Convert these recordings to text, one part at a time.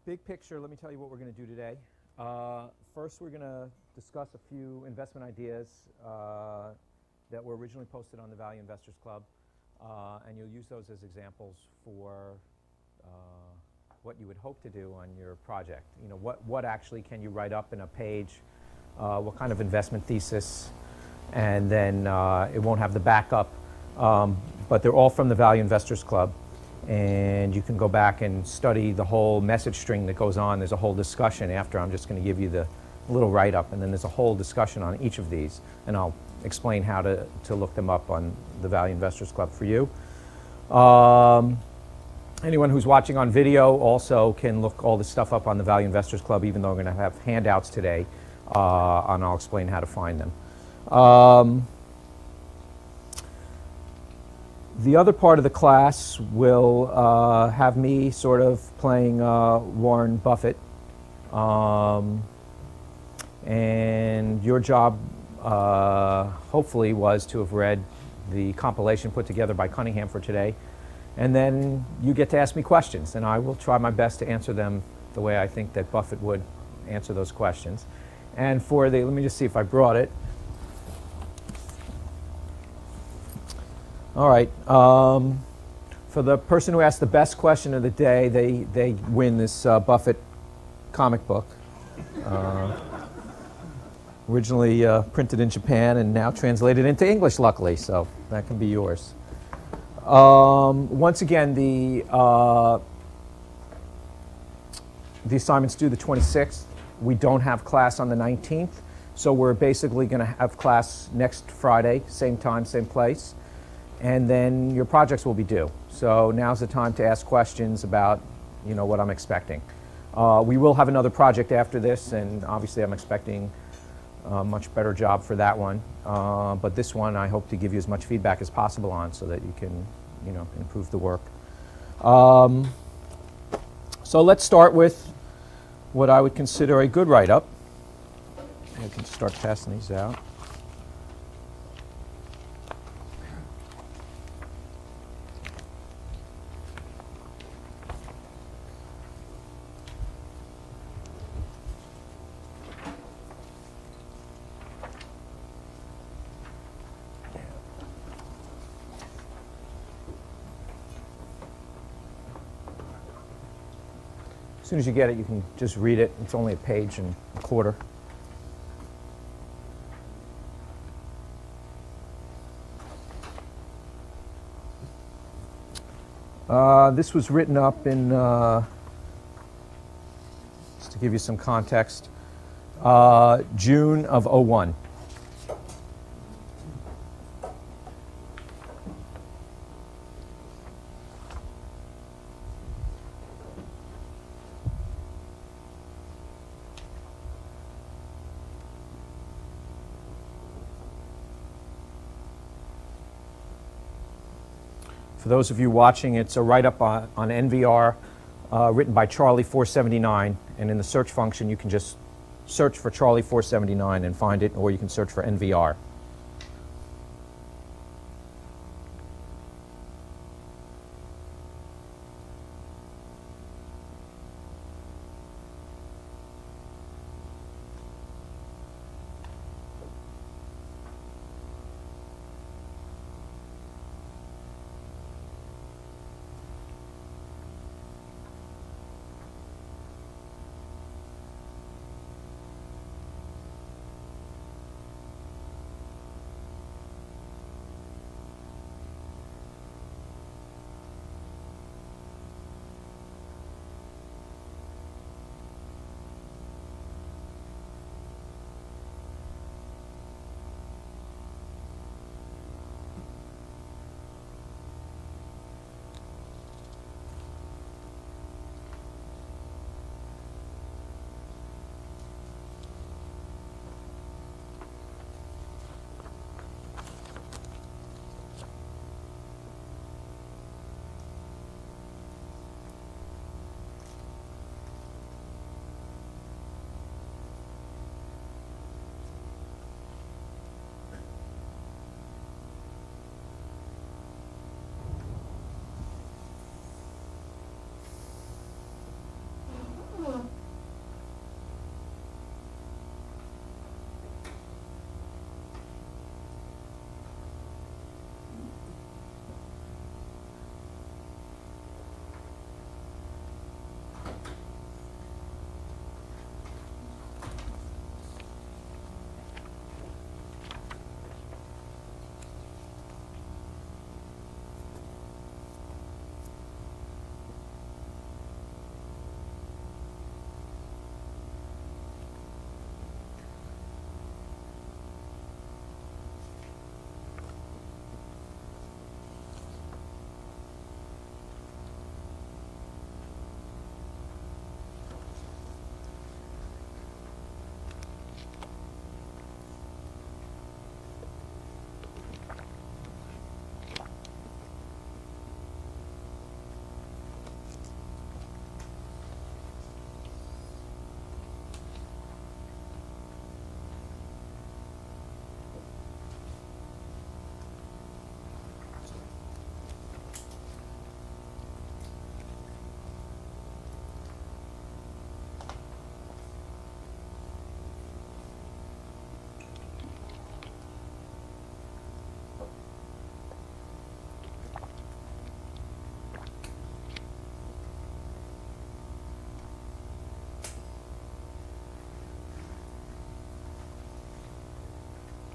big picture, let me tell you what we're going to do today. First, we're going to discuss a few investment ideas that were originally posted on the Value Investors Club, and you'll use those as examples for what you would hope to do on your project. You know, what actually can you write up in a page, what kind of investment thesis, and then it won't have the backup, but they're all from the Value Investors Club. And you can go back and study the whole message string that goes on. There's a whole discussion after. I'm just going to give you the little write-up, and then there's a whole discussion on each of these, and I'll explain how to look them up on the Value Investors Club for you. Anyone who's watching on video also can look all this stuff up on the Value Investors Club, even though we're going to have handouts today, and I'll explain how to find them. The other part of the class will have me sort of playing Warren Buffett. And your job, hopefully, was to have read the compilation put together by Cunningham for today. And then you get to ask me questions, and I will try my best to answer them the way I think that Buffett would answer those questions. And for the, let me just see if I brought it. All right, for the person who asked the best question of the day, they win this Buffett comic book. Originally printed in Japan and now translated into English, luckily, so that can be yours. Once again, the assignment's due the 26th. We don't have class on the 19th, so we're basically going to have class next Friday, same time, same place. And then your projects will be due. So now's the time to ask questions about, you know, what I'm expecting. We will have another project after this, and obviously I'm expecting a much better job for that one. But this one I hope to give you as much feedback as possible on so that you can, you know, improve the work. So let's start with what I would consider a good write-up. I can start passing these out. As soon as you get it, you can just read it. It's only a page and a quarter. This was written up in, just to give you some context, June of '01. For those of you watching, it's a write-up on NVR written by Charlie 479, and in the search function you can just search for Charlie 479 and find it, or you can search for NVR.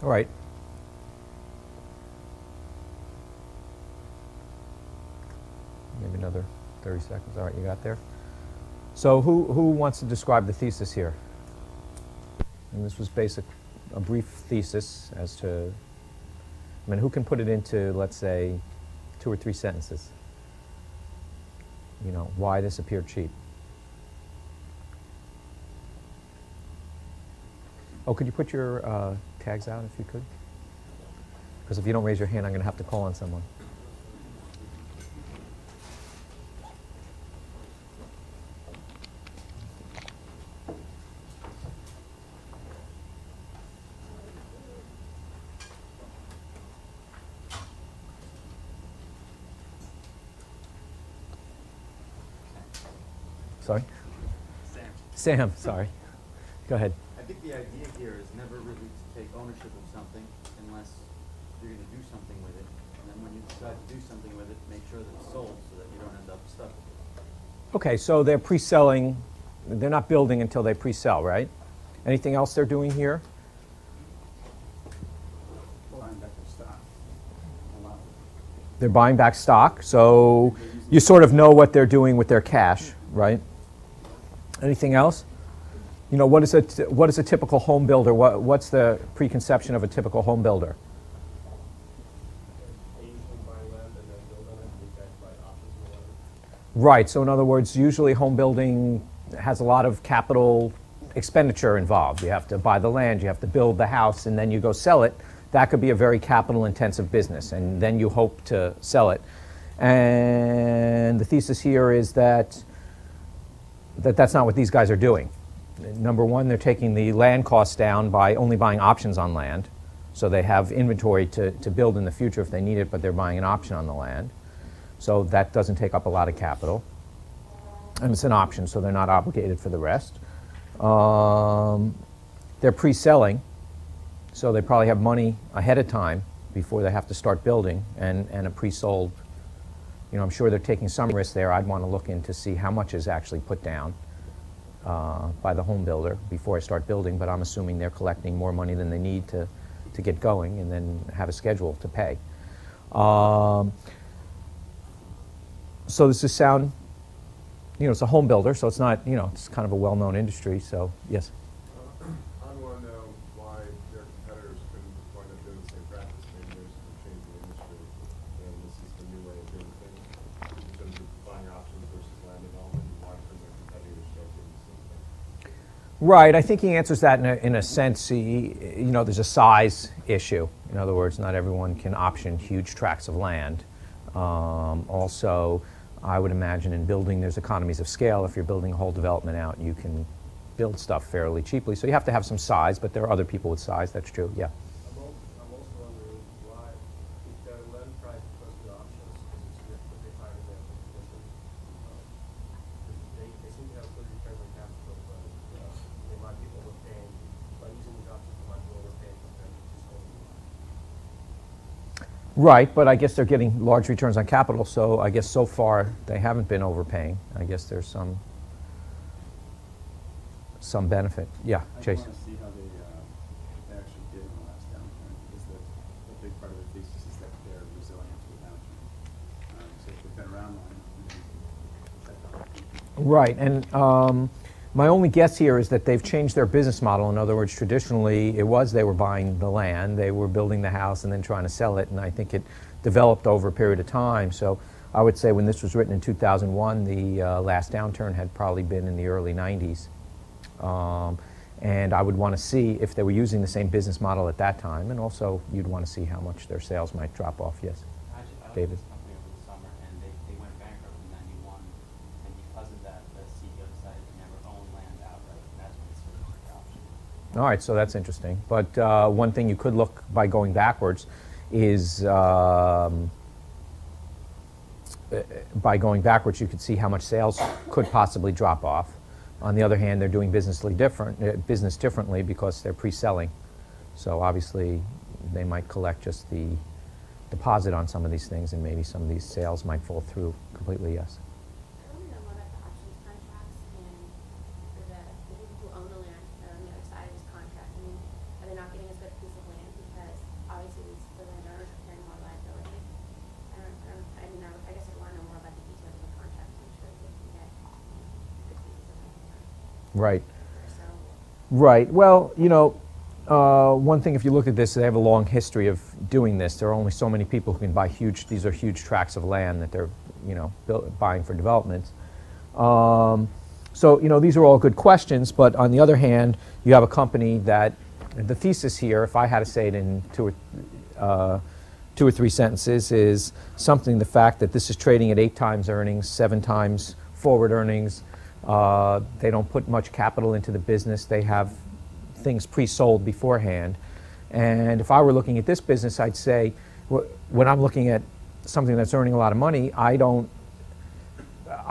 All right. Maybe another 30 seconds. All right, you got there? So who wants to describe the thesis here? And this was a brief thesis as to, I mean, who can put it into, let's say, 2 or 3 sentences? You know, why this appeared cheap. Oh, could you put your tags out if you could? Because if you don't raise your hand, I'm going to have to call on someone. Sorry? Sam, sorry. Go ahead. I think the idea here is never really to take ownership of something unless you're going to do something with it. And then when you decide to do something with it, make sure that it's sold so that you don't end up stuck with it. Okay, so they're pre-selling. They're not building until they pre-sell, right? Anything else they're doing here? Buying back their stock. They're buying back stock, so you sort of know what they're doing with their cash, right? Anything else? You know, what is a typical home builder? What's the preconception of a typical home builder? Right, so in other words, usually home building has a lot of capital expenditure involved. You have to buy the land, you have to build the house, and then you go sell it. That could be a very capital intensive business, and then you hope to sell it. And the thesis here is that that's not what these guys are doing. Number one, they're taking the land costs down by only buying options on land. So they have inventory to build in the future if they need it, but they're buying an option on the land. So that doesn't take up a lot of capital. And it's an option, so they're not obligated for the rest. They're pre-selling, so they probably have money ahead of time before they have to start building, and a pre-sold. You know, I'm sure they're taking some risk there. I'd want to look in to see how much is actually put down by the home builder before I start building, but I'm assuming they're collecting more money than they need to get going and then have a schedule to pay. So this is sound, you know, it's a home builder, so it's not, you know, it's kind of a well-known industry, so yes? I want to know why their competitors couldn't wind up doing the same practice. Maybe there's some change in the industry, and this is the new way of doing things. In terms of buying options versus land development, why couldn't their competitors start doing the same thing? Right, I think he answers that in a sense. You know, there's a size issue. In other words, not everyone can option huge tracts of land. Also, I would imagine in building there's economies of scale. If you're building a whole development out, you can build stuff fairly cheaply. So you have to have some size, but there are other people with size, that's true, yeah. I'm also wondering why, if their land price plus the options is significantly higher than their competition. They seem to have good returns on capital, but they might be overpaying. By using the options, they might be overpaying compared to just holding. Right, but I guess they're getting large returns on capital, so I guess so far they haven't been overpaying. I guess there's some benefit. Yeah, Chase. I want to see how they actually did in the last downturn, because the big part of the thesis is that they're resilient to the downturn. So if they've been around long enough, maybe Right, and my only guess here is that they've changed their business model. In other words, traditionally they were buying the land, they were building the house and then trying to sell it, and I think it developed over a period of time. So I would say when this was written in 2001, the last downturn had probably been in the early 90s. And I would want to see if they were using the same business model at that time, and also you'd want to see how much their sales might drop off. Yes, Actually, I David. was this company over the summer, and they went bankrupt in '91, and because of that, the CEO decided to never own land outright, and that's when they switched to the option. All right, so that's interesting. But one thing you could look by going backwards is by going backwards, you could see how much sales could possibly drop off. On the other hand, they're doing business differently because they're pre-selling. So obviously, they might collect just the deposit on some of these things, and maybe some of these sales might fall through completely, yes. I want to know more about the options contracts and for the people who own the land that are on the other side of this contract. I mean, are they not getting as good a piece of land because Right. So, Right. Well, you know, one thing, if you look at this, they have a long history of doing this. There are only so many people who can buy these are huge tracts of land that they're, you know, buying for developments. So, you know, these are all good questions, but on the other hand, you have a company that, the thesis here, if I had to say it in two or three sentences, is something, the fact that this is trading at 8 times earnings, 7 times forward earnings. They don't put much capital into the business. They have things pre-sold beforehand. And if I were looking at this business, I'd say, when I'm looking at something that's earning a lot of money, I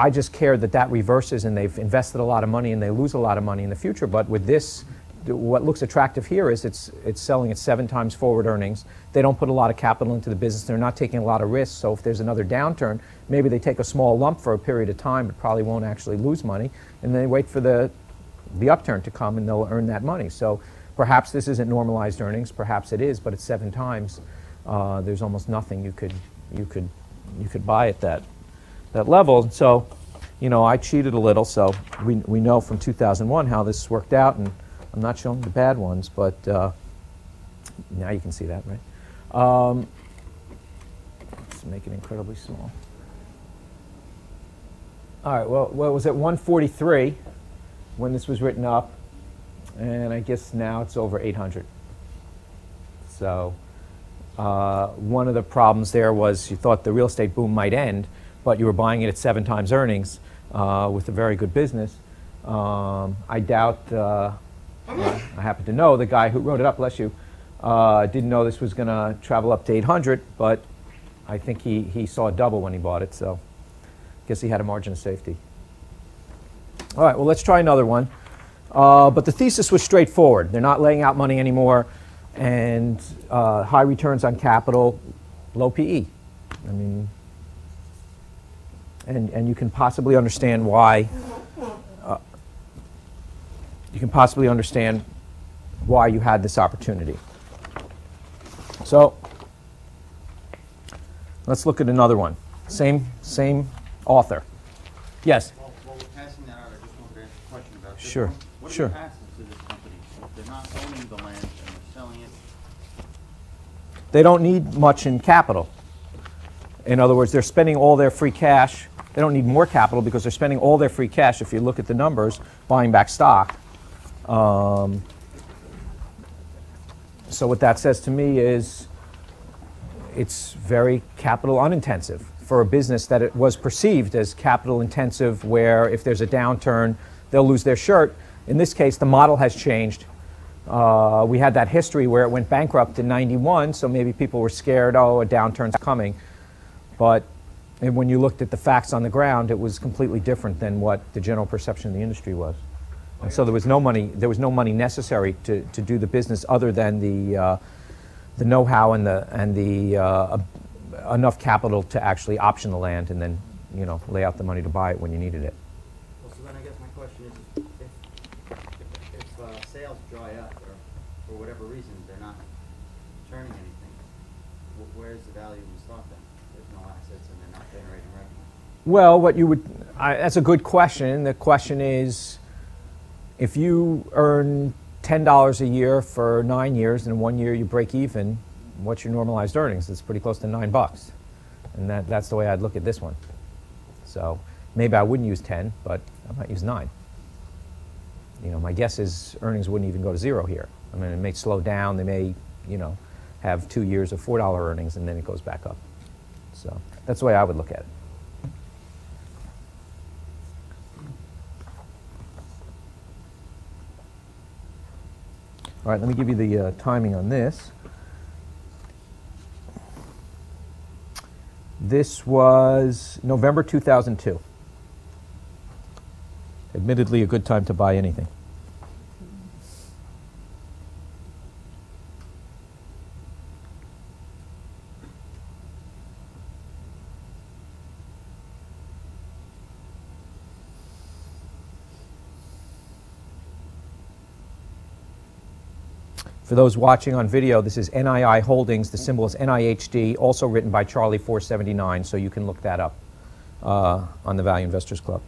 just care that that reverses and they've invested a lot of money and they lose a lot of money in the future. But with this, what looks attractive here is it's selling at 7 times forward earnings. They don't put a lot of capital into the business. They're not taking a lot of risks. So if there's another downturn, maybe they take a small lump for a period of time, but probably won't actually lose money. And they wait for the upturn to come and they'll earn that money. So perhaps this isn't normalized earnings. Perhaps it is, but it's 7 times. There's almost nothing you could buy at that level. So, you know, I cheated a little. So we know from 2001 how this worked out, and I'm not showing the bad ones, but now you can see that, right? Let's make it incredibly small. All right, well, it was at 143 when this was written up, and I guess now it's over 800. So one of the problems there was you thought the real estate boom might end, but you were buying it at 7 times earnings with a very good business. I doubt, I happen to know the guy who wrote it up, bless you, didn't know this was going to travel up to 800, but I think he saw a double when he bought it, so I guess he had a margin of safety. All right, well, let's try another one. But the thesis was straightforward. They're not laying out money anymore, and high returns on capital, low PE. I mean, and you can possibly understand why. You can possibly understand why you had this opportunity. So let's look at another one. Same author. Yes. While we're passing that out, I just wanted to ask a question about this Sure. one. What are Sure. the assets of this company? If they're not owning the land and they're selling it, They don't need much in capital. In other words, they're spending all their free cash. They don't need more capital because they're spending all their free cash, if you look at the numbers, buying back stock. So what that says to me is it's very capital unintensive for a business that it was perceived as capital intensive, where if there's a downturn, they'll lose their shirt. In this case, the model has changed. We had that history where it went bankrupt in '91, so maybe people were scared, oh, a downturn's coming. But when you looked at the facts on the ground, it was completely different than what the general perception in the industry was. And so there was no money necessary to do the business other than the know-how and the enough capital to actually option the land and then, you know, lay out the money to buy it when you needed it. well, so then I guess my question is, if sales dry up or for whatever reason they're not turning anything, where's the value of the stock then? There's no assets and they're not generating revenue. Well, that's a good question. The question is, if you earn $10 a year for 9 years and in 1 year you break even, what's your normalized earnings? It's pretty close to $9. And that's the way I'd look at this one. So maybe I wouldn't use 10, but I might use 9. You know, my guess is earnings wouldn't even go to 0 here. I mean, it may slow down. They may, you know, have 2 years of $4 earnings and then it goes back up. So that's the way I would look at it. All right, let me give you the timing on this. This was November 2002. Admittedly, a good time to buy anything. For those watching on video, this is NII Holdings. The symbol is NIHD, also written by Charlie 479, so you can look that up on the Value Investors Club.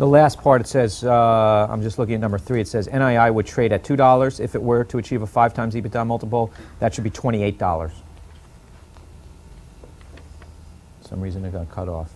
The last part, it says, I'm just looking at number 3, it says NII would trade at $2 if it were to achieve a 5 times EBITDA multiple. That should be $28. For some reason it got cut off.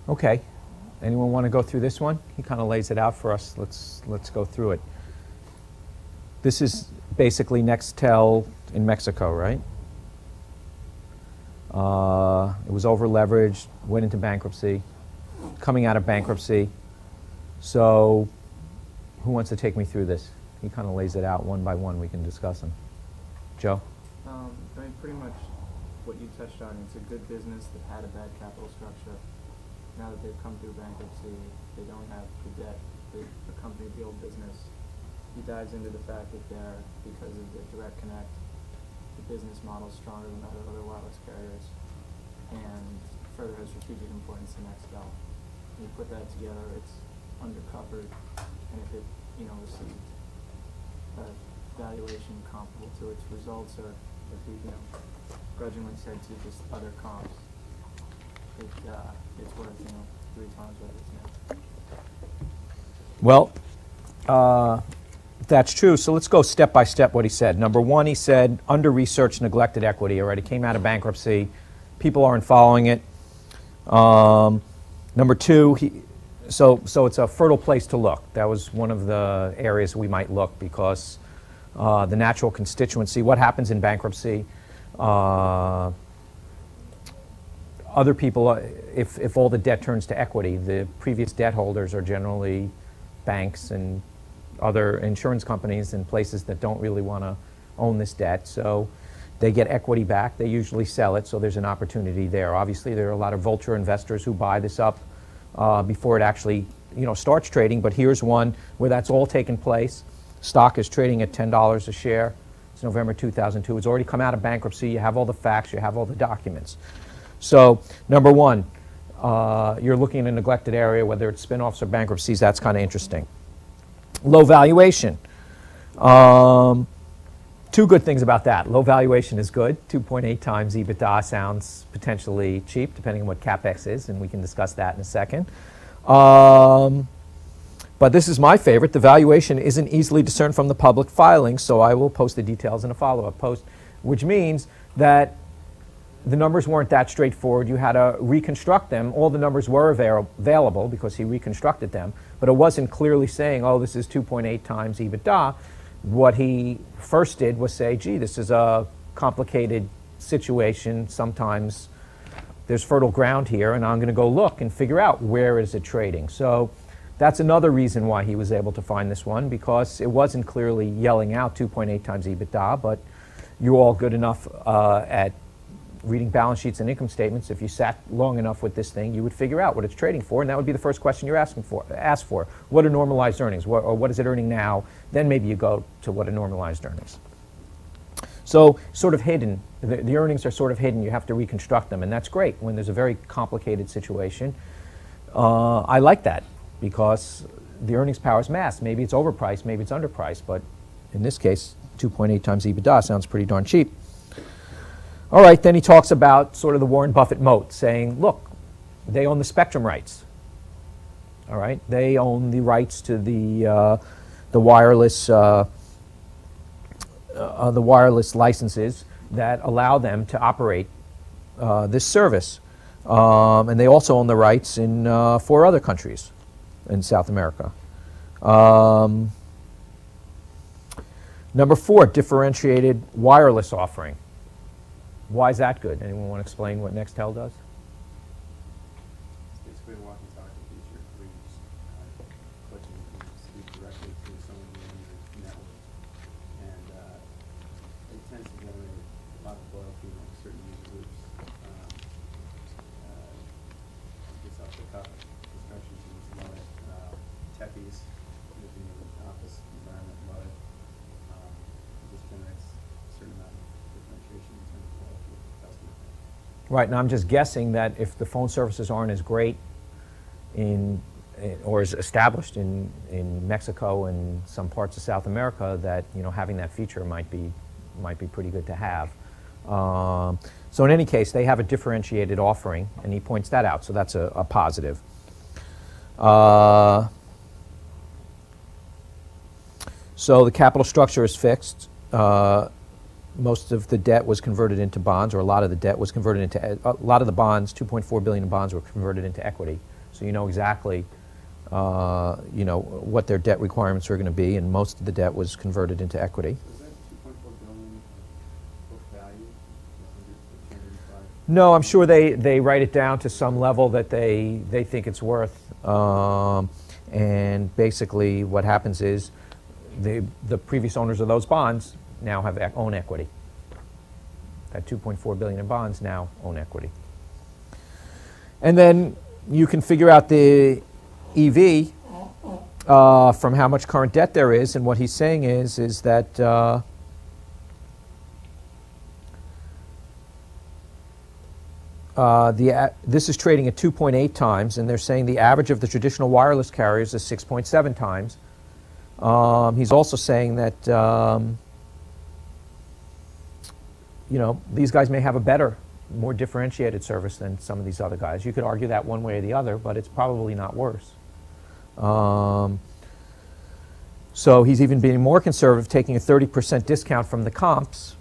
Okay. Anyone want to go through this one? He kind of lays it out for us. Let's go through it. This is basically Nextel in Mexico, right? It was over leveraged, went into bankruptcy, coming out of bankruptcy. So who wants to take me through this? He kind of lays it out one by one. We can discuss them. Joe? I mean, pretty much what you touched on. It's a good business that had a bad capital structure. Now that they've come through bankruptcy, they don't have the debt that accompanied the old business. He dives into the fact that they're, because of the direct connect, the business model is stronger than other wireless carriers, and further has strategic importance to Nextel. When you put that together, it's undercovered, and if it, received a valuation comparable to its results, or if we, grudgingly said to just other comps, it's worth, 3 times what it is now. Well, that's true. So let's go step by step what he said. Number 1, he said under-researched, neglected equity. Already came out of bankruptcy. People aren't following it. Number 2, so it's a fertile place to look. That was one of the areas we might look because the natural constituency, what happens in bankruptcy, other people, if all the debt turns to equity, the previous debt holders are generally banks and other insurance companies and places that don't really want to own this debt. So they get equity back. They usually sell it, so there's an opportunity there. Obviously, there are a lot of vulture investors who buy this up before it actually starts trading, but here's one where that's all taken place. Stock is trading at $10 a share. It's November 2002. It's already come out of bankruptcy. You have all the facts. You have all the documents. So, number 1, you're looking at a neglected area, whether it's spin-offs or bankruptcies. That's kind of interesting. Low valuation. 2 good things about that. Low valuation is good. 2.8 times EBITDA sounds potentially cheap, depending on what CapEx is, and we can discuss that in a second. But this is my favorite. The valuation isn't easily discerned from the public filings, so I will post the details in a follow-up post, which means that the numbers weren't that straightforward. You had to reconstruct them. All the numbers were available because he reconstructed them, but it wasn't clearly saying, oh, this is 2.8 times EBITDA. What he first did was say, gee, this is a complicated situation. Sometimes there's fertile ground here, and I'm going to go look and figure out where is it trading. So that's another reason why he was able to find this one, because it wasn't clearly yelling out 2.8 times EBITDA, but you're all good enough at reading balance sheets and income statements. If you sat long enough with this thing, you would figure out what it's trading for, and that would be the first question you're asked for. What are normalized earnings? Or what is it earning now? Then maybe you go to what are normalized earnings. So sort of hidden. The earnings are sort of hidden. You have to reconstruct them, and that's great when there's a very complicated situation. I like that because the earnings power is masked. Maybe it's overpriced, maybe it's underpriced, but in this case, 2.8 times EBITDA sounds pretty darn cheap. All right, then he talks about sort of the Warren Buffett moat, saying, look, they own the spectrum rights. All right, they own the rights to the wireless licenses that allow them to operate this service, and they also own the rights in 4 other countries in South America. Number 4, differentiated wireless offering. Why is that good? Anyone want to explain what Nextel does? It's basically a walkie-talkie. space, within the office environment, love it. It just generates a certain amount of differentiation in terms of quality of the customer. Right, and I'm just guessing that if the phone services aren't as great or as established in Mexico and some parts of South America, that having that feature might be pretty good to have. So in any case, they have a differentiated offering, and he points that out. So that's a positive. So the capital structure is fixed. Most of the debt was converted into bonds, or a lot of the debt was converted into, a lot of the bonds, $2.4 billion in bonds, were converted into equity. So you know exactly, what their debt requirements are going to be, and most of the debt was converted into equity. So is that $2.4 billion book value? No, I'm sure they write it down to some level that they think it's worth. And basically what happens is the previous owners of those bonds now have own equity. That $2.4 billion in bonds now own equity. And then you can figure out the EV from how much current debt there is, and what he's saying is that this is trading at 2.8 times, and they're saying the average of the traditional wireless carriers is 6.7 times. He's also saying that these guys may have a better, more differentiated service than some of these other guys. You could argue that one way or the other, but it's probably not worse. So he's even being more conservative, taking a 30% discount from the comps.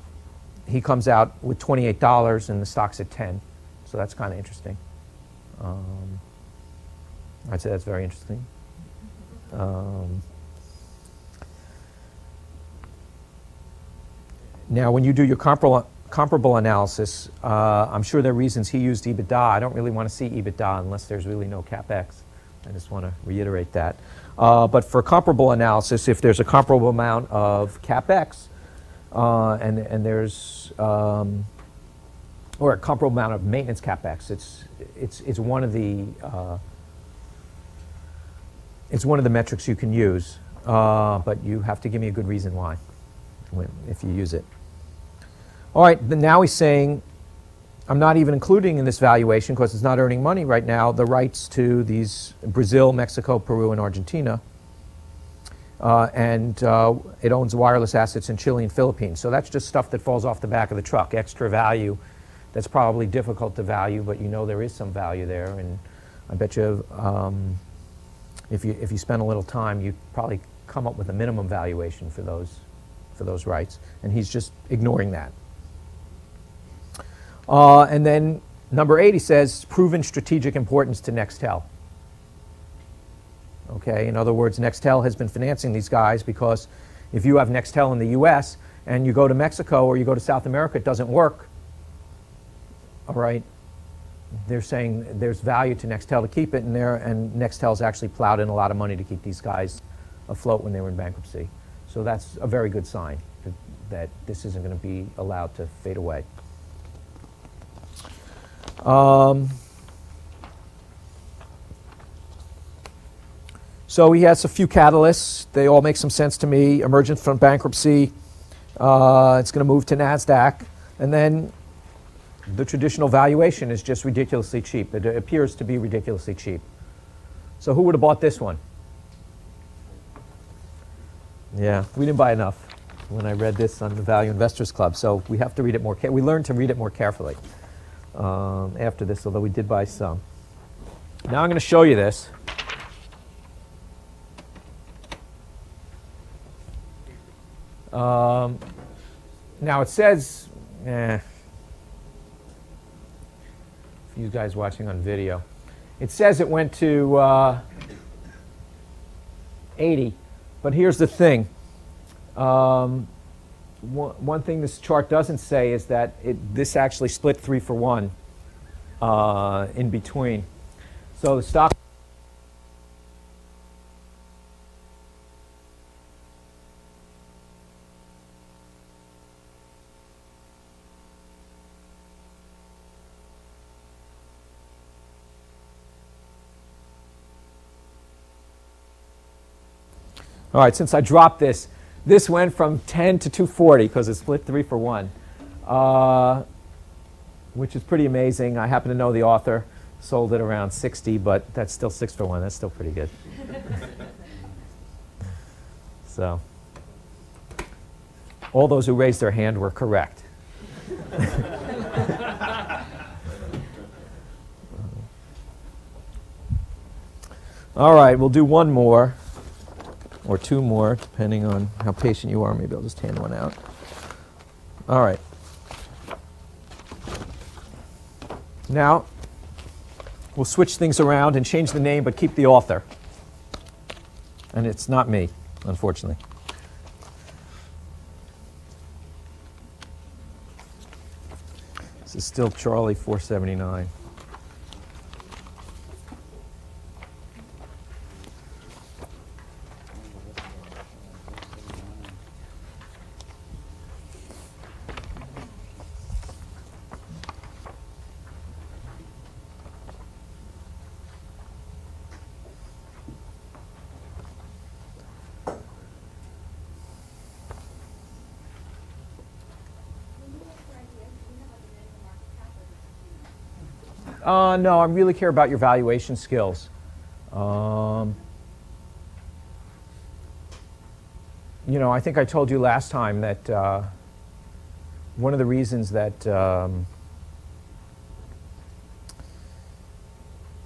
He comes out with $28 and the stock's at 10. So that's kind of interesting. I'd say that's very interesting. Now, when you do your comparable analysis, I'm sure there are reasons he used EBITDA. I don't really want to see EBITDA unless there's really no CapEx. I just want to reiterate that. But for comparable analysis, if there's a comparable amount of CapEx and there's or a comparable amount of maintenance CapEx, it's one of the metrics you can use, but you have to give me a good reason why if you use it. All right, then now he's saying, I'm not even including in this valuation, because it's not earning money right now, the rights to these Brazil, Mexico, Peru, and Argentina. And it owns wireless assets in Chile and Philippines. So that's just stuff that falls off the back of the truck, extra value that's probably difficult to value, but there is some value there. And I bet you if you spend a little time, you probably come up with a minimum valuation for those rights. And he's just ignoring that. And then number 8, he says, proven strategic importance to Nextel. Okay, in other words, Nextel has been financing these guys because if you have Nextel in the US and you go to Mexico or you go to South America, it doesn't work. All right, they're saying there's value to Nextel to keep it in there, and Nextel's actually plowed in a lot of money to keep these guys afloat when they were in bankruptcy. So that's a very good sign that this isn't going to be allowed to fade away. So he has a few catalysts. They all make some sense to me. Emergence from bankruptcy. It's going to move to NASDAQ. And then the traditional valuation is just ridiculously cheap. It appears to be ridiculously cheap. So who would have bought this one? Yeah, we didn't buy enough when I read this on the Value Investors Club. So we have to read it more. We learned to read it more carefully after this, although we did buy some. Now I'm going to show you this. Now it says, for you guys watching on video, it says it went to 80, but here's the thing. One thing this chart doesn't say is that this actually split 3 for 1 in between. So the stock All right, since I dropped this, this went from 10 to 240 because it split 3 for 1, which is pretty amazing. I happen to know the author. Sold it around 60, but that's still 6 for 1. That's still pretty good. So, all those who raised their hand were correct. All right, we'll do one more, or two more, depending on how patient you are. Maybe I'll just hand one out. All right. Now, we'll switch things around and change the name, but keep the author. And it's not me, unfortunately. This is still Charlie 479. No, I really care about your valuation skills. You know, I think I told you last time that one of the reasons that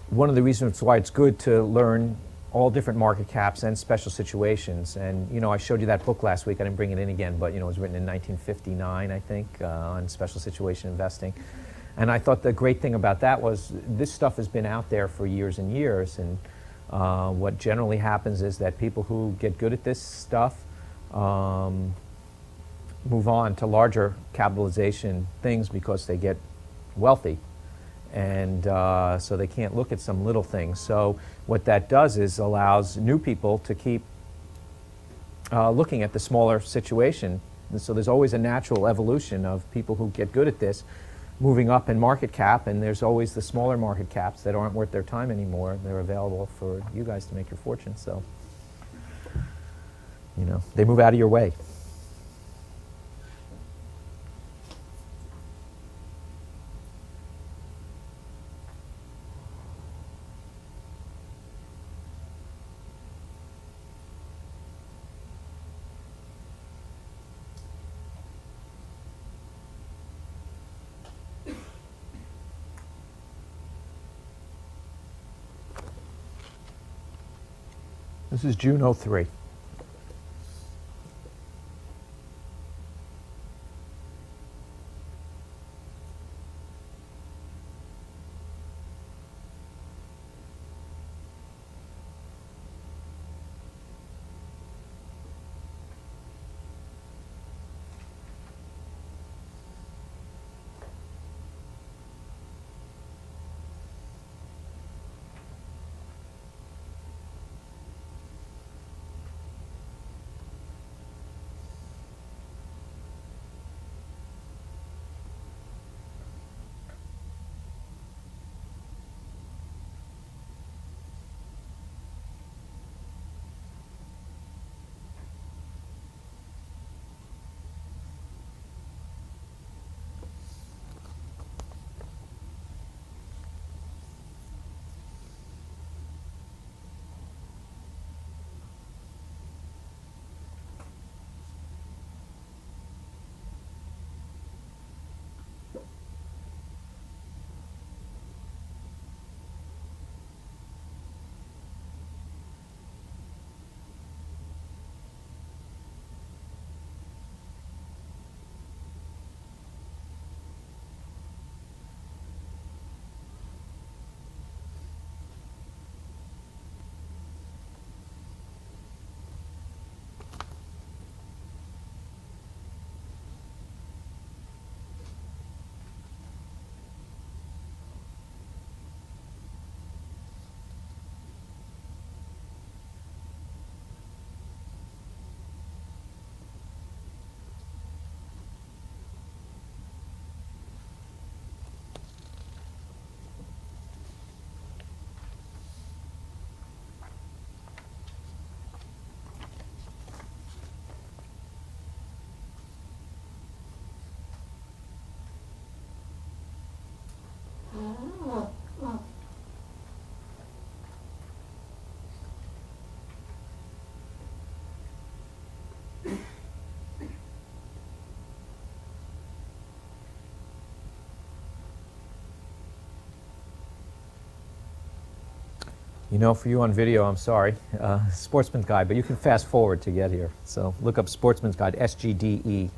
why it's good to learn all different market caps and special situations. And you know, I showed you that book last week. I didn't bring it in again, but you know, it was written in 1959, I think, on special situation investing. And I thought the great thing about that was this stuff has been out there for years and years. And what generally happens is that people who get good at this stuff move on to larger capitalization things because they get wealthy. And so they can't look at some little things. So what that does is allows new people to keep looking at the smaller situation. And so there's always a natural evolution of people who get good at this moving up in market cap, and there's always the smaller market caps that aren't worth their time anymore. They're available for you guys to make your fortune. So, you know, they move out of your way. This is June '03. You know, for you on video, I'm sorry, Sportsman's Guide, but you can fast forward to get here. So look up Sportsman's Guide, SGDE.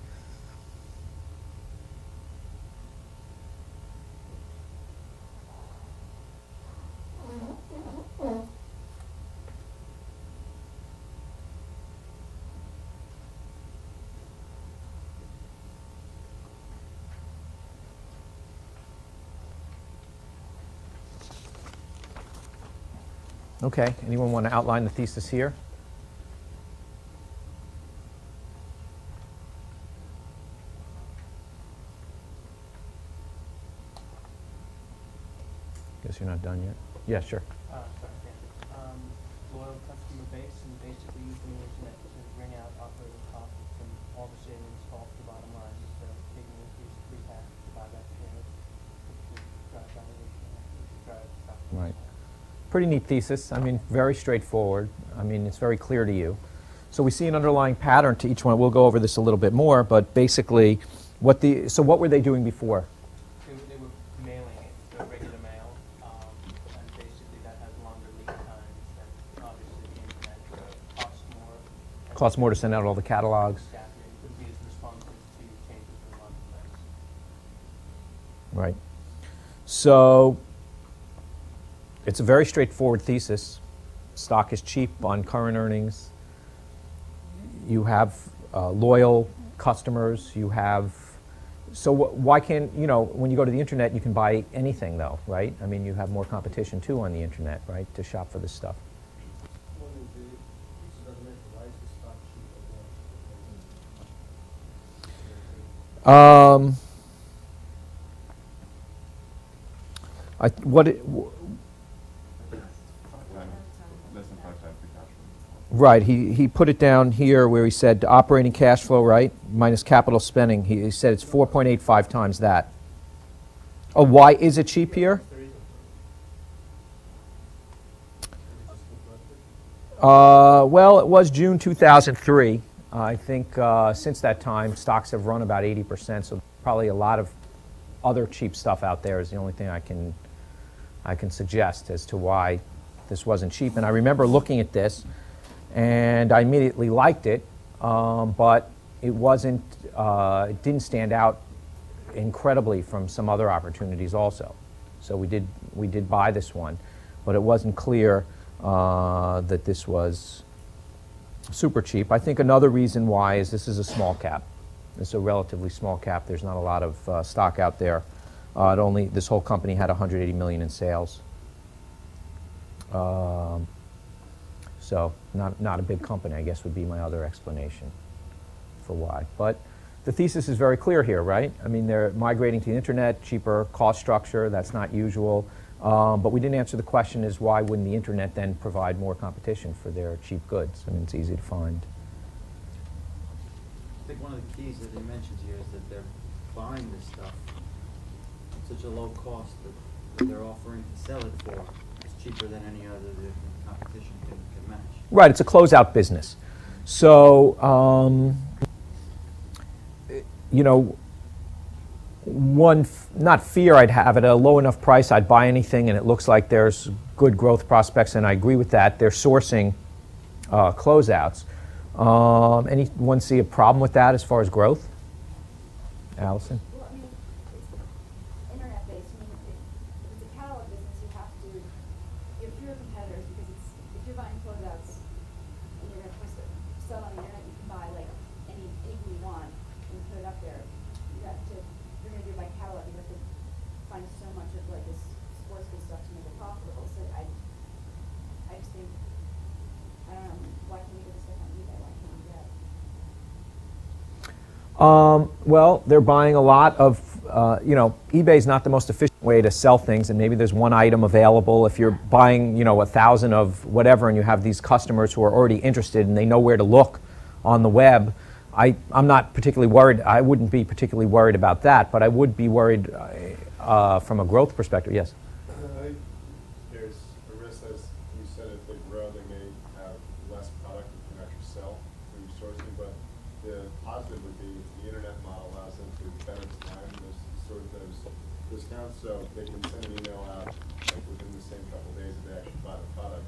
Okay, anyone want to outline the thesis here? Guess you're not done yet. Yeah, sure. Sorry, Dan. Loyal customer base and basically using the internet to wring out operating profits and all the savings fall to the bottom line instead of taking increased free cash to buy back shares, which would drive valuation, which would drive stock price. Right. Pretty neat thesis. I mean, very straightforward. I mean, it's very clear to you. So we see an underlying pattern to each one. We'll go over this a little bit more, but basically, what were they doing before? They were mailing it, the regular mail, and basically that has longer lead times than obviously the internet. Costs more. Costs more to send out all the catalogs. Exactly. It could be as responsive to changes in the marketplace. Right. So it's a very straightforward thesis. Stock is cheap on current earnings. You have loyal customers. You have, so why can't, you know, when you go to the internet, you can buy anything though, right? I mean, you have more competition too on the internet, right, to shop for this stuff. Less than 5 times the cash flow. Right, he put it down here where he said operating cash flow, right, minus capital spending. He said it's 4.85 times that. Oh, why is it cheap here? Well, it was June 2003. I think since that time, stocks have run about 80%, so probably a lot of other cheap stuff out there is the only thing I can suggest as to why this wasn't cheap. And I remember looking at this, and I immediately liked it, but it wasn't. It didn't stand out incredibly from some other opportunities also. So we did buy this one, but it wasn't clear that this was super cheap. I think another reason why is this is a small cap. It's a relatively small cap. There's not a lot of stock out there. This whole company had 180 million in sales. So not a big company, I guess, would be my other explanation for why. But the thesis is very clear here, right? I mean, they're migrating to the internet, cheaper cost structure. That's not usual. But we didn't answer the question is why wouldn't the internet then provide more competition for their cheap goods? I mean, it's easy to find. I think one of the keys that he mentions here is that they're buying this stuff at such a low cost that they're offering to sell it for. It's cheaper than any other the competition can match. Right, it's a closeout business. So, you know, not fear I'd have at a low enough price I'd buy anything and it looks like there's good growth prospects, and I agree with that. They're sourcing closeouts. Anyone see a problem with that as far as growth? Allison? Well, I mean, it's internet-based. I mean, if it's a catalog business, you have fewer competitors because if you're buying closeouts and you're going to sell on the internet, you can buy like anything you want and put it up there. You're going to do it by catalog. You have to find so much of like this sports good stuff to make it profitable. So I just think, I don't know, why can't we get this stuff on eBay? Why can't we get it? Well, they're buying a lot of, you know, eBay's not the most efficient way to sell things, and maybe there's one item available. If you're buying, you know, 1,000 of whatever, and you have these customers who are already interested and they know where to look on the web, I'm not particularly worried. I wouldn't be particularly worried about that, but I would be worried from a growth perspective. Yes? I think there's a risk, as you said, if they grow, they may have less product that can actually sell through sourcing, but the positive would be the internet model allows them to better time those now, so they can send an email out like within the same couple of days if they actually buy the product,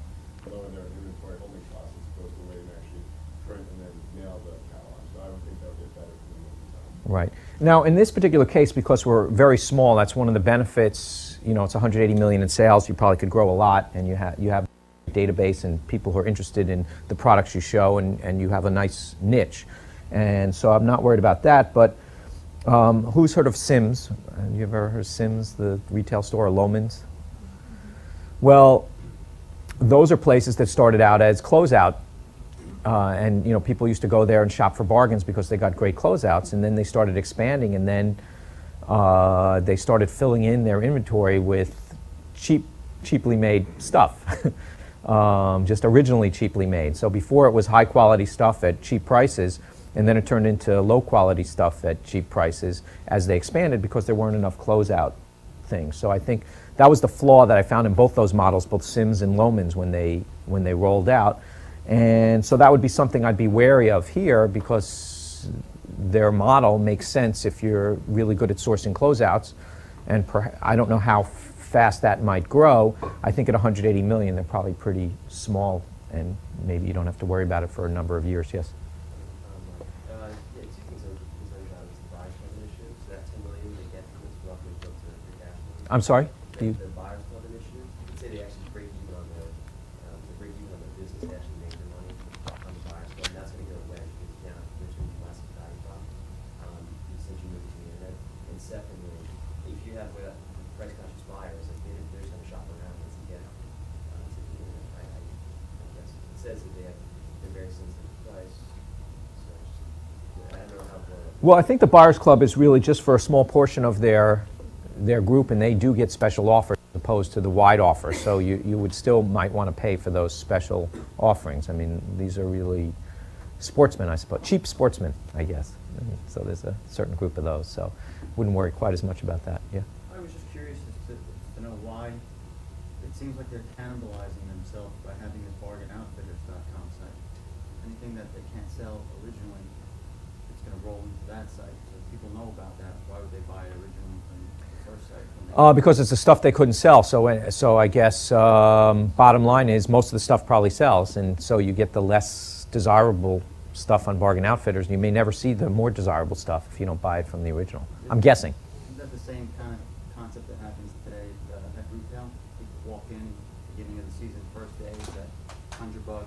lower their inventory holding costs as opposed to waiting to actually print and then mail the catalog. So I would think that would get better for them over time. Right. Now, in this particular case, because we're very small, that's one of the benefits. You know, it's 180 million in sales. You probably could grow a lot, and you have a database and people who are interested in the products you show, and you have a nice niche. And so I'm not worried about that. But who's heard of Sims? Have you ever heard of Sims, the retail store, or Loman's? Well, those are places that started out as closeout. And you know, people used to go there and shop for bargains because they got great closeouts, and then they started expanding, and then they started filling in their inventory with cheaply made stuff, just originally cheaply made. So before it was high quality stuff at cheap prices, and then it turned into low quality stuff at cheap prices as they expanded because there weren't enough closeout things. So I think that was the flaw that I found in both those models, both Sims and Loman's, when they rolled out. And so that would be something I'd be wary of here, because their model makes sense if you're really good at sourcing closeouts. And I don't know how fast that might grow. I think at 180 million, they're probably pretty small, and maybe you don't have to worry about it for a number of years. Yes? Yeah, two things I was concerned about is the buyer's club initiative. So that 10 million they get from this roughly built to free cash flow. I'm sorry? The buyer's club initiative, let's say they actually break even on their business, they actually make their money on the buyer's club, and that's going to go away because now there's going to be less of a value prop since you move to the internet. And secondly, if you have price conscious buyers, like they're just going to shop around once they get to the internet. I guess it says that they're very sensitive to price. So I don't know how Well, I think the Buyers Club is really just for a small portion of their group, and they do get special offers as opposed to the wide offer. So you would still might want to pay for those special offerings. I mean, these are really sportsmen, I suppose. Cheap sportsmen, I guess. So there's a certain group of those. So wouldn't worry quite as much about that. Yeah. I was just curious as to know why it seems like they're cannibalizing themselves by having this bargainoutfitters.com site. Anything that they can't sell originally, it's going to roll into that site. So if people know about that, why would they buy it originally from the first site? Because it's the stuff they couldn't sell. So I guess bottom line is most of the stuff probably sells, and so you get the less desirable stuff on Bargain Outfitters, and you may never see the more desirable stuff if you don't buy it from the original. I'm guessing. Is that the same kind of concept that happens today at retail? People walk in, beginning of the season, first day, is at $100,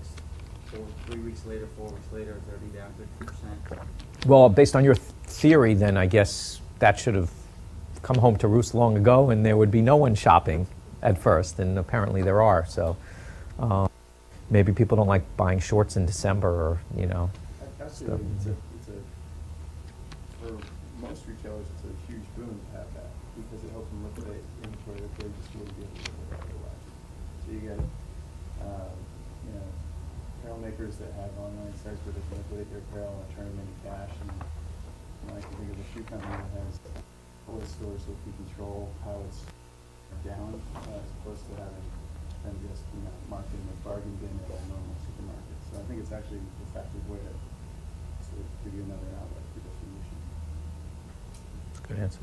3 weeks later, 4 weeks later, 30 down 50%. Well, based on your theory, then I guess that should have come home to roost long ago, and there would be no one shopping at first, and apparently there are. So maybe people don't like buying shorts in December, or Actually, for most retailers, it's a huge boon to have that, because it helps them liquidate inventory that they just wouldn't be able to liquidate otherwise. So you get, apparel makers that have online sites where they can liquidate their apparel and turn them into cash. And I can think of a shoe company that has all the stores so it can control how it's down, as opposed to having them just marketing a bargain bin at a normal supermarket. So I think it's actually an effective way to give you another outlet for distribution. Good answer.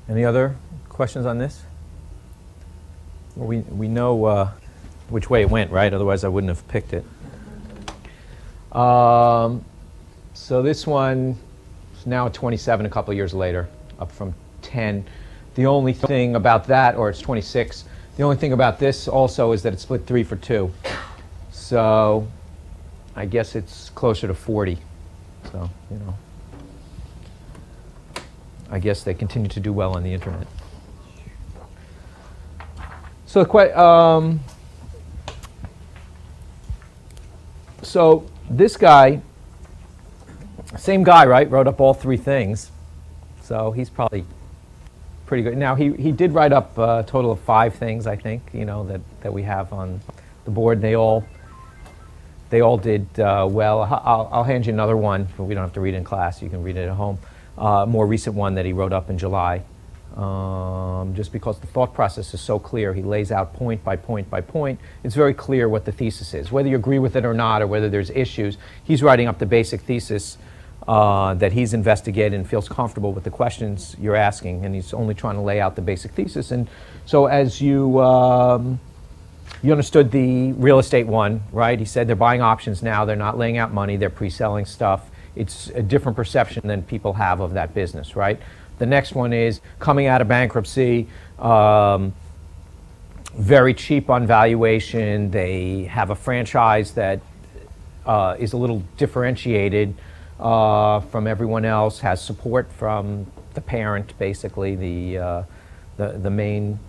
Any other questions on this? Well, we know which way it went, right? Otherwise, I wouldn't have picked it. So this one is now at 27 a couple of years later, up from 10. The only thing about that, or it's 26, the only thing about this also is that it's split 3 for 2. So I guess it's closer to 40. So, I guess they continue to do well on the internet. So so this guy, same guy, right, wrote up all 3 things. So he's probably pretty good. Now, he did write up a total of 5 things, I think, that we have on the board. They all did well. I'll hand you another one, but we don't have to read it in class. You can read it at home. More recent one that he wrote up in July. Just because the thought process is so clear. He lays out point by point by point. It's very clear what the thesis is. Whether you agree with it or not, or whether there's issues, he's writing up the basic thesis that he's investigated and feels comfortable with the questions you're asking, and he's only trying to lay out the basic thesis. And so as you understood the real estate one, right? He said they're buying options now, they're not laying out money, they're pre-selling stuff. It's a different perception than people have of that business, right? The next one is coming out of bankruptcy, very cheap on valuation. They have a franchise that is a little differentiated from everyone else, has support from the parent, basically, the main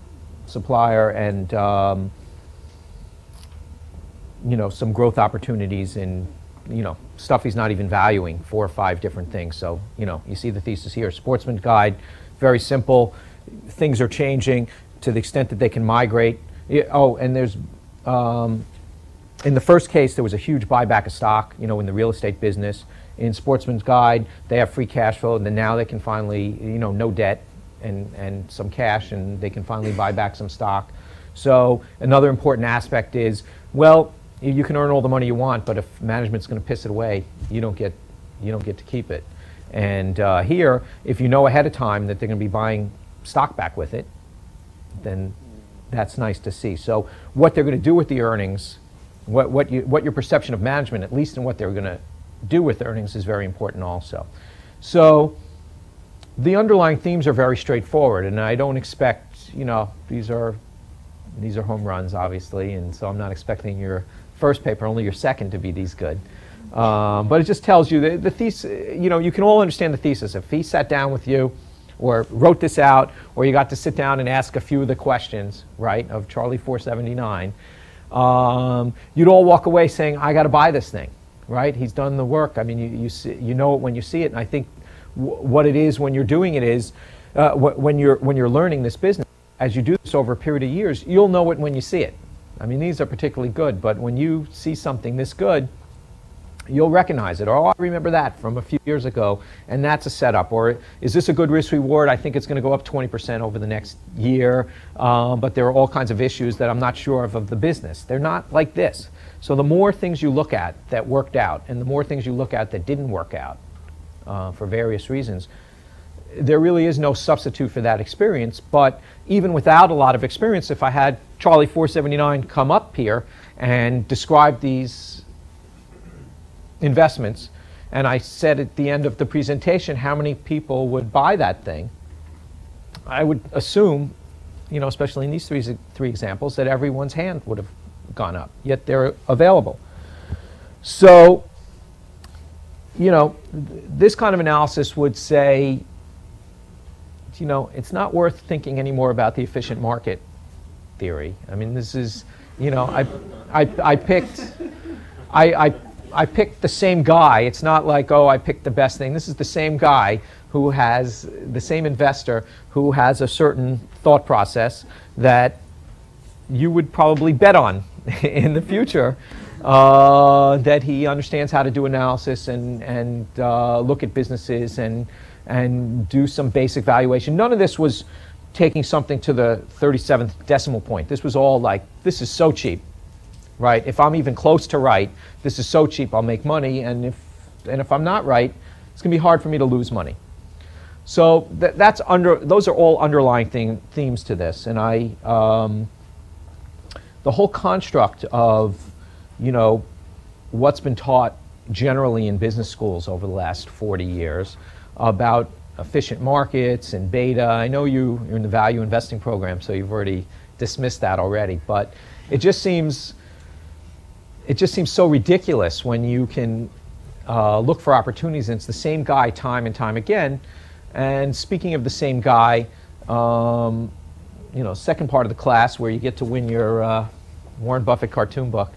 supplier, and some growth opportunities in stuff he's not even valuing, 4 or 5 different things. So you see the thesis here. Sportsman's Guide, very simple. Things are changing to the extent that they can migrate. Oh, and there's in the first case there was a huge buyback of stock, in the real estate business. In Sportsman's Guide, they have free cash flow, and then now they can finally, no debt and some cash, and they can finally buy back some stock. So another important aspect is, well, you can earn all the money you want, but if management's going to piss it away, you don't get to keep it. And here, if you know ahead of time that they're going to be buying stock back with it, then that's nice to see. So what they're going to do with the earnings, what your perception of management, at least in what they're going to do with earnings, is very important also. So the underlying themes are very straightforward, and I don't expect, these are home runs, obviously, and so I'm not expecting your first paper, only your second, to be these good. But it just tells you the thesis. You can all understand the thesis. If he sat down with you or wrote this out, or you got to sit down and ask a few of the questions, right, of Charlie 479, you'd all walk away saying, I got to buy this thing, right? He's done the work. I mean, you know it when you see it, and I think what it is when you're doing it is, when you're learning this business, as you do this over a period of years, you'll know it when you see it. I mean, these are particularly good, but when you see something this good, you'll recognize it. Oh, I remember that from a few years ago, and that's a setup. Or is this a good risk reward? I think it's going to go up 20% over the next year, but there are all kinds of issues that I'm not sure of the business. They're not like this. So the more things you look at that worked out, and the more things you look at that didn't work out for various reasons, there really is no substitute for that experience. But even without a lot of experience, if I had Charlie 479 come up here and describe these investments, and I said at the end of the presentation how many people would buy that thing, I would assume, especially in these three examples, that everyone's hand would have gone up, yet they're available. So, this kind of analysis would say, it's not worth thinking anymore about the efficient market theory. I mean, this is, I picked the same guy. It's not like, oh, I picked the best thing. This is the same guy who has, the same investor who has a certain thought process that you would probably bet on in the future, that he understands how to do analysis and look at businesses and do some basic valuation. None of this was taking something to the 37th decimal point. This was all like, this is so cheap, right? If I'm even close to right, this is so cheap, I'll make money, and if I'm not right, it's going to be hard for me to lose money. So those are all underlying themes to this, and the whole construct of, what's been taught generally in business schools over the last 40 years about efficient markets and beta. I know you're in the value investing program, so you've already dismissed that already, but it just seems so ridiculous when you can look for opportunities, and it's the same guy time and time again. And speaking of the same guy, second part of the class where you get to win your Warren Buffett cartoon book,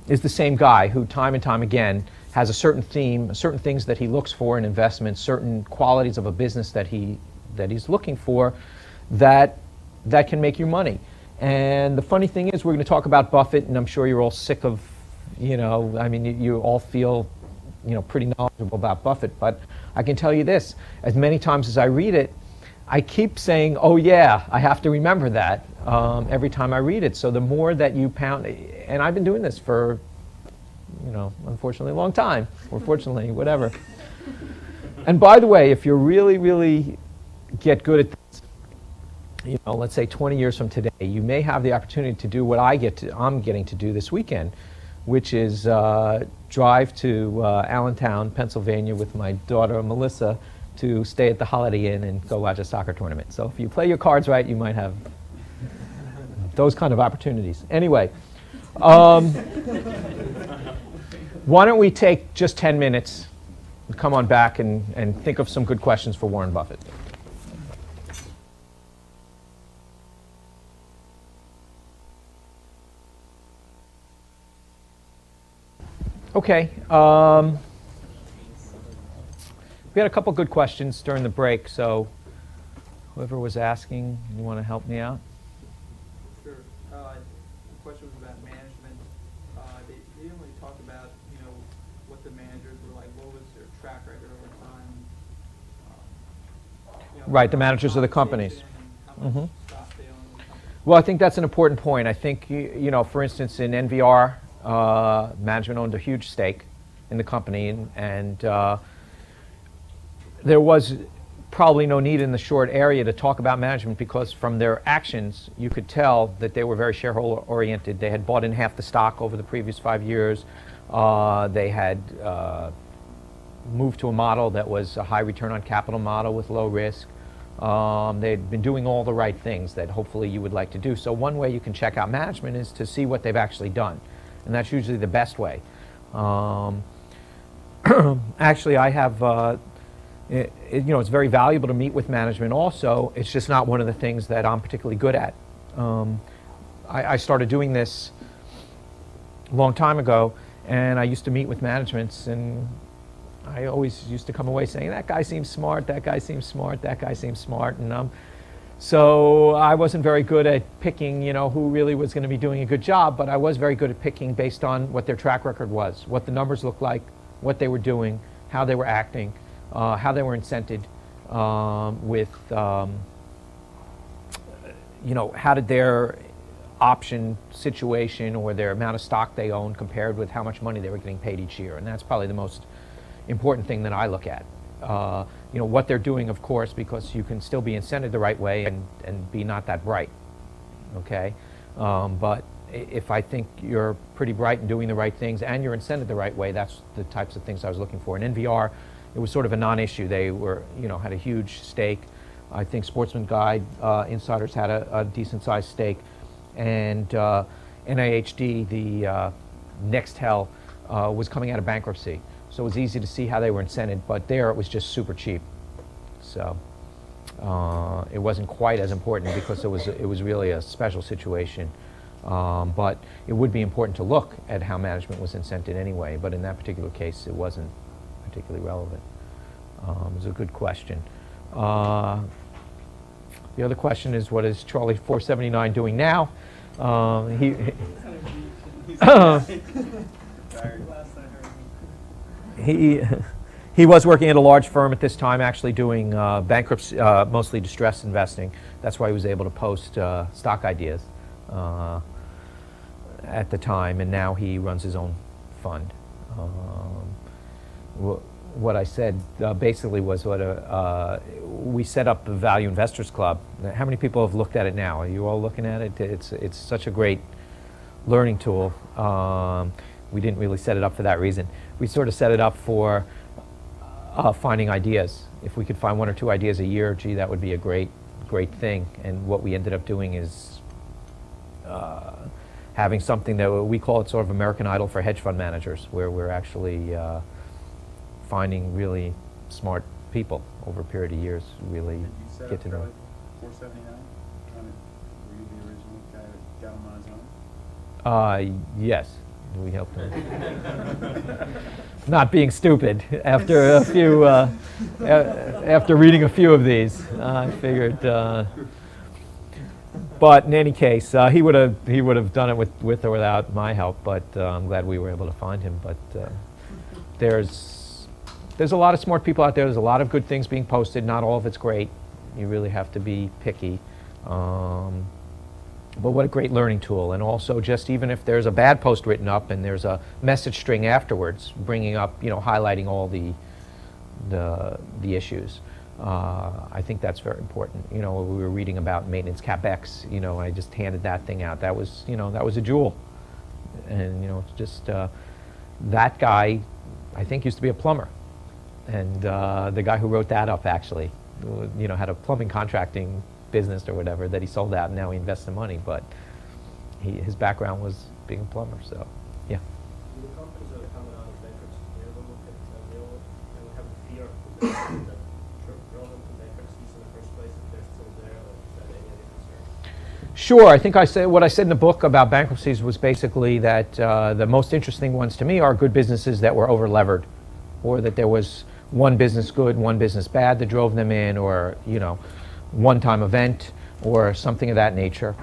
is the same guy who time and time again has a certain theme, certain things that he looks for in investments, certain qualities of a business that he's looking for that can make you money. And the funny thing is, we're going to talk about Buffett, and I'm sure you're all sick of, you all feel, pretty knowledgeable about Buffett, but I can tell you this, as many times as I read it, I keep saying, oh yeah, I have to remember that every time I read it. So the more that you pound, and I've been doing this for you know, unfortunately a long time, or fortunately, whatever. And by the way, if you really get good at this, you know, let's say 20 years from today, you may have the opportunity to do what I'm getting to do this weekend, which is drive to Allentown, Pennsylvania with my daughter Melissa to stay at the Holiday Inn and go watch a soccer tournament. So if you play your cards right, you might have those kind of opportunities. Anyway, why don't we take just 10 minutes and come on back and think of some good questions for Warren Buffett. Okay. We had a couple good questions during the break, so whoever was asking, you want to help me out? Sure. The question was about management. They didn't really talk about, you know, what the managers were like. What was their track record over time? You know, Right, the managers of the companies. How much stock they own in the company. Well, I think that's an important point. I think, you know, for instance, in NVR, management owned a huge stake in the company, and there was probably no need in the short area to talk about management, because from their actions you could tell that they were very shareholder oriented. They had bought in half the stock over the previous 5 years. They had moved to a model that was a high return on capital model with low risk. They'd been doing all the right things that hopefully you would like to do. So one way you can check out management is to see what they've actually done, and that's usually the best way. Actually, I have you know, it's very valuable to meet with management also. It's just not one of the things that I'm particularly good at. I started doing this a long time ago, and I used to meet with managements, and I always used to come away saying, that guy seems smart, that guy seems smart, that guy seems smart. And so I wasn't very good at picking, you know, who really was going to be doing a good job, but I was very good at picking based on what their track record was, what the numbers looked like, what they were doing, how they were acting. How they were incented with, you know, how did their option situation or their amount of stock they owned compared with how much money they were getting paid each year. And that's probably the most important thing that I look at. You know, what they're doing, of course, because you can still be incented the right way and be not that bright, okay? But if I think you're pretty bright and doing the right things and you're incented the right way, that's the types of things I was looking for. In NVR, it was sort of a non-issue. They were, you know, had a huge stake. I think Sportsman Guide insiders had a decent-sized stake, and NIHD, the Nextel, was coming out of bankruptcy, so it was easy to see how they were incented. But there, it was just super cheap, so it wasn't quite as important because it was really a special situation. But it would be important to look at how management was incented anyway. But in that particular case, it wasn't particularly relevant. It was a good question. The other question is, what is Charlie 479 doing now? He was working at a large firm at this time, actually doing bankruptcy, mostly distressed investing. That's why he was able to post stock ideas at the time, and now he runs his own fund. What I said basically was we set up the Value Investors Club. How many people have looked at it now? Are you all looking at it? It's such a great learning tool. We didn't really set it up for that reason. We sort of set it up for finding ideas. If we could find 1 or 2 ideas a year, gee, that would be a great thing. And what we ended up doing is having something that we call it sort of American Idol for hedge fund managers, where we're actually finding really smart people over a period of years, really Did you set get up to know. Charlie 479? Were you the original guy that got him on his own? Yes, we helped him. Not being stupid. After a few, after reading a few of these, I figured. But in any case, he would have done it with or without my help. But I'm glad we were able to find him. But there's a lot of smart people out there. There's a lot of good things being posted. Not all of it's great. You really have to be picky. But what a great learning tool. And also, just even if there's a bad post written up and there's a message string afterwards, bringing up, highlighting all the issues. I think that's very important. We were reading about maintenance capex. I just handed that thing out. That was, that was a jewel. And it's just that guy, I think, used to be a plumber, and the guy who wrote that up actually, had a plumbing contracting business or whatever that he sold out, and now he invests the money. But his background was being a plumber. So, yeah. Do the companies that are coming out of bankruptcy, do you ever look at deal and have a fear that drove them to bankruptcies in the first place if they're still there? Or is that any concern? Sure. I think what I said in the book about bankruptcies was basically that the most interesting ones to me are good businesses that were over-levered, or that there was one business good, one business bad that drove them in, or one-time event or something of that nature.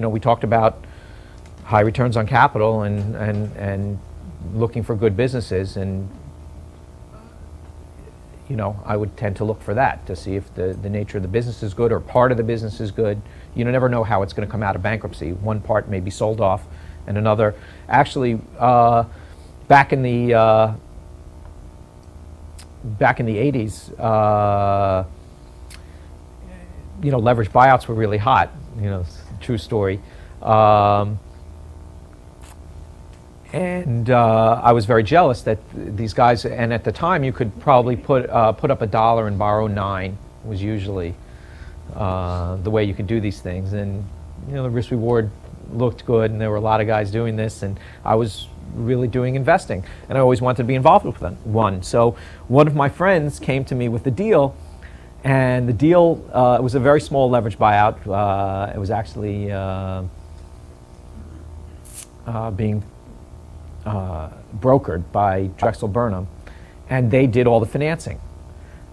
We talked about high returns on capital and looking for good businesses, and I would tend to look for that to see if the nature of the business is good or part of the business is good. You never know how it's going to come out of bankruptcy. One part may be sold off, and another. Actually, back in the 80s, leveraged buyouts were really hot. It's a true story. And I was very jealous that these guys, and at the time you could probably put up $1 and borrow 9 was usually the way you could do these things. And the risk reward looked good, and there were a lot of guys doing this, and I was really doing investing, and I always wanted to be involved with one. So one of my friends came to me with the deal, and the deal it was a very small leverage buyout. It was actually being brokered by Drexel Burnham, and they did all the financing.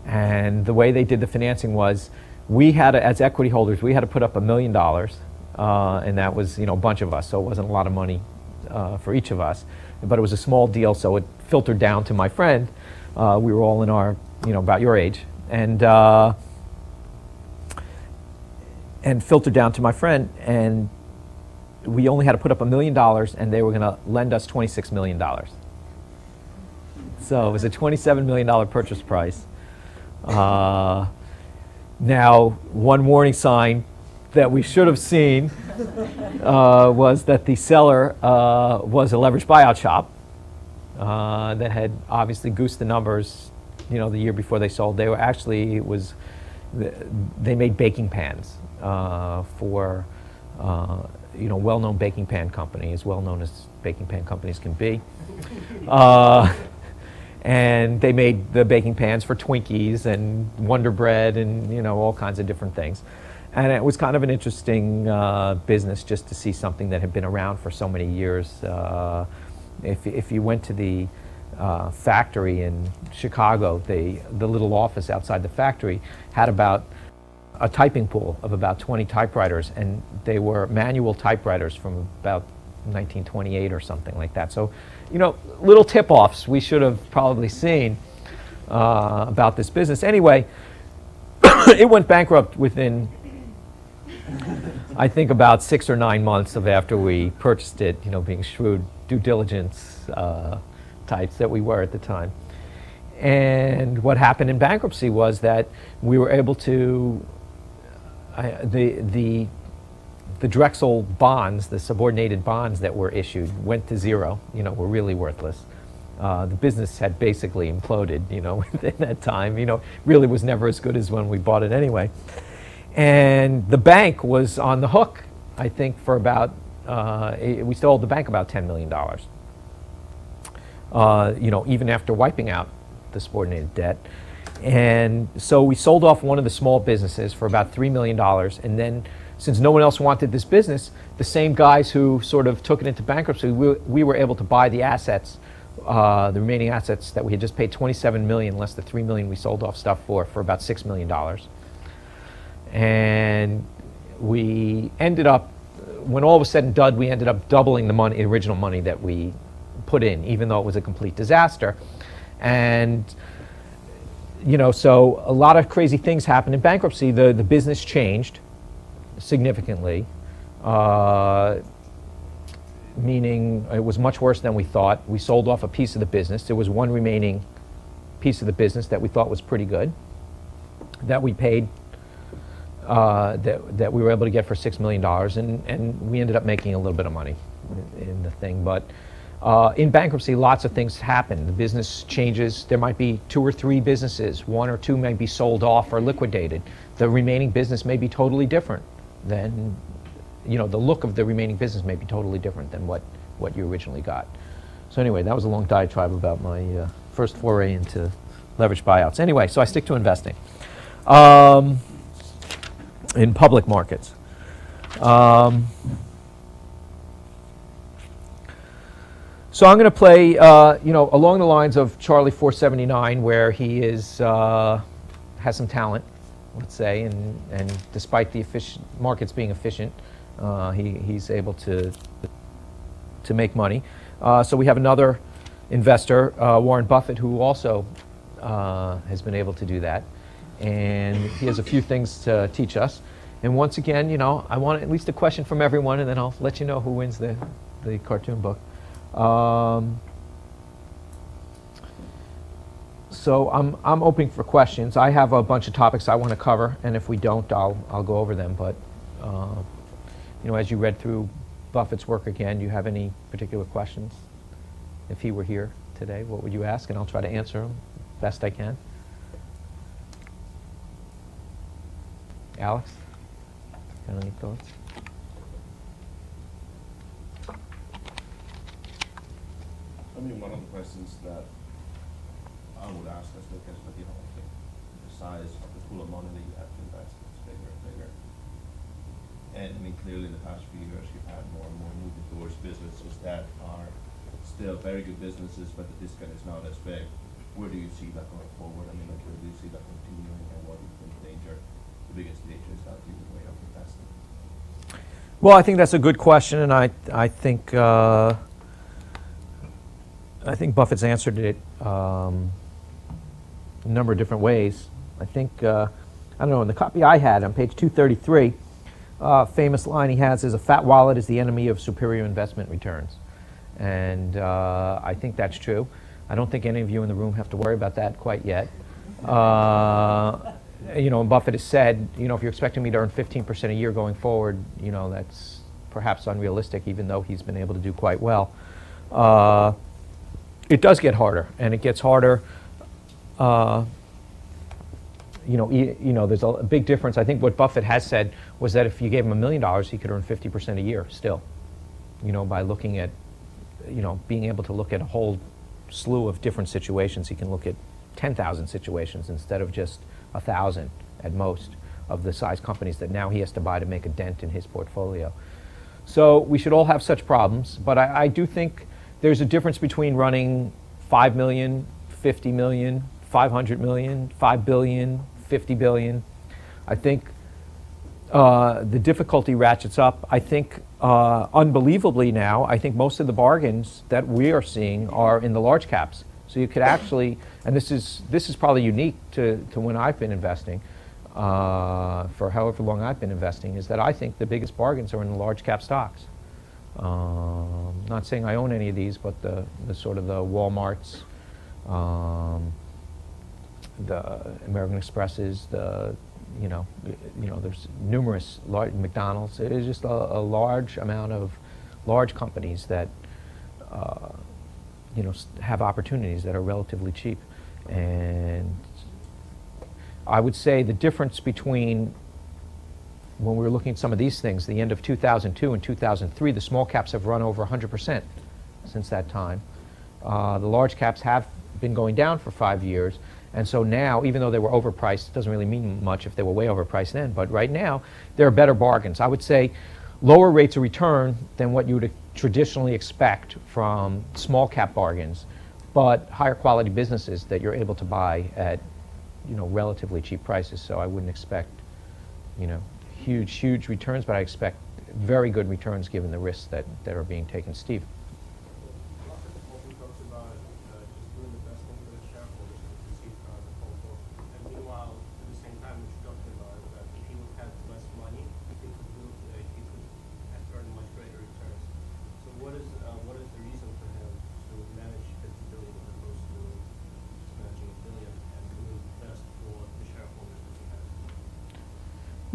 And the way they did the financing was, we had as equity holders, we had to put up $1 million, and that was a bunch of us, so it wasn't a lot of money for each of us, but it was a small deal, so it filtered down to my friend. We were all in our, about your age, and filtered down to my friend, and we only had to put up $1 million, and they were going to lend us $26 million. So it was a $27 million purchase price. Now, one warning sign that we should have seen was that the seller was a leveraged buyout shop that had obviously goosed the numbers, the year before they sold. They were actually, they made baking pans for, well-known baking pan company, as well-known as baking pan companies can be. And they made the baking pans for Twinkies and Wonder Bread and, all kinds of different things. And it was kind of an interesting business just to see something that had been around for so many years. If you went to the factory in Chicago, the little office outside the factory had about a typing pool of about 20 typewriters, and they were manual typewriters from about 1928 or something like that. So, little tip-offs we should have probably seen about this business. Anyway, it went bankrupt within, I think, about 6 or 9 months of after we purchased it, being shrewd due diligence types that we were at the time. And what happened in bankruptcy was that we were able to, the Drexel bonds, the subordinated bonds that were issued, went to zero, were really worthless. The business had basically imploded, within that time, really was never as good as when we bought it anyway. And the bank was on the hook, I think, for about, we still owed the bank about $10 million. Even after wiping out the subordinated debt. And so we sold off one of the small businesses for about $3 million, and then, since no one else wanted this business, the same guys who sort of took it into bankruptcy, we were able to buy the assets, the remaining assets that we had just paid $27 million less the $3 million we sold off stuff for about $6 million. And we ended up, when all was said and done, we ended up doubling the money, the original money that we put in, even though it was a complete disaster. And You know, so a lot of crazy things happened in bankruptcy. The business changed significantly, meaning it was much worse than we thought. We sold off a piece of the business. There was one remaining piece of the business that we thought was pretty good, that we paid, that we were able to get for $6 million, and we ended up making a little bit of money in the thing. But in bankruptcy, lots of things happen. The business changes. There might be 2 or 3 businesses. 1 or 2 may be sold off or liquidated. The remaining business may be totally different than, you know, the look of the remaining business may be totally different than what you originally got. So anyway, that was a long diatribe about my first foray into leveraged buyouts. Anyway, so I stick to investing in public markets. So I'm going to play, you know, along the lines of Charlie 479, where he is has some talent, let's say, and despite the markets being efficient, he's able to make money. So we have another investor, Warren Buffett, who also has been able to do that, and he has a few things to teach us. And once again, you know, I want at least a question from everyone, and then I'll let you know who wins the cartoon book. So I'm open for questions. I have a bunch of topics I want to cover, and if we don't, I'll go over them. But you know, as you read through Buffett's work again, do you have any particular questions? If he were here today, what would you ask? And I'll try to answer them best I can. Alex, got any thoughts? I mean, one of the questions that I would ask is, because, you know, the size of the pool of money that you have to invest is bigger and bigger. And I mean, clearly in the past few years, you've had more and more moving towards businesses that are still very good businesses, but the discount is not as big. Where do you see that going forward? I mean, like, where do you see that continuing, and what do you think the biggest danger is that you way of investing? Well, I think that's a good question, and I think Buffett's answered it a number of different ways. I think, I don't know, in the copy I had on page 233, famous line he has is, "A fat wallet is the enemy of superior investment returns." And I think that's true. I don't think any of you in the room have to worry about that quite yet. You know, Buffett has said, you know, if you're expecting me to earn 15% a year going forward, you know, that's perhaps unrealistic, even though he's been able to do quite well. It does get harder, and it gets harder. You know, there's a big difference. I think what Buffett has said was that if you gave him $1 million, he could earn 50% a year still. You know, by looking at, you know, being able to look at a whole slew of different situations. He can look at 10,000 situations instead of just 1,000 at most of the size companies that now he has to buy to make a dent in his portfolio. So we should all have such problems, but I do think there's a difference between running 5 million, 50 million, 500 million, 5 billion, 50 billion. I think the difficulty ratchets up. I think unbelievably now, I think most of the bargains that we are seeing are in the large caps. So you could actually, and this is probably unique to when I've been investing, for however long I've been investing, is that I think the biggest bargains are in the large cap stocks. Not saying I own any of these, but the sort of the Walmarts, the American Expresses, you know, there's numerous large McDonald's. It is just a large amount of large companies that you know, have opportunities that are relatively cheap. And I would say the difference between when we were looking at some of these things, the end of 2002 and 2003, the small caps have run over 100% since that time. The large caps have been going down for 5 years. And so now, even though they were overpriced, it doesn't really mean much if they were way overpriced then, but right now, there are better bargains. I would say lower rates of return than what you would traditionally expect from small cap bargains, but higher quality businesses that you're able to buy at, you know, relatively cheap prices. So I wouldn't expect, you know, huge returns, but I expect very good returns given the risks that are being taken. Steve? Often talks about just doing the best thing for the shareholders to see the whole book.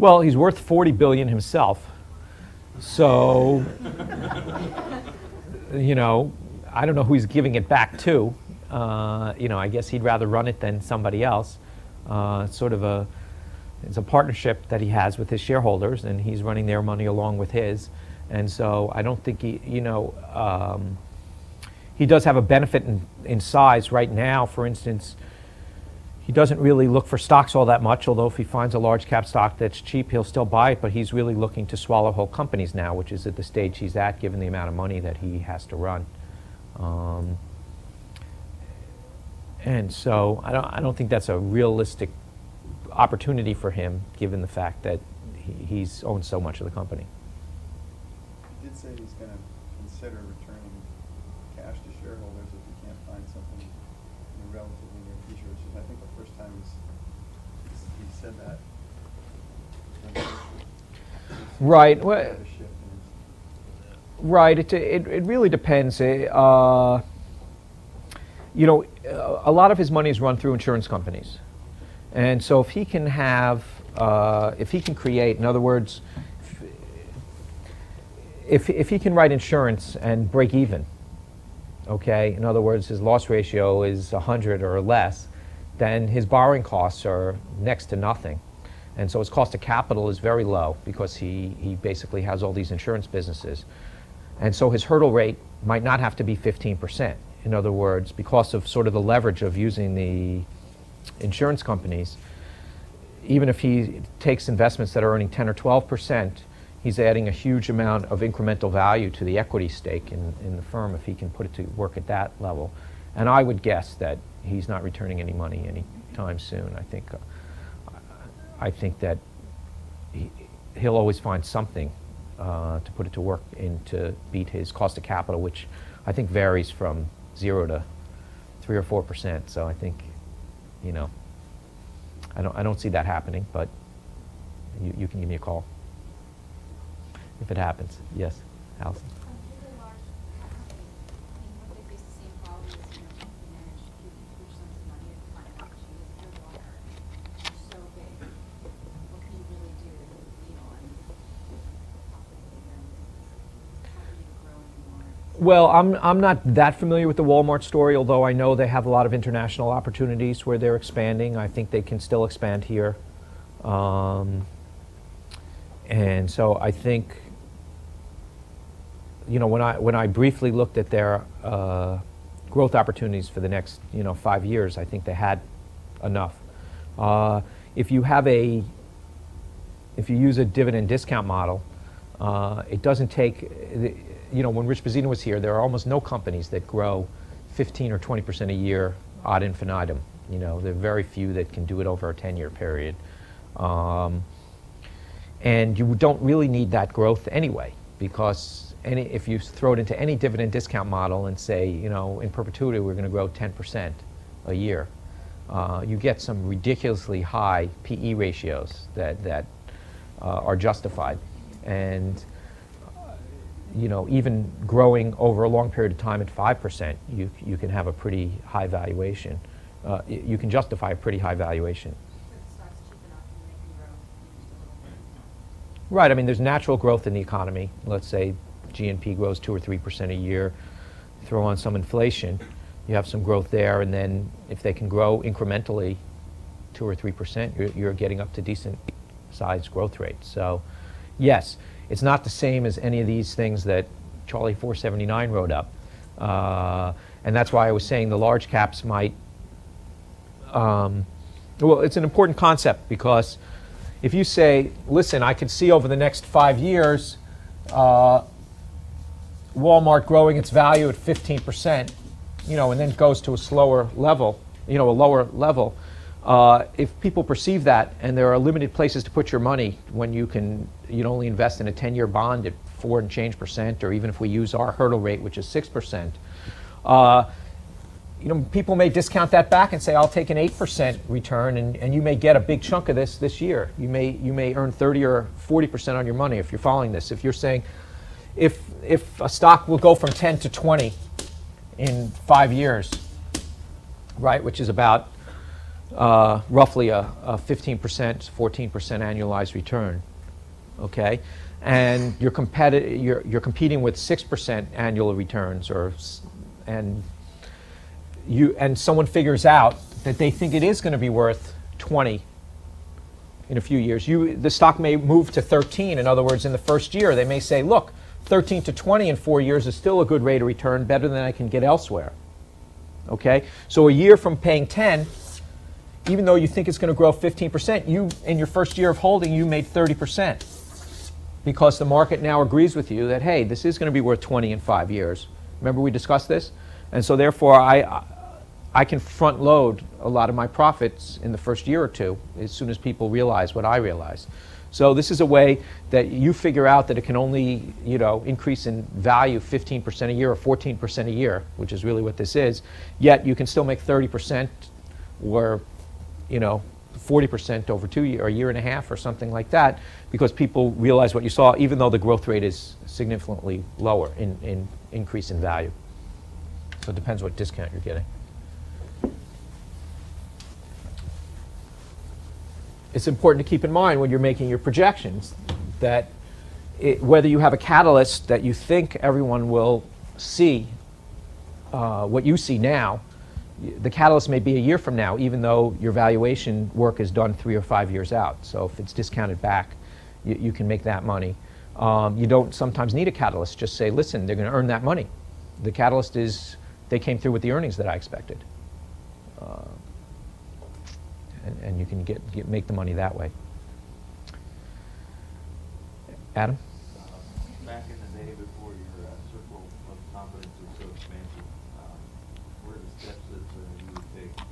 Well, he's worth $40 billion himself. So, you know, I don't know who he's giving it back to. You know, I guess he'd rather run it than somebody else. It's sort of it's a partnership that he has with his shareholders, and he's running their money along with his. And so I don't think he, you know, he does have a benefit in size right now. For instance, he doesn't really look for stocks all that much, although if he finds a large cap stock that's cheap, he'll still buy it, but he's really looking to swallow whole companies now, which is at the stage he's at, given the amount of money that he has to run. And so I don't think that's a realistic opportunity for him, given the fact that he's owned so much of the company. He did say he's going to consider returning cash to shareholders if he can't find something in the relatively near future, which is, I think, the first time he said that. Right. Well, right. It really depends. You know, a lot of his money is run through insurance companies. And so if he can have, if he can create, in other words, if he can write insurance and break even, okay, in other words, his loss ratio is 100 or less, then his borrowing costs are next to nothing. And so his cost of capital is very low because he basically has all these insurance businesses. And so his hurdle rate might not have to be 15%. In other words, because of sort of the leverage of using the insurance companies, even if he takes investments that are earning 10 or 12%, he's adding a huge amount of incremental value to the equity stake in the firm if he can put it to work at that level. And I would guess that he's not returning any money anytime soon. I think that he'll always find something to put it to work in to beat his cost of capital, which I think varies from 0 to 3 or 4%. So I think, you know, I don't see that happening, but you can give me a call if it happens. Yes, Allison. Really large cap company, I mean, would they face the same problems as, you know, company managed huge sums of money and find opportunities if they're larger, so big? What can you really do to move the needle and profitability in business? How can you grow anymore? Well, I'm not that familiar with the Walmart story, although I know they have a lot of international opportunities where they're expanding. I think they can still expand here. And so I think, you know, when I briefly looked at their growth opportunities for the next, you know, 5 years, I think they had enough. If you use a dividend discount model, it doesn't take, you know, when Rich Bozzino was here, there are almost no companies that grow 15 or 20% a year ad infinitum. You know, there are very few that can do it over a 10-year period. And you don't really need that growth anyway, because if you throw it into any dividend discount model and say, you know, in perpetuity we're going to grow 10% a year, you get some ridiculously high PE ratios that are justified. And you know, even growing over a long period of time at 5%, you can have a pretty high valuation. You can justify a pretty high valuation. The stock's cheap enough and they can grow just a little bit. Right. I mean, there's natural growth in the economy. Let's say GNP grows 2 or 3% a year. Throw on some inflation, you have some growth there, and then if they can grow incrementally 2 or 3%, you're getting up to decent sized growth rates. So, yes, it's not the same as any of these things that Charlie 479 wrote up. And that's why I was saying the large caps might, well, it's an important concept, because if you say, listen, I can see over the next 5 years Walmart growing its value at 15%, you know, and then goes to a slower level, you know, a lower level. If people perceive that, and there are limited places to put your money when you'd only invest in a 10-year bond at 4 and change percent, or even if we use our hurdle rate, which is 6%, you know, people may discount that back and say, I'll take an 8% return, and you may get a big chunk of this year. You may earn 30 or 40% on your money if you're following this. If you're saying, if a stock will go from 10 to 20 in 5 years, right, which is about roughly a 15%, 14% annualized return, okay? And you're competing with 6% annual returns, and someone figures out that they think it is going to be worth 20 in a few years. The stock may move to 13. In other words, in the first year, they may say, look, 13 to 20 in 4 years is still a good rate of return, better than I can get elsewhere. Okay? So a year from paying 10, even though you think it's going to grow 15%, in your first year of holding, you made 30%. Because the market now agrees with you that, hey, this is going to be worth 20 in 5 years. Remember we discussed this? And so therefore, I can front load a lot of my profits in the first year or two as soon as people realize what I realize. So this is a way that you figure out that it can only, increase in value 15% a year or 14% a year, which is really what this is. Yet you can still make 30% or, 40% over a year and a half or something like that, because people realize what you saw, even though the growth rate is significantly lower in increase in value. So it depends what discount you're getting. It's important to keep in mind when you're making your projections that whether you have a catalyst that you think everyone will see, what you see now, the catalyst may be a year from now, even though your valuation work is done 3 or 5 years out. So if it's discounted back, you can make that money. You don't sometimes need a catalyst. Just say, listen, they're going to earn that money. The catalyst is they came through with the earnings that I expected. And you can make the money that way. Adam? Back in the day before your circle of competence was so expansive, what are the steps that you would take to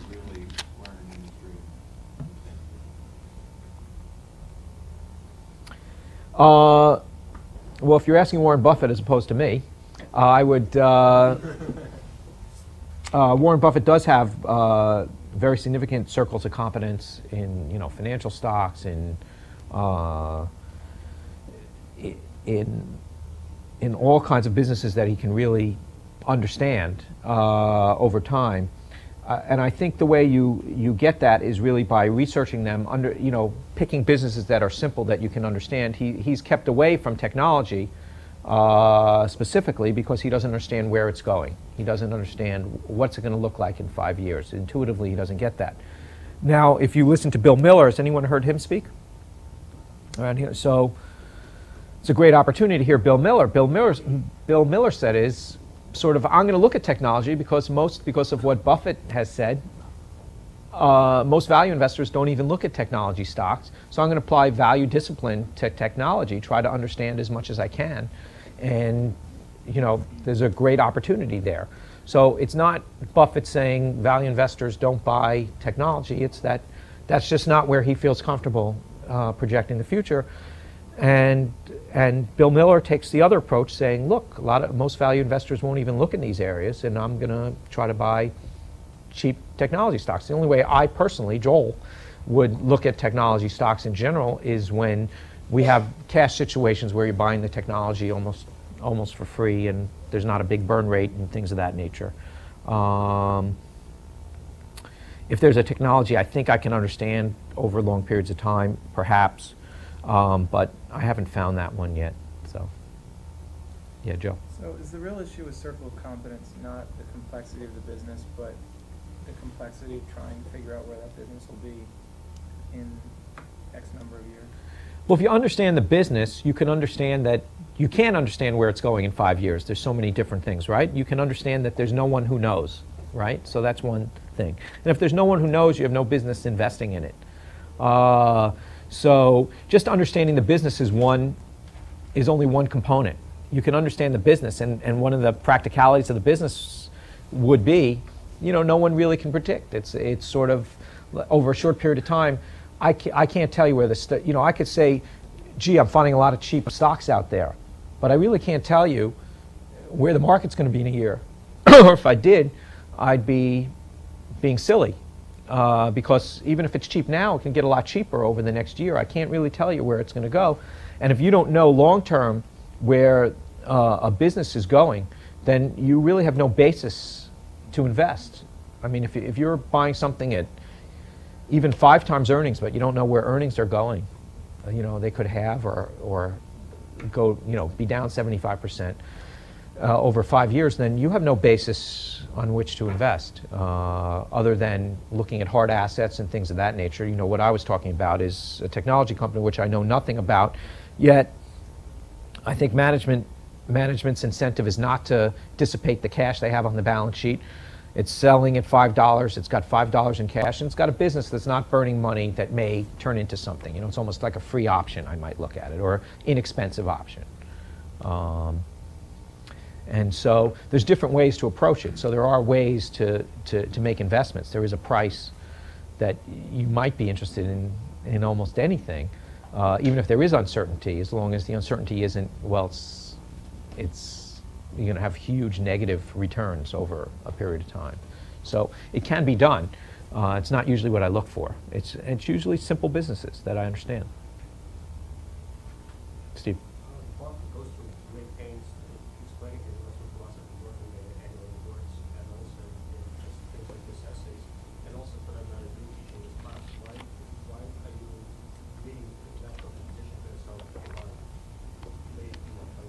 really learn an industry? Well, if you're asking Warren Buffett as opposed to me, I would. Warren Buffett does have very significant circles of competence in financial stocks, in all kinds of businesses that he can really understand over time. And I think the way you get that is really by researching them, picking businesses that are simple that you can understand. He's kept away from technology specifically because he doesn't understand where it's going. He doesn't understand what's it going to look like in 5 years. Intuitively, he doesn't get that. Now, if you listen to Bill Miller, has anyone heard him speak around here? So it's a great opportunity to hear Bill Miller. Bill Miller said is sort of, I'm going to look at technology because of what Buffett has said. Most value investors don't even look at technology stocks, so I'm going to apply value discipline to technology, try to understand as much as I can, and there's a great opportunity there. So it's not Buffett saying value investors don't buy technology. It's that's just not where he feels comfortable projecting the future. And Bill Miller takes the other approach, saying, look, most value investors won't even look in these areas, and I'm going to try to buy cheap technology stocks. The only way I personally, Joel, would look at technology stocks in general is when we have cash situations where you're buying the technology almost for free and there's not a big burn rate and things of that nature. If there's a technology I think I can understand over long periods of time, perhaps, but I haven't found that one yet. So, yeah, Joe. So is the real issue with circle of competence not the complexity of the business, but the complexity of trying to figure out where that business will be in X number of years? Well, if you understand the business, you can understand that you can't understand where it's going in 5 years. There's so many different things, right? You can understand that there's no one who knows, right? So that's one thing. And if there's no one who knows, you have no business investing in it. So just understanding the business is only one component. You can understand the business, and one of the practicalities of the business would be, no one really can predict. It's sort of over a short period of time. I can't tell you where I could say, gee, I'm finding a lot of cheap stocks out there, but I really can't tell you where the market's going to be in a year. Or if I did, I'd be being silly, because even if it's cheap now, it can get a lot cheaper over the next year. I can't really tell you where it's going to go. And if you don't know long term where a business is going, then you really have no basis to invest. I mean, if you're buying something at even 5 times earnings, but you don't know where earnings are going, you know, they could have or go, you know, be down 75% over 5 years, then you have no basis on which to invest other than looking at hard assets and things of that nature. You know, what I was talking about is a technology company which I know nothing about, yet I think management's incentive is not to dissipate the cash they have on the balance sheet. It's selling at $5, it's got $5 in cash, and it's got a business that's not burning money that may turn into something. You know, it's almost like a free option, I might look at it, or inexpensive option. And so there's different ways to approach it. So there are ways to make investments. There is a price that you might be interested in almost anything, even if there is uncertainty, as long as the uncertainty isn't, well, it's you're going to have huge negative returns over a period of time. So it can be done. It's not usually what I look for. It's usually simple businesses that I understand. Steve? Bob goes to great pains explaining his investment philosophy both in the annual reports and also in just things like this essays, and also for that matter, do teaching this class. Why are you reading that position for yourself by going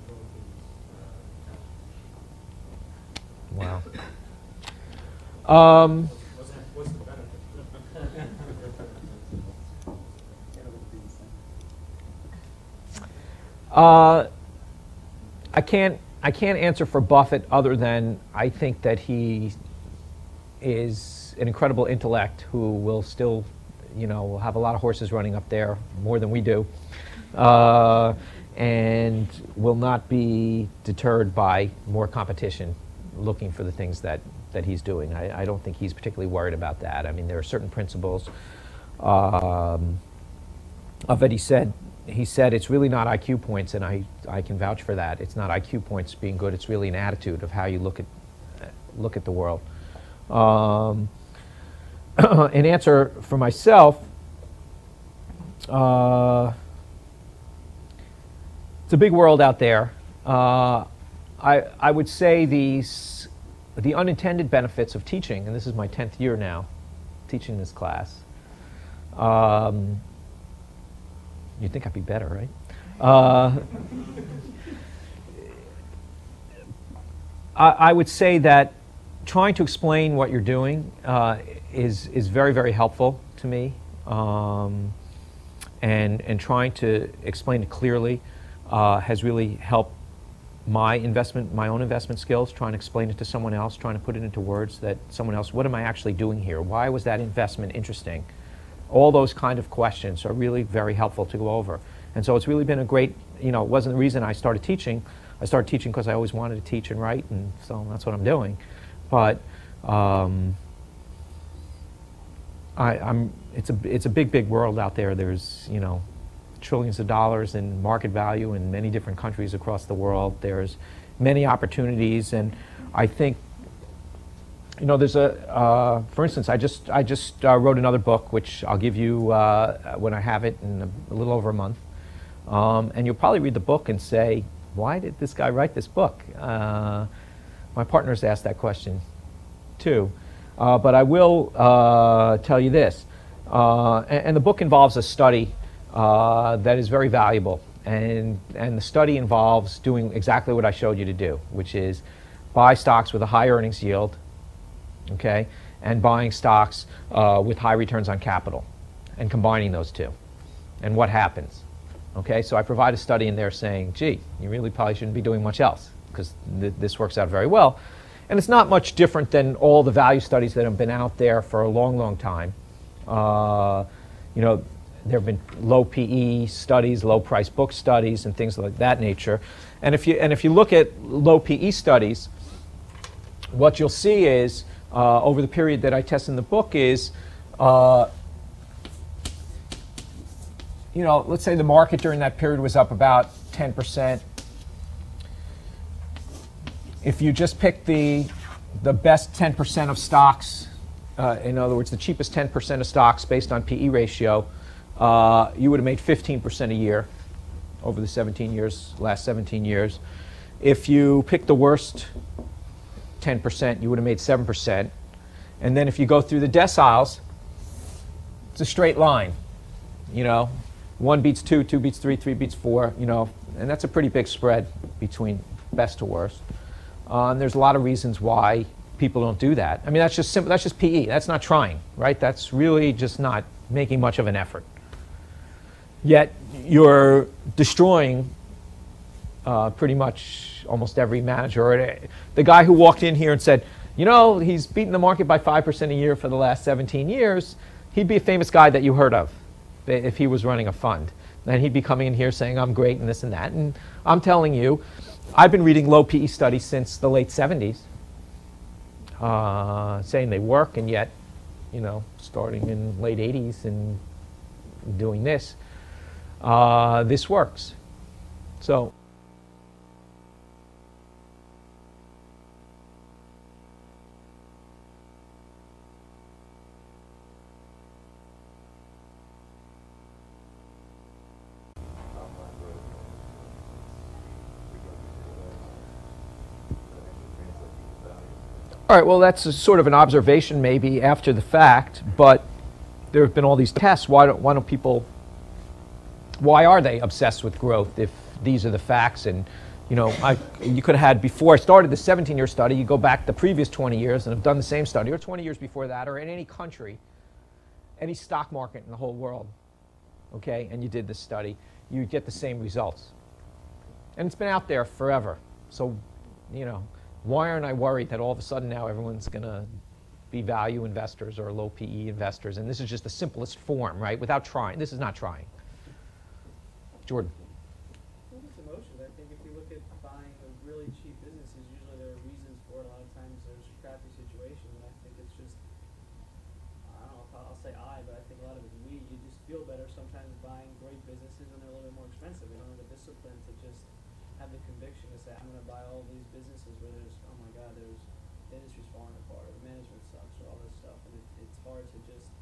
through these tasks? Wow. What's the benefit? I can't answer for Buffett other than I think that he is an incredible intellect who will still, you know, have a lot of horses running up there, more than we do, and will not be deterred by more competition looking for the things that he's doing. I don't think he's particularly worried about that. I mean, there are certain principles of it. He said it's really not IQ points, and I can vouch for that. It's not IQ points being good. It's really an attitude of how you look at the world. An answer for myself, it's a big world out there. I would say the unintended benefits of teaching, and this is my 10th year now, teaching this class. You'd think I'd be better, right? I would say that trying to explain what you're doing is very, very helpful to me, and trying to explain it clearly has really helped my own investment skills, trying to explain it to someone else, trying to put it into words that someone else, what am I actually doing here? Why was that investment interesting? All those kind of questions are really very helpful to go over. And so it's really been a great, you know, it wasn't the reason I started teaching. I started teaching because I always wanted to teach and write, and so that's what I'm doing. But it's a big, big world out there. There's, you know, trillions of dollars in market value in many different countries across the world. There's many opportunities, and I think, you know, there's for instance, I just wrote another book, which I'll give you when I have it in a little over a month, and you'll probably read the book and say, why did this guy write this book? My partner's asked that question too, but I will tell you this, and the book involves a study that is very valuable, and the study involves doing exactly what I showed you to do, which is buy stocks with a high earnings yield, okay, and buying stocks with high returns on capital, and combining those two, and what happens. Okay, so I provide a study in there saying, gee, you really probably shouldn't be doing much else, because this works out very well. And it's not much different than all the value studies that have been out there for a long, long time. You know, there have been low PE studies, low price book studies, and things like that nature. And if you look at low PE studies, what you'll see is over the period that I test in the book is, you know, let's say the market during that period was up about 10%. If you just pick the best 10% of stocks, in other words, the cheapest 10% of stocks based on PE ratio, you would have made 15% a year over the last 17 years. If you pick the worst 10%, you would have made 7%. And then if you go through the deciles, it's a straight line. You know, 1 beats 2, 2 beats 3, 3 beats 4, you know, and that's a pretty big spread between best to worst. And there's a lot of reasons why people don't do that. I mean, that's just simple. That's just PE. That's not trying, right? That's really just not making much of an effort. Yet you're destroying pretty much almost every manager. Or the guy who walked in here and said, you know, he's beaten the market by 5% a year for the last 17 years, he'd be a famous guy that you heard of if he was running a fund. And he'd be coming in here saying, I'm great and this and that. And I'm telling you, I've been reading low PE studies since the late 70s, saying they work, and yet, you know, starting in late 80s and doing this, this works. So all right, well, that's a sort of an observation maybe after the fact, but there have been all these tests. Why don't people, why are they obsessed with growth if these are the facts? And, you know, you could have had, before I started the 17-year study, you go back the previous 20 years and have done the same study, or 20 years before that, or in any country, any stock market in the whole world, okay, and you did this study, you get the same results. And it's been out there forever. So, you know, why aren't I worried that all of a sudden now everyone's going to be value investors or low PE investors? And this is just the simplest form, right? Without trying. This is not trying. Jordan. I think it's emotions. I think if you look at buying a really cheap businesses, usually there are reasons for it. A lot of times there's crappy situations, and I think it's just, I don't know if I'll say but I think a lot of it's we. You just feel better sometimes buying great businesses when they're a little bit more expensive. You don't have the discipline to just have the conviction to say, I'm going to buy all these businesses where there's, oh my God, the industry's falling apart, or the management sucks, or all this stuff, and it's hard to just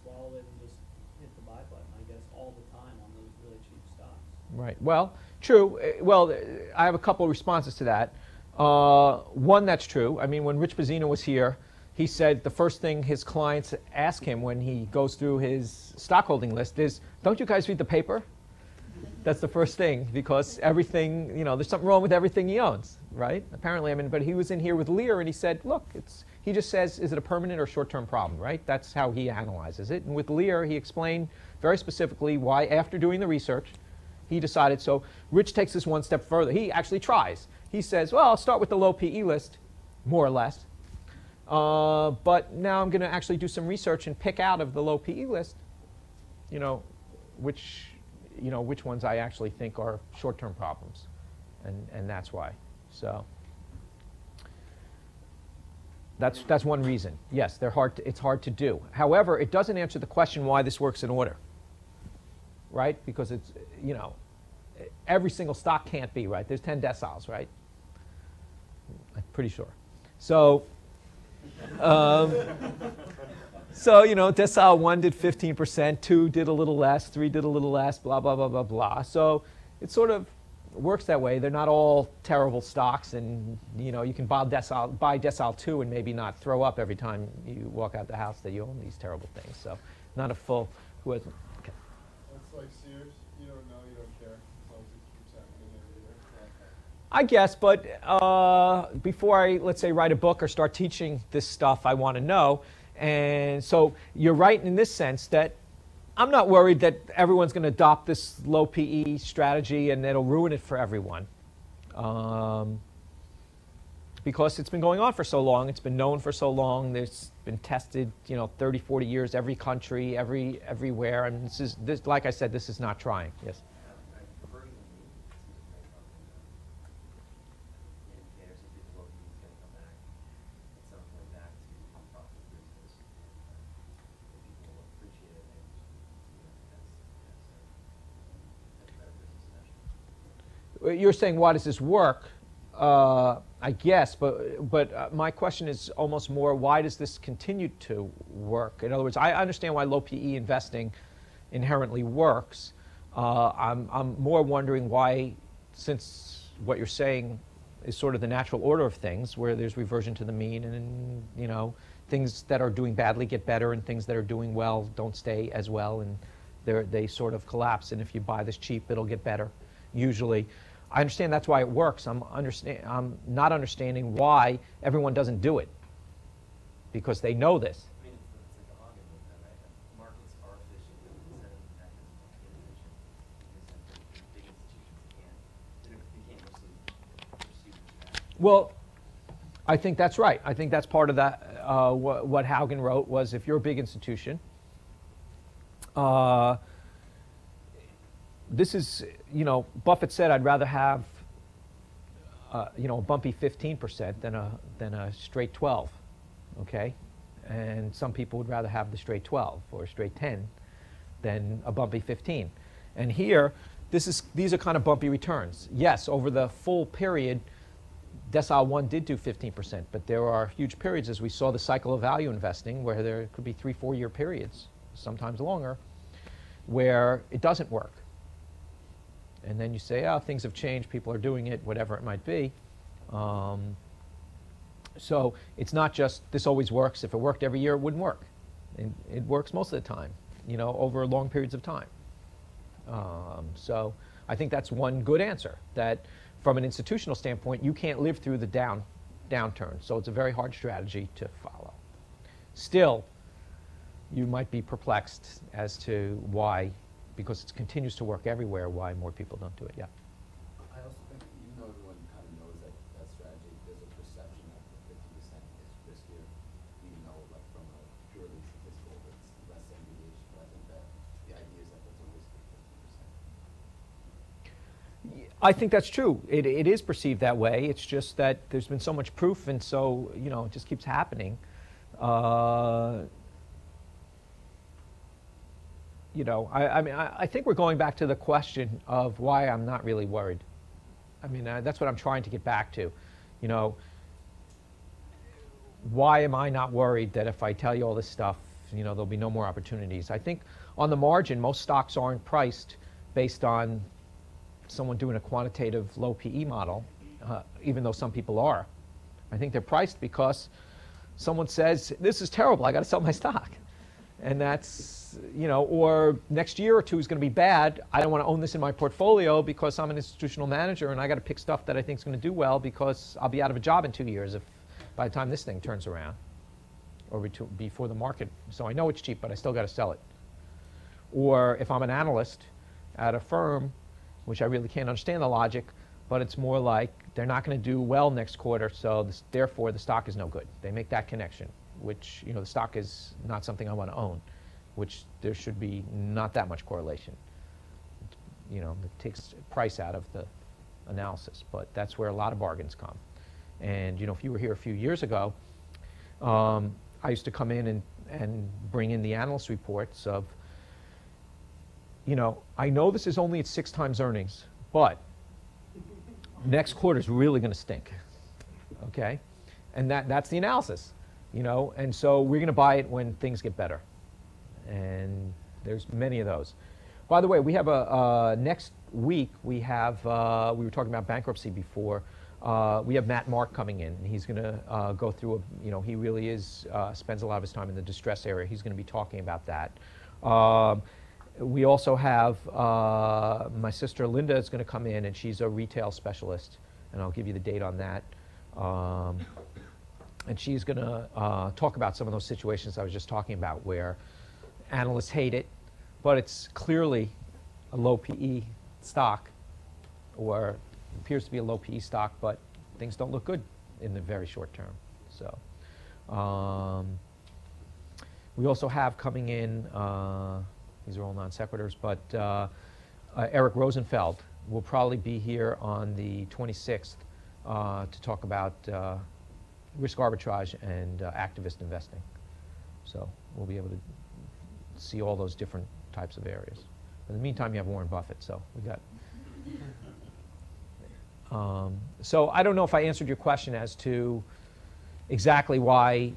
swallow it and just hit the buy button, I guess, all the time on those really cheap stocks. Right. Well, true. Well, I have a couple of responses to that. One, that's true. I mean, when Rich Bazzino was here, he said the first thing his clients ask him when he goes through his stockholding list is, don't you guys read the paper? That's the first thing, because everything, you know, there's something wrong with everything he owns, right? Apparently, I mean, but he was in here with Lear and he said, look, he just says, is it a permanent or short-term problem, right? That's how he analyzes it. And with Lear, he explained very specifically why, after doing the research, he decided. So Rich takes this one step further. He actually tries. He says, well, I'll start with the low PE list, more or less. But now I'm going to actually do some research and pick out of the low PE list, you know, which ones I actually think are short-term problems, and that's why. So that's one reason. Yes, it's hard to do. However, it doesn't answer the question why this works in order, right? Because it's, you know, every single stock can't be, right? There's 10 deciles, right? I'm pretty sure. So. So, you know, decile 1 did 15%, 2 did a little less, 3 did a little less, blah, blah, blah, blah, blah. So it sort of works that way. They're not all terrible stocks, and, you know, you can buy decile 2 and maybe not throw up every time you walk out the house that you own these terrible things. So not a full, who hasn't, okay. It's like Sears, you don't know, you don't care, as long as it keeps happening every year. I guess, but before I, let's say, write a book or start teaching this stuff, I want to know. And so you're right in this sense that I'm not worried that everyone's going to adopt this low PE strategy and it'll ruin it for everyone. Because it's been going on for so long, it's been known for so long, there's been tested, you know, 30, 40 years, every country, everywhere. And this, like I said, this is not trying. Yes? You're saying, why does this work? I guess, but my question is almost more, why does this continue to work? In other words, I understand why low PE investing inherently works. I'm more wondering why, since what you're saying is sort of the natural order of things, where there's reversion to the mean, and, you know, things that are doing badly get better, and things that are doing well don't stay as well, and they sort of collapse. And if you buy this cheap, it'll get better, usually. I understand that's why it works. I'm not understanding why everyone doesn't do it, because they know this. I mean, it's like a hog and with that, right? Markets are efficient with incentive mechanisms like inefficient. Because the big institutions can't necessarily pursue that. Well, I think that's right. I think that's part of that. What Haugen wrote was, if you're a big institution, this is, Buffett said, I'd rather have, a bumpy 15% than a straight 12, okay? And some people would rather have the straight 12 or a straight 10 than a bumpy 15. And here, these are kind of bumpy returns. Yes, over the full period, Decile 1 did do 15%, but there are huge periods, as we saw the cycle of value investing, where there could be 3-4 year periods, sometimes longer, where it doesn't work. And then you say, oh, things have changed, people are doing it, whatever it might be. So it's not just this always works. If it worked every year, it wouldn't work. It works most of the time, over long periods of time. So I think that's one good answer, that from an institutional standpoint, you can't live through the downturn. So it's a very hard strategy to follow. Still, you might be perplexed as to why, because it continues to work everywhere, why more people don't do it. Yeah. I also think, even though everyone kind of knows that strategy, there's a perception that the 50% is riskier, even though, like, from a purely statistical, it's less than deviation. But I think that the idea is that there's always 50%. I think that's true. It is perceived that way. It's just that there's been so much proof, and so, it just keeps happening. I think we're going back to the question of why I'm not really worried. That's what I'm trying to get back to. Why am I not worried that if I tell you all this stuff, there'll be no more opportunities? I think on the margin, most stocks aren't priced based on someone doing a quantitative low PE model, even though some people are. I think they're priced because someone says, this is terrible, I got to sell my stock. And that's, or next year or two is going to be bad. I don't want to own this in my portfolio because I'm an institutional manager and I got to pick stuff that I think is going to do well, because I'll be out of a job in 2 years by the time this thing turns around, or before the market. So I know it's cheap, but I still got to sell it. Or if I'm an analyst at a firm, which I really can't understand the logic, but it's more like they're not going to do well next quarter, so therefore the stock is no good. They make that connection, which, the stock is not something I want to own, which there should be not that much correlation. It takes price out of the analysis, but that's where a lot of bargains come. And, if you were here a few years ago, I used to come in and bring in the analyst reports of, I know this is only at 6 times earnings, but next quarter is really going to stink, okay? And that's the analysis, and so we're going to buy it when things get better. And there's many of those. By the way, we have next week, we were talking about bankruptcy before. We have Matt Mark coming in, and he's going to go through, he really spends a lot of his time in the distress area. He's going to be talking about that. We also have my sister Linda is going to come in, and she's a retail specialist, and I'll give you the date on that. And she's going to talk about some of those situations I was just talking about, where analysts hate it, but it's clearly a low PE stock, or appears to be a low PE stock, but things don't look good in the very short term. So we also have coming in, these are all non sequiturs, but Eric Rosenfeld will probably be here on the 26th to talk about risk arbitrage and activist investing. So we'll be able to see all those different types of areas. In the meantime, you have Warren Buffett, so we got. So I don't know if I answered your question as to exactly why,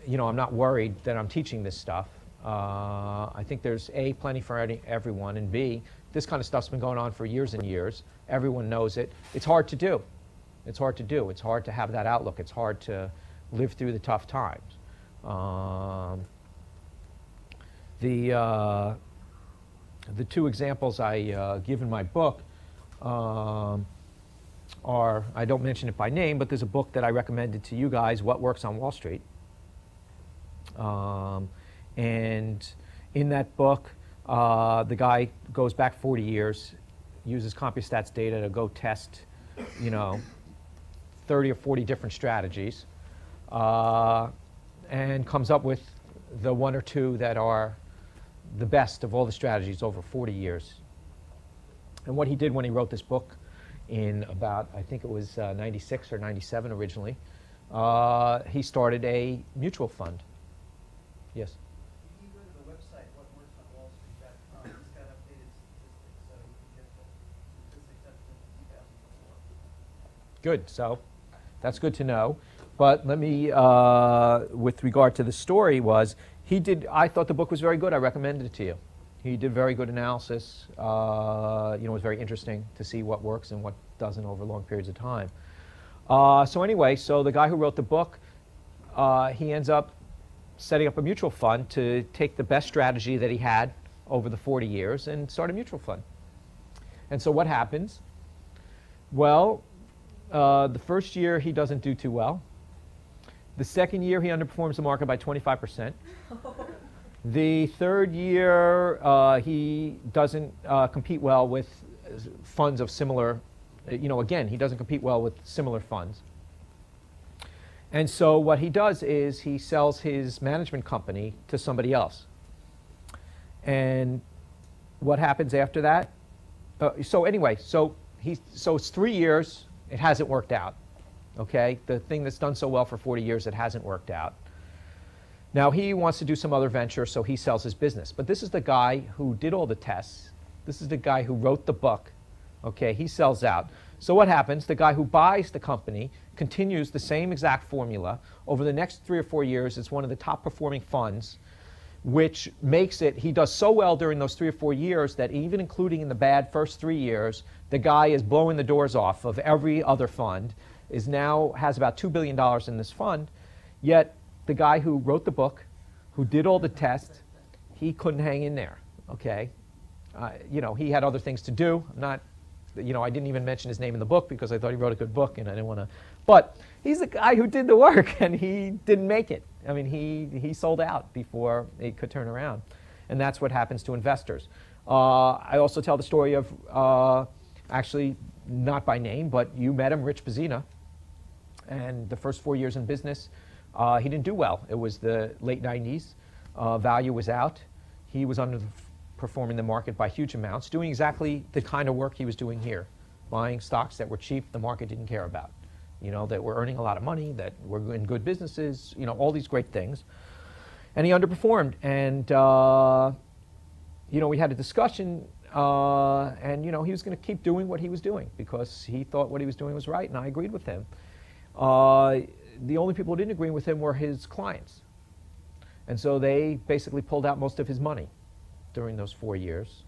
I'm not worried that I'm teaching this stuff. I think there's A, plenty for everyone, and B, this kind of stuff's been going on for years and years. Everyone knows it. It's hard to do. It's hard to do. It's hard to have that outlook. It's hard to live through the tough times. The two examples I give in my book are, I don't mention it by name, but there's a book that I recommended to you guys, What Works on Wall Street. And in that book, the guy goes back 40 years, uses CompuStats data to go test, 30 or 40 different strategies, and comes up with the one or two that are the best of all the strategies over 40 years. And what he did when he wrote this book in about, I think it was 96 or 97 originally, he started a mutual fund. Yes? You go to the website, whatworksonwallstreet.com, it's got updated statistics, so you can get the statistics up to 2004. Good, so that's good to know. But let me, with regard to the story was, I thought the book was very good. I recommended it to you. He did very good analysis. It was very interesting to see what works and what doesn't over long periods of time. So anyway, the guy who wrote the book, he ends up setting up a mutual fund to take the best strategy that he had over the 40 years and start a mutual fund. And so what happens? Well, the first year he doesn't do too well. The second year he underperforms the market by 25%. The third year he doesn't compete well with funds of similar, again, he doesn't compete well with similar funds. And so what he does is he sells his management company to somebody else. And what happens after that? So it's 3 years, it hasn't worked out. Okay, the thing that's done so well for 40 years, it hasn't worked out. Now he wants to do some other venture, so he sells his business. But this is the guy who did all the tests. This is the guy who wrote the book. Okay, he sells out. So what happens? The guy who buys the company continues the same exact formula. Over the next 3 or 4 years, it's one of the top performing funds, which makes it, he does so well during those 3 or 4 years that even including in the bad first 3 years, the guy is blowing the doors off of every other fund, has about $2 billion in this fund, yet the guy who wrote the book, who did all the tests, he couldn't hang in there, okay? He had other things to do. I didn't even mention his name in the book because I thought he wrote a good book and I didn't want to, but he's the guy who did the work and he didn't make it. I mean, he sold out before it could turn around. And that's what happens to investors. I also tell the story of, actually, not by name, but you met him, Rich Pizzina. And the first 4 years in business, he didn't do well. It was the late 90s. Value was out. He was underperforming the market by huge amounts, doing exactly the kind of work he was doing here, buying stocks that were cheap, the market didn't care about, that were earning a lot of money, that were in good businesses, all these great things. And he underperformed. And, we had a discussion, and, he was going to keep doing what he was doing because he thought what he was doing was right, and I agreed with him. The only people who didn't agree with him were his clients. And so they basically pulled out most of his money during those 4 years.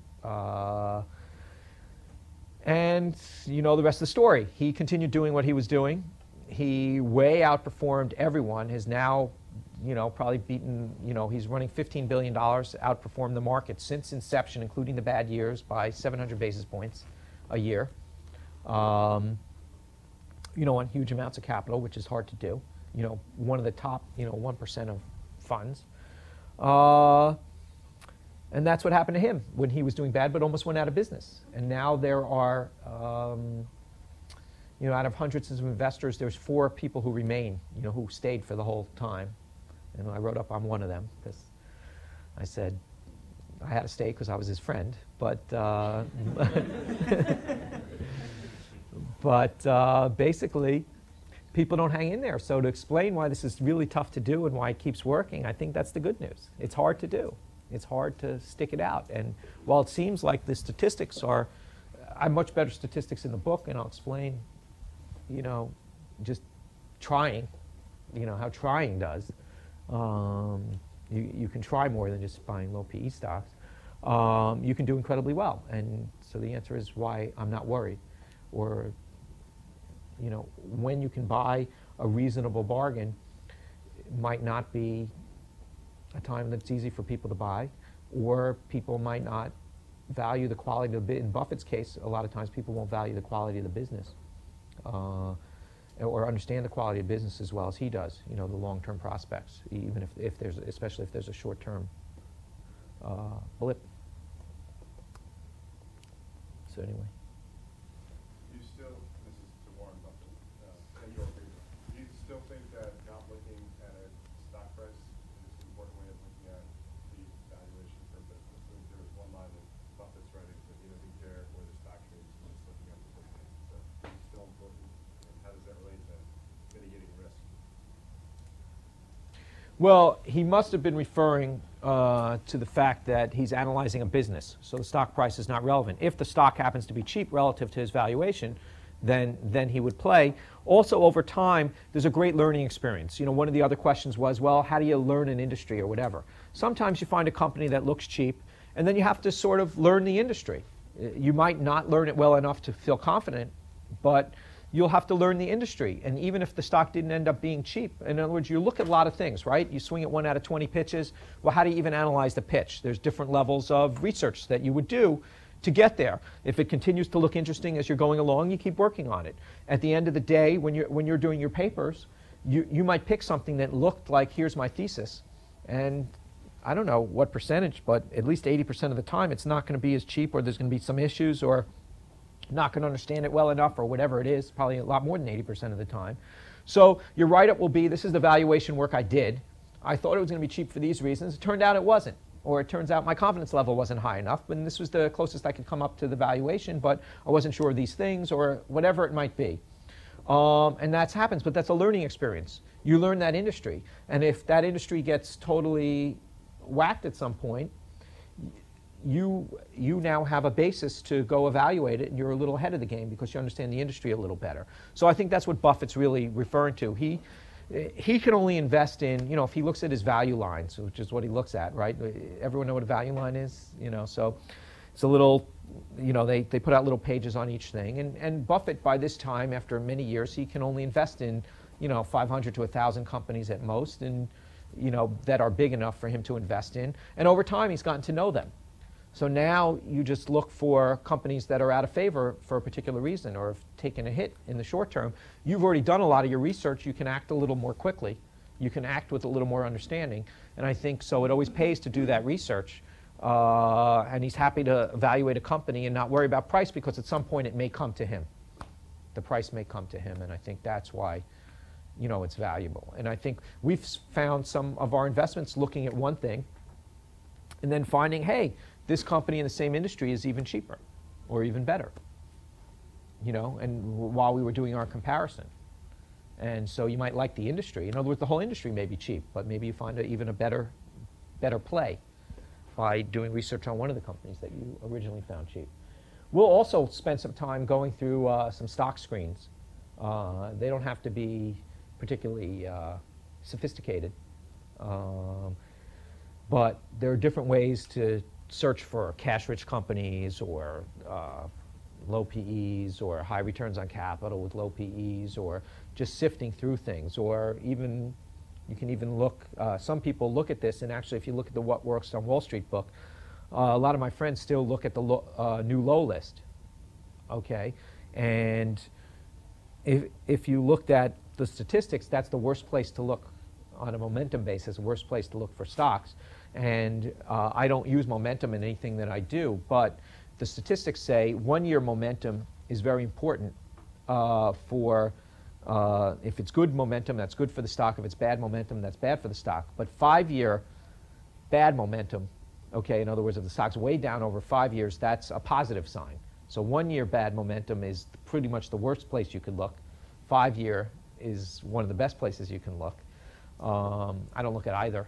And you know the rest of the story. He continued doing what he was doing. He way outperformed everyone. Has now, probably beaten, he's running $15 billion, outperformed the market since inception, including the bad years, by 700 basis points a year. On huge amounts of capital, which is hard to do. One of the top, 1% of funds. And that's what happened to him when he was doing bad, but almost went out of business. And now there are, out of hundreds of investors, there's 4 people who remain, who stayed for the whole time. And I wrote up, I'm one of them, because I said I had to stay because I was his friend. But basically, people don't hang in there. So to explain why this is really tough to do and why it keeps working, I think that's the good news. It's hard to do. It's hard to stick it out. And while it seems like the statistics are, I have much better statistics in the book, and I'll explain, just trying, how trying does. You can try more than just buying low PE stocks. You can do incredibly well. And so the answer is why I'm not worried. Or, when you can buy a reasonable bargain, it might not be a time that's easy for people to buy, or people might not value the quality of the in Buffett's case, a lot of times people won't value the quality of the business, or understand the quality of business as well as he does, you know, the long-term prospects, even if there's, especially if there's a short-term blip. So anyway. Do you still, this is to Warren Buffett, and your agreement, do you still think that not looking at a stock price is an important way of looking at the valuation for a business? I think there was one line that Buffett's writing that he doesn't care where the stock trades, he's just looking at the business. So is it still important, and how does that relate to mitigating risk? Well, he must have been referring to the fact that he's analyzing a business, so the stock price is not relevant. If the stock happens to be cheap relative to his valuation, then he would play. Also, over time, there's a great learning experience. You know, one of the other questions was, well, how do you learn an industry or whatever? Sometimes you find a company that looks cheap, and then you have to sort of learn the industry. You might not learn it well enough to feel confident, but you'll have to learn the industry. And even if the stock didn't end up being cheap, in other words, you look at a lot of things, right? You swing at 1 out of 20 pitches. Well, how do you even analyze the pitch? There's different levels of research that you would do to get there. If it continues to look interesting as you're going along, you keep working on it. At the end of the day, when you're doing your papers, you might pick something that looked like, here's my thesis. And I don't know what percentage, but at least 80% of the time, it's not going to be as cheap, or there's going to be some issues, or not going to understand it well enough, or whatever it is, probably a lot more than 80% of the time. So your write-up will be, this is the valuation work I did. I thought it was going to be cheap for these reasons. It turned out it wasn't. Or it turns out my confidence level wasn't high enough, and this was the closest I could come up to the valuation, but I wasn't sure of these things, or whatever it might be. And that happens, but that's a learning experience. You learn that industry. And if that industry gets totally whacked at some point, you now have a basis to go evaluate it, and you're a little ahead of the game because you understand the industry a little better. So I think that's what Buffett's really referring to. He can only invest in, you know, if he looks at his value lines, which is what he looks at, right? Everyone know what a value line is? You know, so it's a little, you know, they put out little pages on each thing. And Buffett, by this time, after many years, he can only invest in, you know, 500 to 1,000 companies at most, and, you know, that are big enough for him to invest in. And over time, he's gotten to know them. So now you just look for companies that are out of favor for a particular reason, or have taken a hit in the short term. You've already done a lot of your research. You can act a little more quickly. You can act with a little more understanding. And I think so it always pays to do that research. And he's happy to evaluate a company and not worry about price, because at some point it may come to him. The price may come to him, and I think that's why, you know, it's valuable. And I think we've found some of our investments looking at one thing and then finding, hey, this company in the same industry is even cheaper or even better, you know, and while we were doing our comparison. And so you might like the industry. In other words, the whole industry may be cheap, but maybe you find even a better play by doing research on one of the companies that you originally found cheap. We'll also spend some time going through some stock screens. They don't have to be particularly sophisticated, but there are different ways to search for cash-rich companies, or low PEs, or high returns on capital with low PEs, or just sifting through things. Or even, you can even look, some people look at this, and actually if you look at the What Works on Wall Street book, a lot of my friends still look at the new low list, okay? And if you looked at the statistics, that's the worst place to look on a momentum basis, the worst place to look for stocks. And I don't use momentum in anything that I do, but the statistics say 1 year momentum is very important for, if it's good momentum, that's good for the stock. If it's bad momentum, that's bad for the stock. But 5 year bad momentum, okay, in other words, if the stock's way down over 5 years, that's a positive sign. So 1 year bad momentum is pretty much the worst place you could look. 5 year is one of the best places you can look. I don't look at either.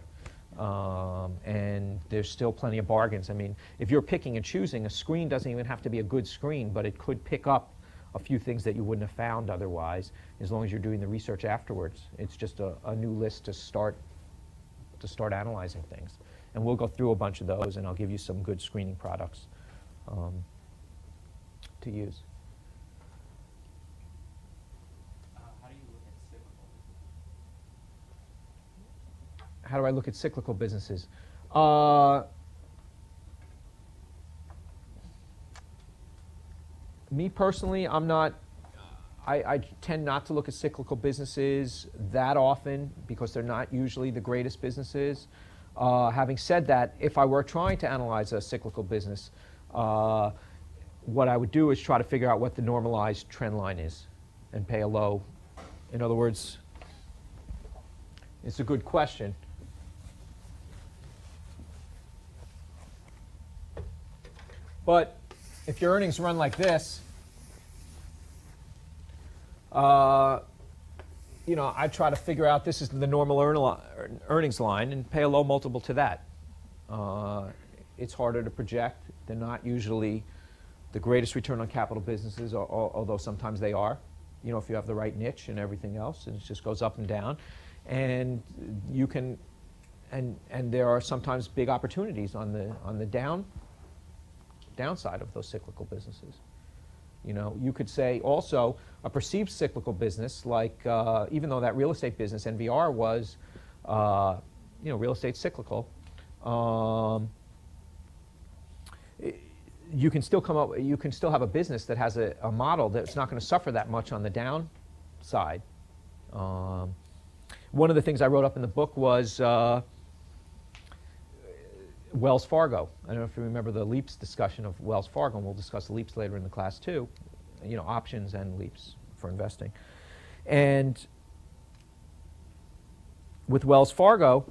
And there's still plenty of bargains. I mean, if you're picking and choosing, a screen doesn't even have to be a good screen, but it could pick up a few things that you wouldn't have found otherwise, as long as you're doing the research afterwards. It's just a new list to start analyzing things. And we'll go through a bunch of those, and I'll give you some good screening products to use. How do you look at cyclical? how do I look at cyclical businesses? Me personally, I tend not to look at cyclical businesses that often because they're not usually the greatest businesses. Having said that, if I were trying to analyze a cyclical business, what I would do is try to figure out what the normalized trend line is and pay a low. In other words, it's a good question. But if your earnings run like this, you know, I try to figure out this is the normal earnings line and pay a low multiple to that. It's harder to project. They're not usually the greatest return on capital businesses, although sometimes they are. You know, if you have the right niche and everything else, and it just goes up and down. And you can, and there are sometimes big opportunities on the downside of those cyclical businesses. You know, you could say also a perceived cyclical business, like even though that real estate business, NVR, was, you know, real estate cyclical, you can still you can still have a business that has a model that's not going to suffer that much on the downside. One of the things I wrote up in the book was Wells Fargo. I don't know if you remember the leaps discussion of Wells Fargo, and we'll discuss leaps later in the class too. You know, options and leaps for investing. And with Wells Fargo,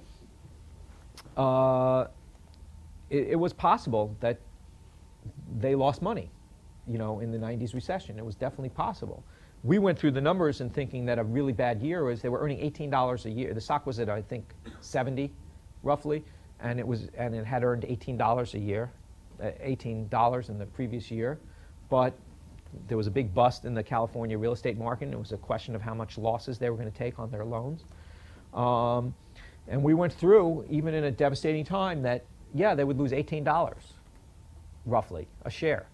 it was possible that they lost money, you know, in the 90s recession. It was definitely possible. We went through the numbers and thinking that a really bad year was they were earning $18 a year. The stock was at, I think, 70 roughly, and it had earned $18 a year, $18 in the previous year. But there was a big bust in the California real estate market, and it was a question of how much losses they were going to take on their loans. And we went through, even in a devastating time, that, yeah, they would lose $18 roughly a share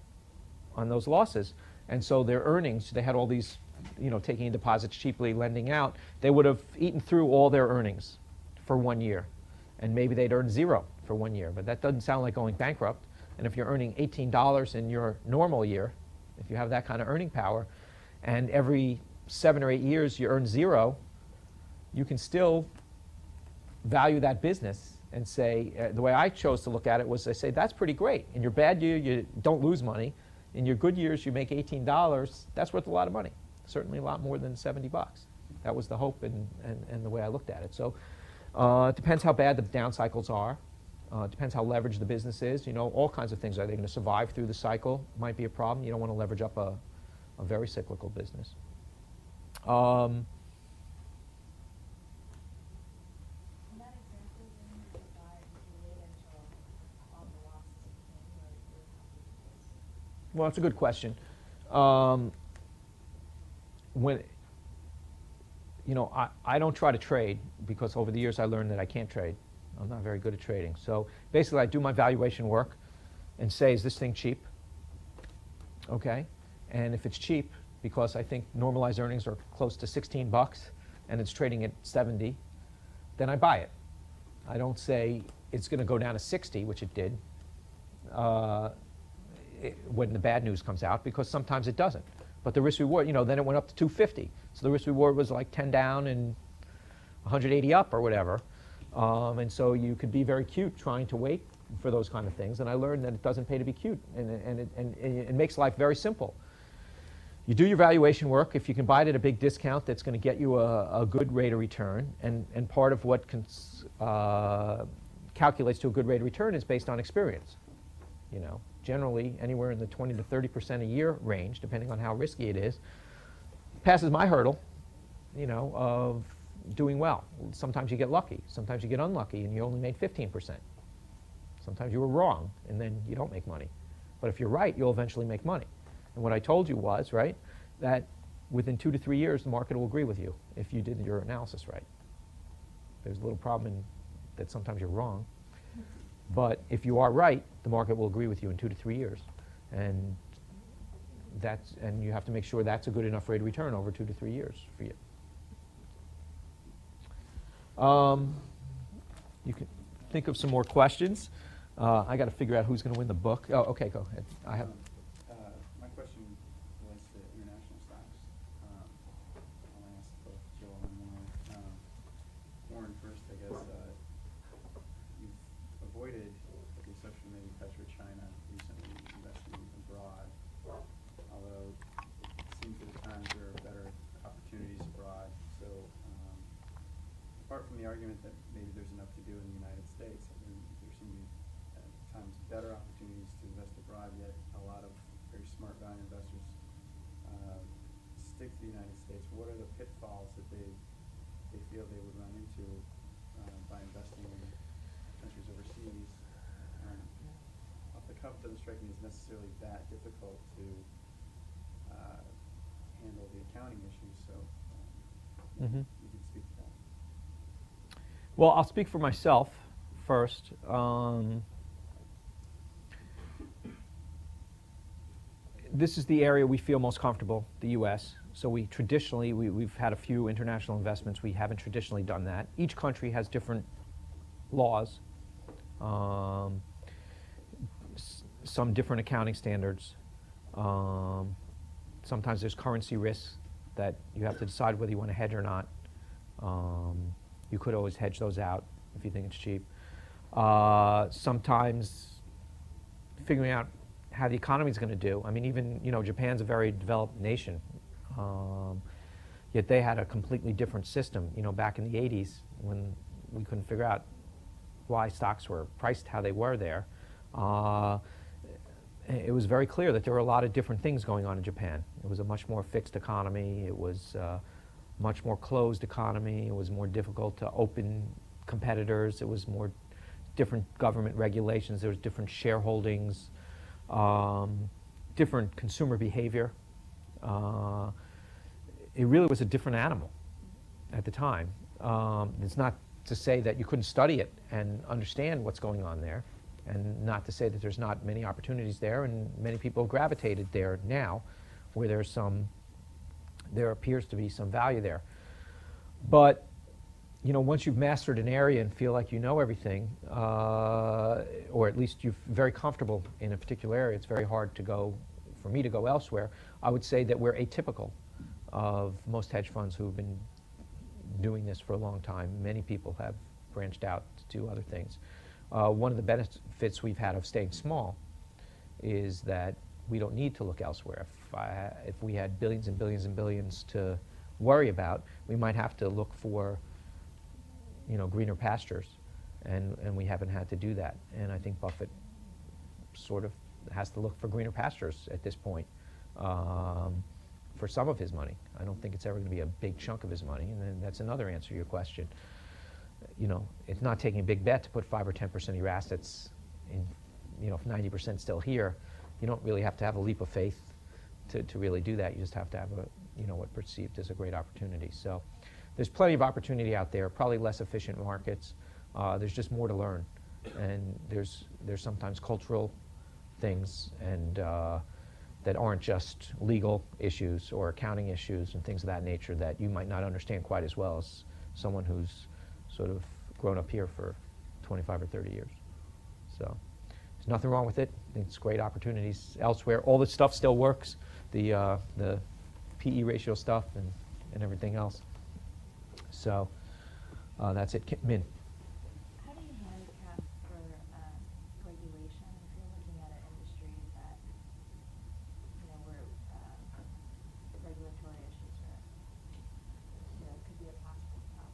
on those losses. And so their earnings, they had all these, you know, taking in deposits cheaply, lending out, they would have eaten through all their earnings for 1 year. And maybe they'd earn zero for 1 year, but that doesn't sound like going bankrupt. And if you're earning $18 in your normal year, if you have that kind of earning power, and every 7 or 8 years you earn zero, you can still value that business and say, the way I chose to look at it was I say, that's pretty great. In your bad year, you don't lose money. In your good years, you make $18. That's worth a lot of money, certainly a lot more than 70 bucks. That was the hope and the way I looked at it. So it depends how bad the down cycles are. It depends how leveraged the business is. You know, all kinds of things. Are they going to survive through the cycle? Might be a problem. You don't want to leverage up a very cyclical business. Well, that's a good question. When, you know, I don't try to trade because over the years I learned that I can't trade. I'm not very good at trading. So basically I do my valuation work and say, is this thing cheap? Okay. And if it's cheap, because I think normalized earnings are close to 16 bucks and it's trading at 70, then I buy it. I don't say it's going to go down to 60, which it did. When the bad news comes out, because sometimes it doesn't. But the risk reward, you know, then it went up to 250. So the risk reward was like 10 down and 180 up or whatever. And so you could be very cute trying to wait for those kind of things. And I learned that it doesn't pay to be cute. And it makes life very simple. You do your valuation work. If you can buy it at a big discount, that's going to get you a good rate of return. And part of what calculates to a good rate of return is based on experience. You know, generally anywhere in the 20 to 30% a year range, depending on how risky it is, passes my hurdle, you know, of doing well. Sometimes you get lucky. Sometimes you get unlucky and you only made 15%. Sometimes you were wrong and then you don't make money. But if you're right, you'll eventually make money. And what I told you was, right, that within 2 to 3 years, the market will agree with you if you did your analysis right. There's a little problem in that sometimes you're wrong. But if you are right, the market will agree with you in 2 to 3 years. And you have to make sure that's a good enough rate of return over 2 to 3 years for you. You can think of some more questions. I got to figure out who's going to win the book. Oh, okay, go ahead. I have. My question relates to international stocks. I'll ask both Joel and Warren. Warren first, I guess. You've avoided the assumption that you touched with China recently, investing abroad, although it seems that at times there are better opportunities abroad. So apart from the argument that maybe there's enough to do in the United States, there seem to be at times better opportunities to invest abroad, yet a lot of very smart value investors stick to the United States. What are the pitfalls that they feel they would run into by investing in countries overseas? Off the cuff, doesn't strike me as necessarily that difficult to handle the accounting issues, so you could speak to that. Well, I'll speak for myself first. This is the area we feel most comfortable, the U.S. So we've had a few international investments. We haven't traditionally done that. Each country has different laws, some different accounting standards. Sometimes there's currency risks that you have to decide whether you want to hedge or not. You could always hedge those out if you think it's cheap. Sometimes figuring out how the economy is going to do. I mean, even, Japan's a very developed nation, yet they had a completely different system, back in the 80s when we couldn't figure out why stocks were priced how they were there. It was very clear that there were a lot of different things going on in Japan. It was a much more fixed economy. It was much more closed economy. It was more difficult to open competitors. It was more different government regulations. There was different shareholdings, different consumer behavior. It really was a different animal at the time. It's not to say that you couldn't study it and understand what's going on there, and not to say that there's not many opportunities there, and many people have gravitated there now, where there appears to be some value there. But once you've mastered an area and feel like you know everything, or at least you're very comfortable in a particular area, it's very hard for me to go elsewhere. I would say that we're atypical of most hedge funds who've been doing this for a long time. Many people have branched out to do other things. One of the benefits we've had of staying small is that we don't need to look elsewhere. If we had billions and billions and billions to worry about, we might have to look for greener pastures, and we haven't had to do that. And I think Buffett sort of has to look for greener pastures at this point for some of his money. I don't think it's ever going to be a big chunk of his money, and then that's another answer to your question. It's not taking a big bet to put 5 or 10% of your assets in, if 90% still here. You don't really have to have a leap of faith to really do that. You just have to have what perceived as a great opportunity. So there's plenty of opportunity out there, probably less efficient markets. There's just more to learn. And there's sometimes cultural things and that aren't just legal issues or accounting issues and things of that nature that you might not understand quite as well as someone who's sort of grown up here for 25 or 30 years. So there's nothing wrong with it. I think it's great opportunities elsewhere. All this stuff still works, the PE ratio stuff and everything else. So that's it. Min. How do you handicap for regulation if you're looking at an industry that, where regulatory issues are, could be a possible problem?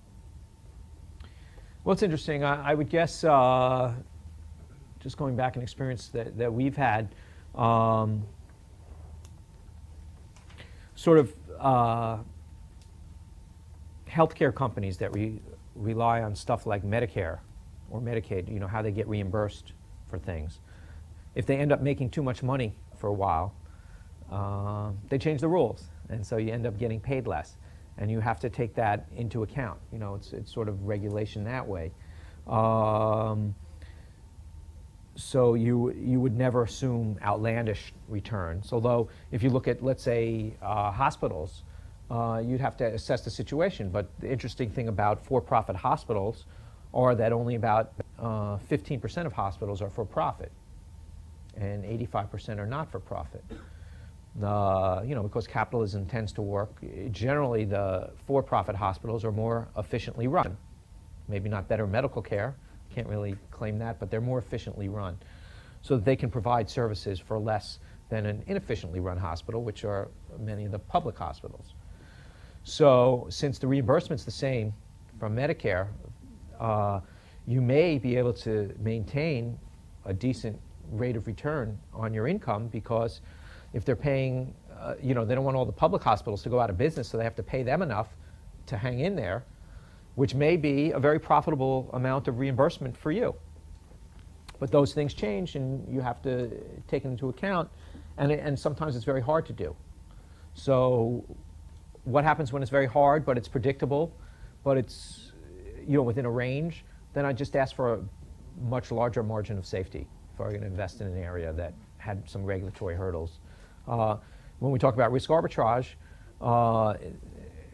Well, it's interesting. I would guess, just going back an experience that we've had, sort of healthcare companies that rely on stuff like Medicare or Medicaid, how they get reimbursed for things. If they end up making too much money for a while, they change the rules, and so you end up getting paid less. And you have to take that into account. It's sort of regulation that way. So you would never assume outlandish returns. Although if you look at, let's say, hospitals, you'd have to assess the situation. But the interesting thing about for-profit hospitals are that only about 15% of hospitals are for profit, and 85% are not for profit. Because capitalism tends to work, generally the for-profit hospitals are more efficiently run. Maybe not better medical care, can't really claim that, but they're more efficiently run, so that they can provide services for less than an inefficiently run hospital, which are many of the public hospitals. So since the reimbursement's the same from Medicare, you may be able to maintain a decent rate of return on your income, because if they're paying, they don't want all the public hospitals to go out of business, so they have to pay them enough to hang in there, which may be a very profitable amount of reimbursement for you. But those things change, and you have to take it into account, and sometimes it's very hard to do. So what happens when it's very hard, but it's predictable, but it's within a range? Then I just ask for a much larger margin of safety if I'm going to invest in an area that had some regulatory hurdles. When we talk about risk arbitrage,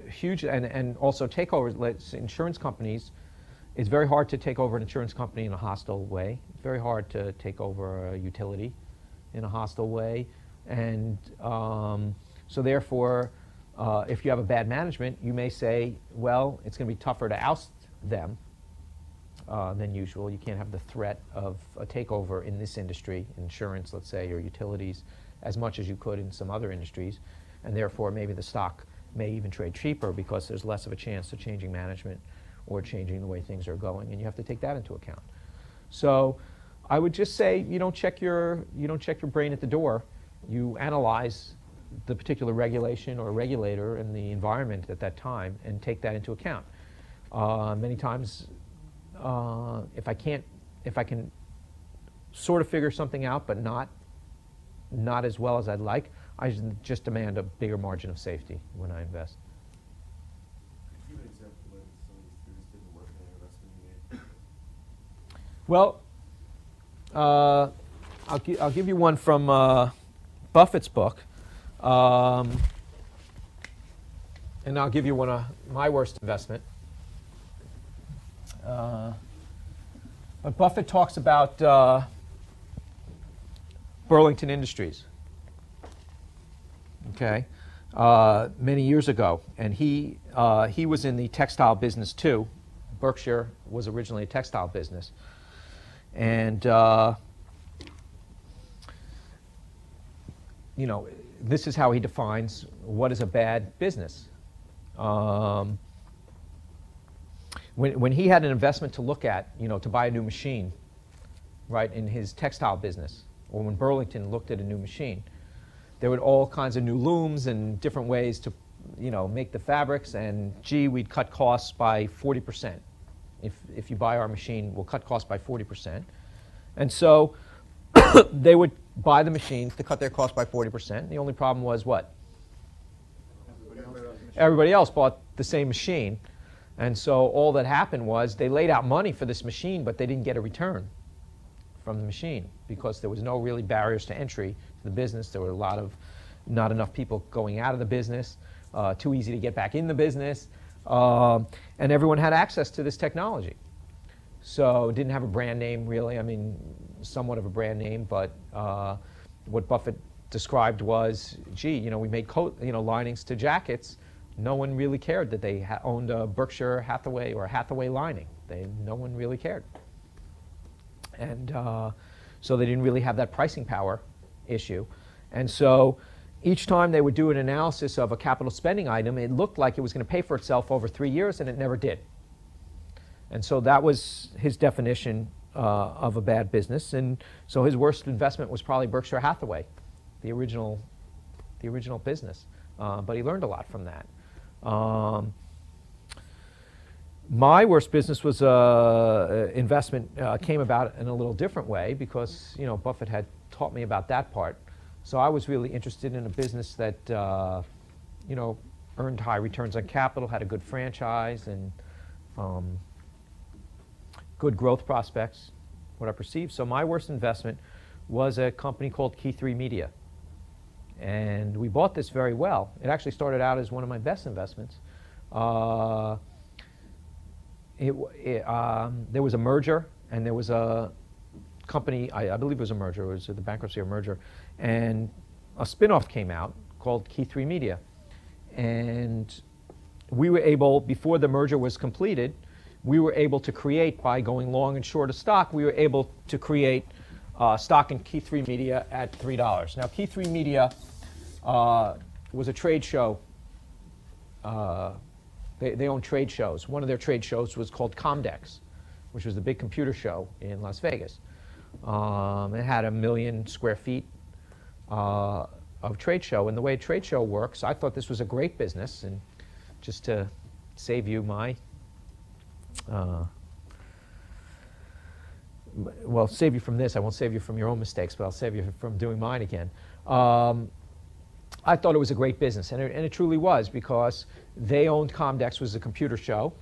huge, and also takeovers, insurance companies, it's very hard to take over an insurance company in a hostile way. It's very hard to take over a utility in a hostile way. And so therefore, if you have a bad management, you may say, well, it's going to be tougher to oust them than usual. You can't have the threat of a takeover in this industry, insurance, let's say, or utilities, as much as you could in some other industries. And therefore, maybe the stock may even trade cheaper because there's less of a chance of changing management or changing the way things are going, and you have to take that into account. So I would just say you don't check your brain at the door. You analyze the particular regulation or regulator and the environment at that time and take that into account. Many times, if I can sort of figure something out, but not as well as I'd like, I just demand a bigger margin of safety when I invest. Could you give an example when some of these theories didn't work in an investment you made? Well, I'll give you one from Buffett's book, and I'll give you one of my worst investment. But Buffett talks about Burlington Industries, okay, many years ago, and he was in the textile business too. Berkshire was originally a textile business, and this is how he defines what is a bad business. When he had an investment to look at, to buy a new machine, right, in his textile business, or when Burlington looked at a new machine, there were all kinds of new looms and different ways to, make the fabrics, and gee, we'd cut costs by 40%. If you buy our machine, we'll cut costs by 40%. And so they would buy the machines to cut their costs by 40%. The only problem was what? Everybody else bought the same machine. And so all that happened was they laid out money for this machine, but they didn't get a return from the machine because there was no really barriers to entry to the business. There were not enough people going out of the business, too easy to get back in the business, and everyone had access to this technology. So it didn't have a brand name really. I mean, somewhat of a brand name, but what Buffett described was, gee, we made coat, linings to jackets. No one really cared that they owned a Berkshire Hathaway or a Hathaway lining. No one really cared. And so they didn't really have that pricing power issue. And so each time they would do an analysis of a capital spending item, it looked like it was going to pay for itself over 3 years, and it never did. And so that was his definition of a bad business. And so his worst investment was probably Berkshire Hathaway, the original business. But he learned a lot from that. My worst business was investment came about in a little different way because Buffett had taught me about that part. So I was really interested in a business that earned high returns on capital, had a good franchise, and good growth prospects, what I perceived. So my worst investment was a company called Key 3 Media. And we bought this very well. It actually started out as one of my best investments. there was a merger, and there was a company, I believe it was a merger, it was the bankruptcy or merger, and a spin-off came out called Key3 Media. And we were able, before the merger was completed, we were able to create, by going long and short of stock, we were able to create stock in Key3 Media at $3. Now, Key3 Media was a trade show. They own trade shows. One of their trade shows was called Comdex, which was the big computer show in Las Vegas. It had 1 million square feet of trade show. And the way a trade show works, I thought this was a great business. And just to save you my, well, save you from this. I won't save you from your own mistakes, but I'll save you from doing mine again. I thought it was a great business, and it truly was, because they owned Comdex, was a computer show.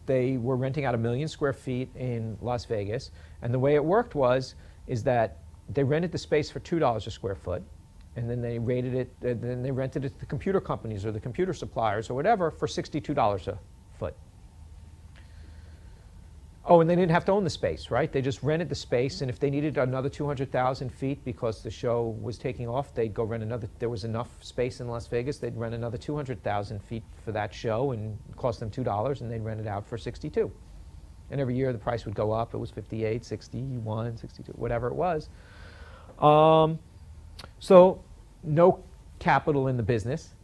They were renting out 1 million square feet in Las Vegas, and the way it worked is that they rented the space for $2 a square foot, and then they rated it, then they rented it to the computer companies or the computer suppliers or whatever for $62 a foot. Oh, and they didn't have to own the space, right? They just rented the space, and if they needed another 200,000 feet because the show was taking off, they'd go rent another. There was enough space in Las Vegas, they'd rent another 200,000 feet for that show, and it cost them $2, and they'd rent it out for 62. And every year the price would go up. It was 58, 61, 62, whatever it was. So no capital in the business,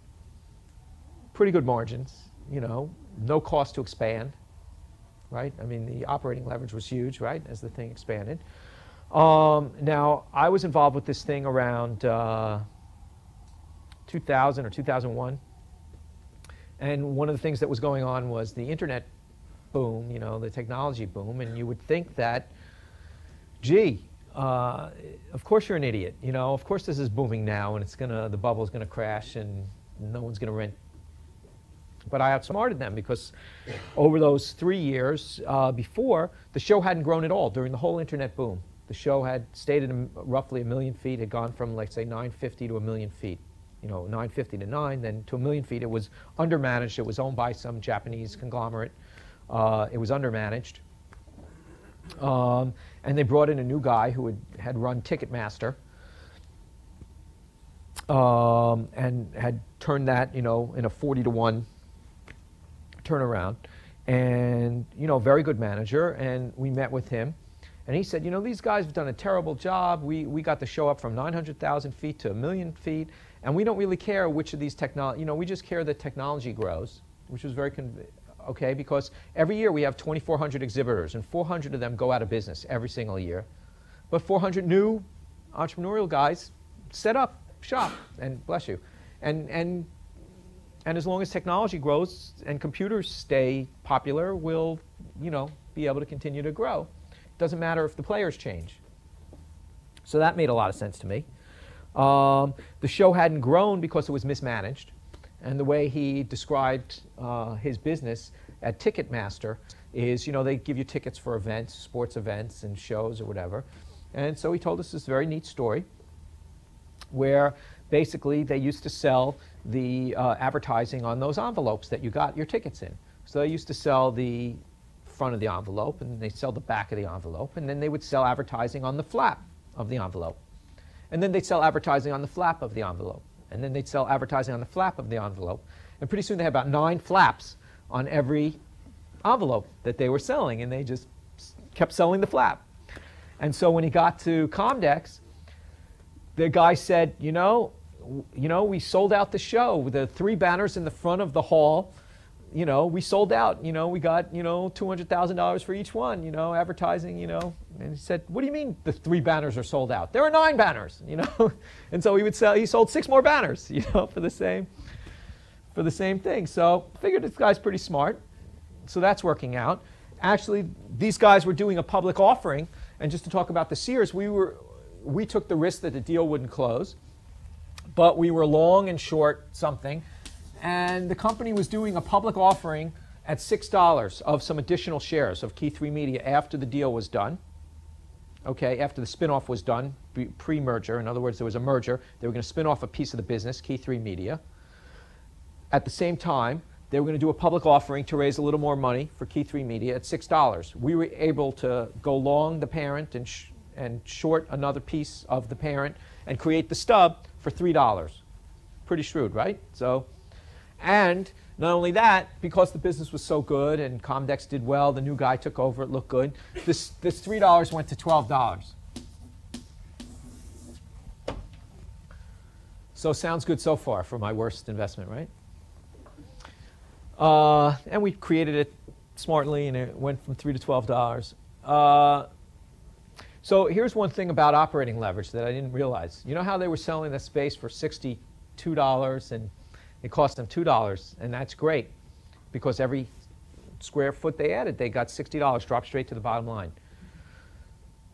pretty good margins, you know, no cost to expand. Right? I mean, the operating leverage was huge, right, as the thing expanded. Now, I was involved with this thing around 2000 or 2001. And one of the things that was going on was the internet boom, you know, the technology boom. And you would think that, gee, of course you're an idiot. You know, of course this is booming now, and it's the bubble's going to crash, and no one's going to rent. But I outsmarted them, because over those 3 years before, the show hadn't grown at all during the whole internet boom. The show had stayed at roughly 1 million feet, had gone from, let's say, 950 to 1 million feet. You know, 950 to 9, then to 1 million feet. It was undermanaged. It was owned by some Japanese conglomerate. It was undermanaged. And they brought in a new guy who had run Ticketmaster, and had turned that, you know, in a 40-to-1 turnaround, and, you know, very good manager. And we met with him, and he said, you know, these guys have done a terrible job. We got the show up from 900,000 feet to 1 million feet, and we don't really care which of these technology, you know, we just care that technology grows, which was very okay, because every year we have 2,400 exhibitors, and 400 of them go out of business every single year. But 400 new entrepreneurial guys set up shop, and bless you, and as long as technology grows and computers stay popular, we'll, you know, be able to continue to grow. It doesn't matter if the players change. So that made a lot of sense to me. The show hadn't grown because it was mismanaged. And the way he described his business at Ticketmaster is, you know, they give you tickets for events, sports events and shows or whatever. And so he told us this very neat story where basically they used to sell the advertising on those envelopes that you got your tickets in. So they used to sell the front of the envelope, and they sell the back of the envelope, and then they would sell advertising on the flap of the envelope. And then they'd sell advertising on the flap of the envelope. And then they'd sell advertising on the flap of the envelope. And pretty soon they had about 9 flaps on every envelope that they were selling, and they just kept selling the flap. And so when he got to Comdex, the guy said, you know, we sold out the show. The 3 banners in the front of the hall, you know, we sold out. You know, we got, you know, $200,000 for each one, you know, advertising, you know. And he said, what do you mean the 3 banners are sold out? There are 9 banners, you know. And so he sold 6 more banners, you know, for the same thing. So I figured this guy's pretty smart. So that's working out. Actually, these guys were doing a public offering. And just to talk about the Sears, we took the risk that the deal wouldn't close. But we were long and short something, and the company was doing a public offering at $6 of some additional shares of Key3 Media after the deal was done. Okay, after the spinoff was done, pre-merger. In other words, there was a merger. They were going to spin off a piece of the business, Key3 Media. At the same time, they were going to do a public offering to raise a little more money for Key 3 Media at $6. We were able to go long the parent and short another piece of the parent and create the stub for $3. Pretty shrewd, right? So, and not only that, because the business was so good and Comdex did well, the new guy took over, it looked good, this $3 went to $12. So sounds good so far for my worst investment, right? And we created it smartly, and it went from $3 to $12. So here's one thing about operating leverage that I didn't realize. You know how they were selling the space for $62, and it cost them $2, and that's great, because every square foot they added, they got $60, dropped straight to the bottom line.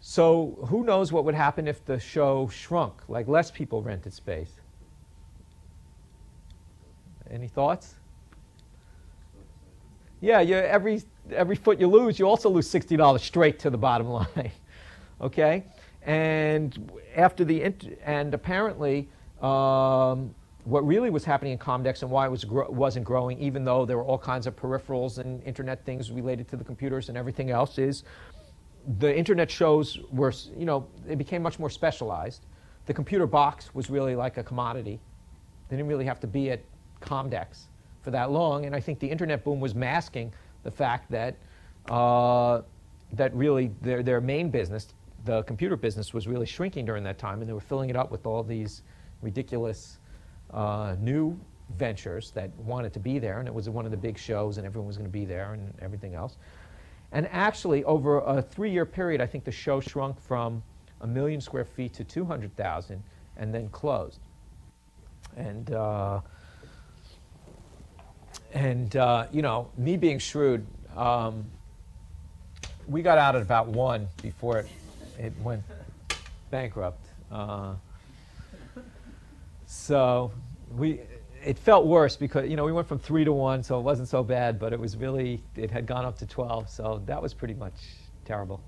So who knows what would happen if the show shrunk, like less people rented space? Any thoughts? Yeah, every foot you lose, you also lose $60 straight to the bottom line. Okay, and after and apparently, what really was happening in Comdex and why it wasn't growing, even though there were all kinds of peripherals and internet things related to the computers and everything else, is the internet shows were, they became much more specialized. The computer box was really like a commodity. They didn't really have to be at Comdex for that long, and I think the internet boom was masking the fact that that really their main business, the computer business, was really shrinking during that time, and they were filling it up with all these ridiculous new ventures that wanted to be there, and it was one of the big shows, and everyone was going to be there, and everything else. And actually, over a 3-year period, I think the show shrunk from 1 million square feet to 200,000, and then closed. And me being shrewd, we got out at about 1 before it went bankrupt. So it felt worse because, we went from 3 to 1, so it wasn't so bad, but it was really, it had gone up to 12, so that was pretty much terrible.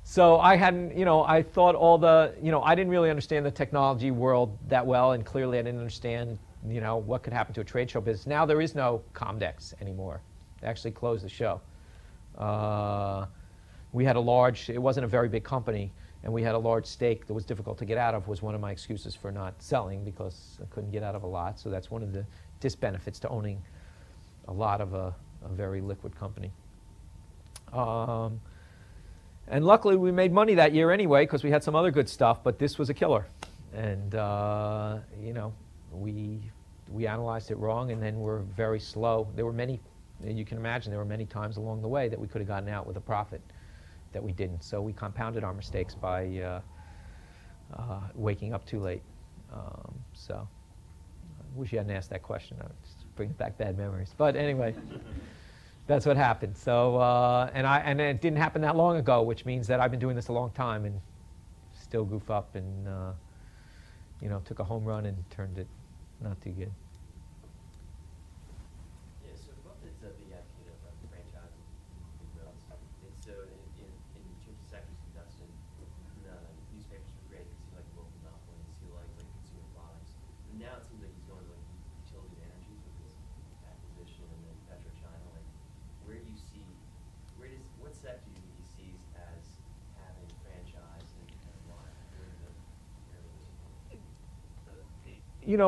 So I hadn't, I thought all the, I didn't really understand the technology world that well, and clearly I didn't understand, what could happen to a trade show business. Now there is no Comdex anymore. They actually closed the show. We had it wasn't a very big company, and we had a large stake that was difficult to get out of, was one of my excuses for not selling, because I couldn't get out of a lot. So that's one of the disbenefits to owning a lot of a very liquid company. And luckily we made money that year anyway, because we had some other good stuff, but this was a killer. And, we analyzed it wrong, and then we're very slow. There were many, you can imagine, there were many times along the way that we could have gotten out with a profit that we didn't. So we compounded our mistakes by waking up too late. So I wish you hadn't asked that question. I would just bring back bad memories. But anyway, that's what happened. So and it didn't happen that long ago, which means that I've been doing this a long time and still goof up, and took a home run and turned it not too good. Yeah, so what is the idea of franchising and growth? And so in terms of sectors you invest in, newspapers were great because you like local monopolies, you like consumer products. But now it seems like he's going to utility and energy with this acquisition, and then PetroChina. What sector do you see as having franchise, and why? Where are the areas?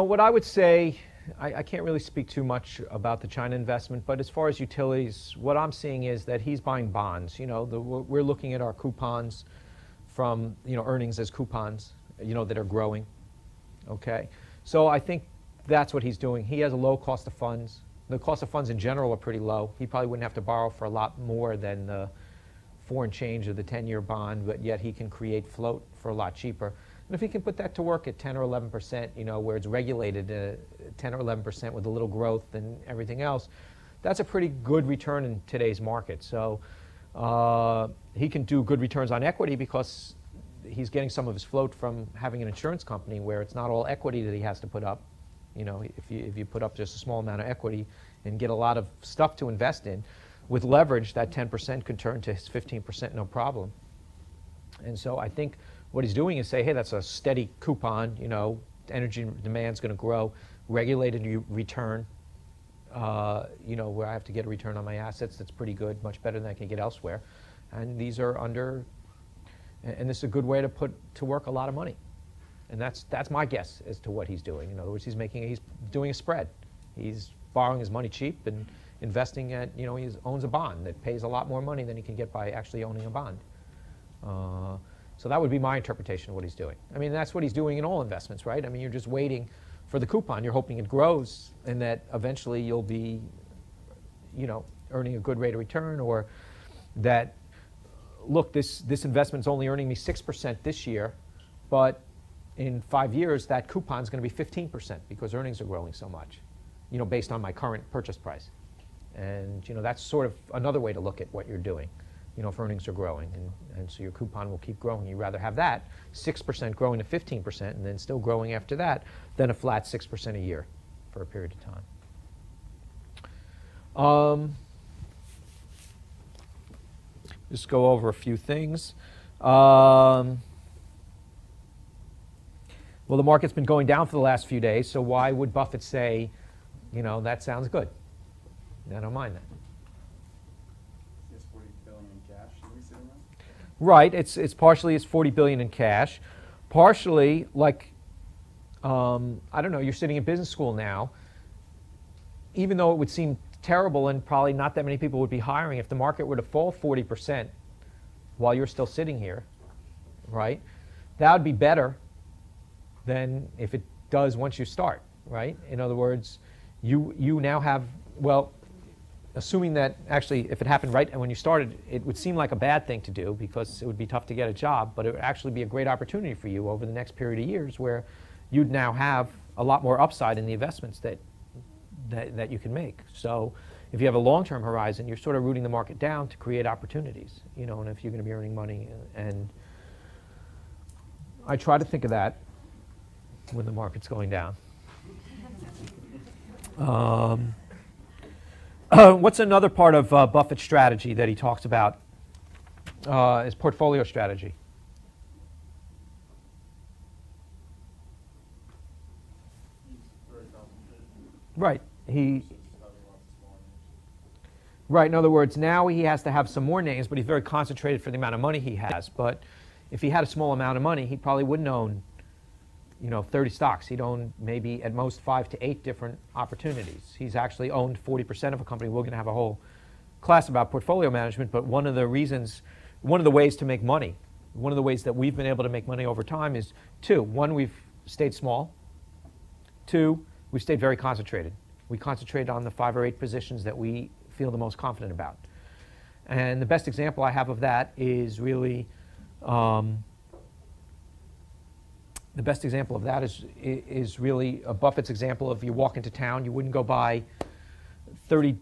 What I would say, I can't really speak too much about the China investment, but as far as utilities, what I'm seeing is that he's buying bonds. We're looking at our coupons from, earnings as coupons, that are growing. Okay? So I think that's what he's doing. He has a low cost of funds. The cost of funds in general are pretty low. He probably wouldn't have to borrow for a lot more than the 4 and change of the 10-year bond, but yet he can create float for a lot cheaper. And if he can put that to work at 10 or 11%, where it's regulated 10 or 11% with a little growth and everything else, that's a pretty good return in today's market. So he can do good returns on equity because he's getting some of his float from having an insurance company where it's not all equity that he has to put up. If you put up just a small amount of equity and get a lot of stuff to invest in, with leverage, that 10% could turn to 15% no problem. And so I think what he's doing is say, hey, that's a steady coupon, energy demand's going to grow. regulated return, where I have to get a return on my assets that's pretty good, much better than I can get elsewhere. And these are and this is a good way to put to work a lot of money. And that's my guess as to what he's doing. In other words, he's doing a spread. He's borrowing his money cheap and investing at, he owns a bond that pays a lot more money than he can get by actually owning a bond. So that would be my interpretation of what he's doing. I mean, that's what he's doing in all investments, right? I mean, you're just waiting for the coupon. You're hoping it grows and that eventually you'll be, earning a good rate of return, or that, look, this investment's only earning me 6% this year, but in 5 years, that coupon's going to be 15% because earnings are growing so much, based on my current purchase price. And, that's sort of another way to look at what you're doing, if earnings are growing. And so your coupon will keep growing. You'd rather have that 6% growing to 15% and then still growing after that than a flat 6% a year for a period of time. Just go over a few things. Well, the market's been going down for the last few days, so why would Buffett say, that sounds good? I don't mind that. It's $40 billion in cash. Are we sitting on? Right. It's partially it's $40 billion in cash. Partially, like, I don't know, you're sitting in business school now. Even though it would seem terrible and probably not that many people would be hiring, if the market were to fall 40% while you're still sitting here, right, that would be better than if it does once you start, right? In other words, you now have, well, assuming that actually if it happened right when you started, it would seem like a bad thing to do because it would be tough to get a job, but it would actually be a great opportunity for you over the next period of years where you'd now have a lot more upside in the investments that you can make. So if you have a long-term horizon, you're sort of rooting the market down to create opportunities, and if you're going to be earning money. And I try to think of that when the market's going down. What's another part of Buffett's strategy that he talks about? Is portfolio strategy. Right. Right. In other words, now he has to have some more names, but he's very concentrated for the amount of money he has. But if he had a small amount of money, he probably wouldn't own, 30 stocks. He'd own maybe at most 5 to 8 different opportunities. He's actually owned 40% of a company. We're going to have a whole class about portfolio management, but one of the ways to make money, one of the ways that we've been able to make money over time is two. One, we've stayed small. Two, we've stayed very concentrated. We concentrate on the 5 or 8 positions that we feel the most confident about. And the best example I have of that is really, Buffett's example of you walk into town, you wouldn't go buy 30,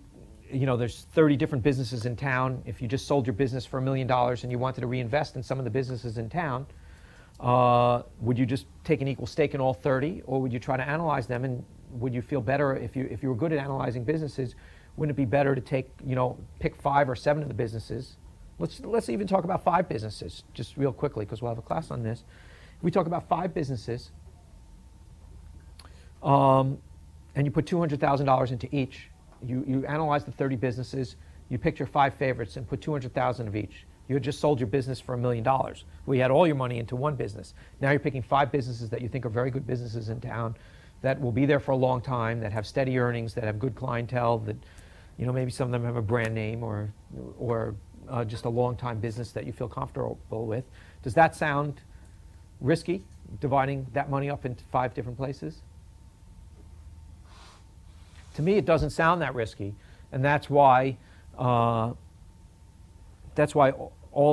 there's 30 different businesses in town. If you just sold your business for $1 million and you wanted to reinvest in some of the businesses in town, would you just take an equal stake in all 30, or would you try to analyze them? And would you feel better if you were good at analyzing businesses? Wouldn't it be better to pick 5 or 7 of the businesses? Let's even talk about 5 businesses, just real quickly, because we'll have a class on this. If we talk about 5 businesses, and you put $200,000 into each, you analyze the 30 businesses, you picked your 5 favorites and put $200,000 of each. You had just sold your business for $1 million. We had all your money into one business. Now you're picking 5 businesses that you think are very good businesses in town, that will be there for a long time, that have steady earnings, that have good clientele, that maybe some of them have a brand name or just a long-time business that you feel comfortable with. Does that sound risky, dividing that money up into 5 different places? To me, it doesn't sound that risky, and that's why all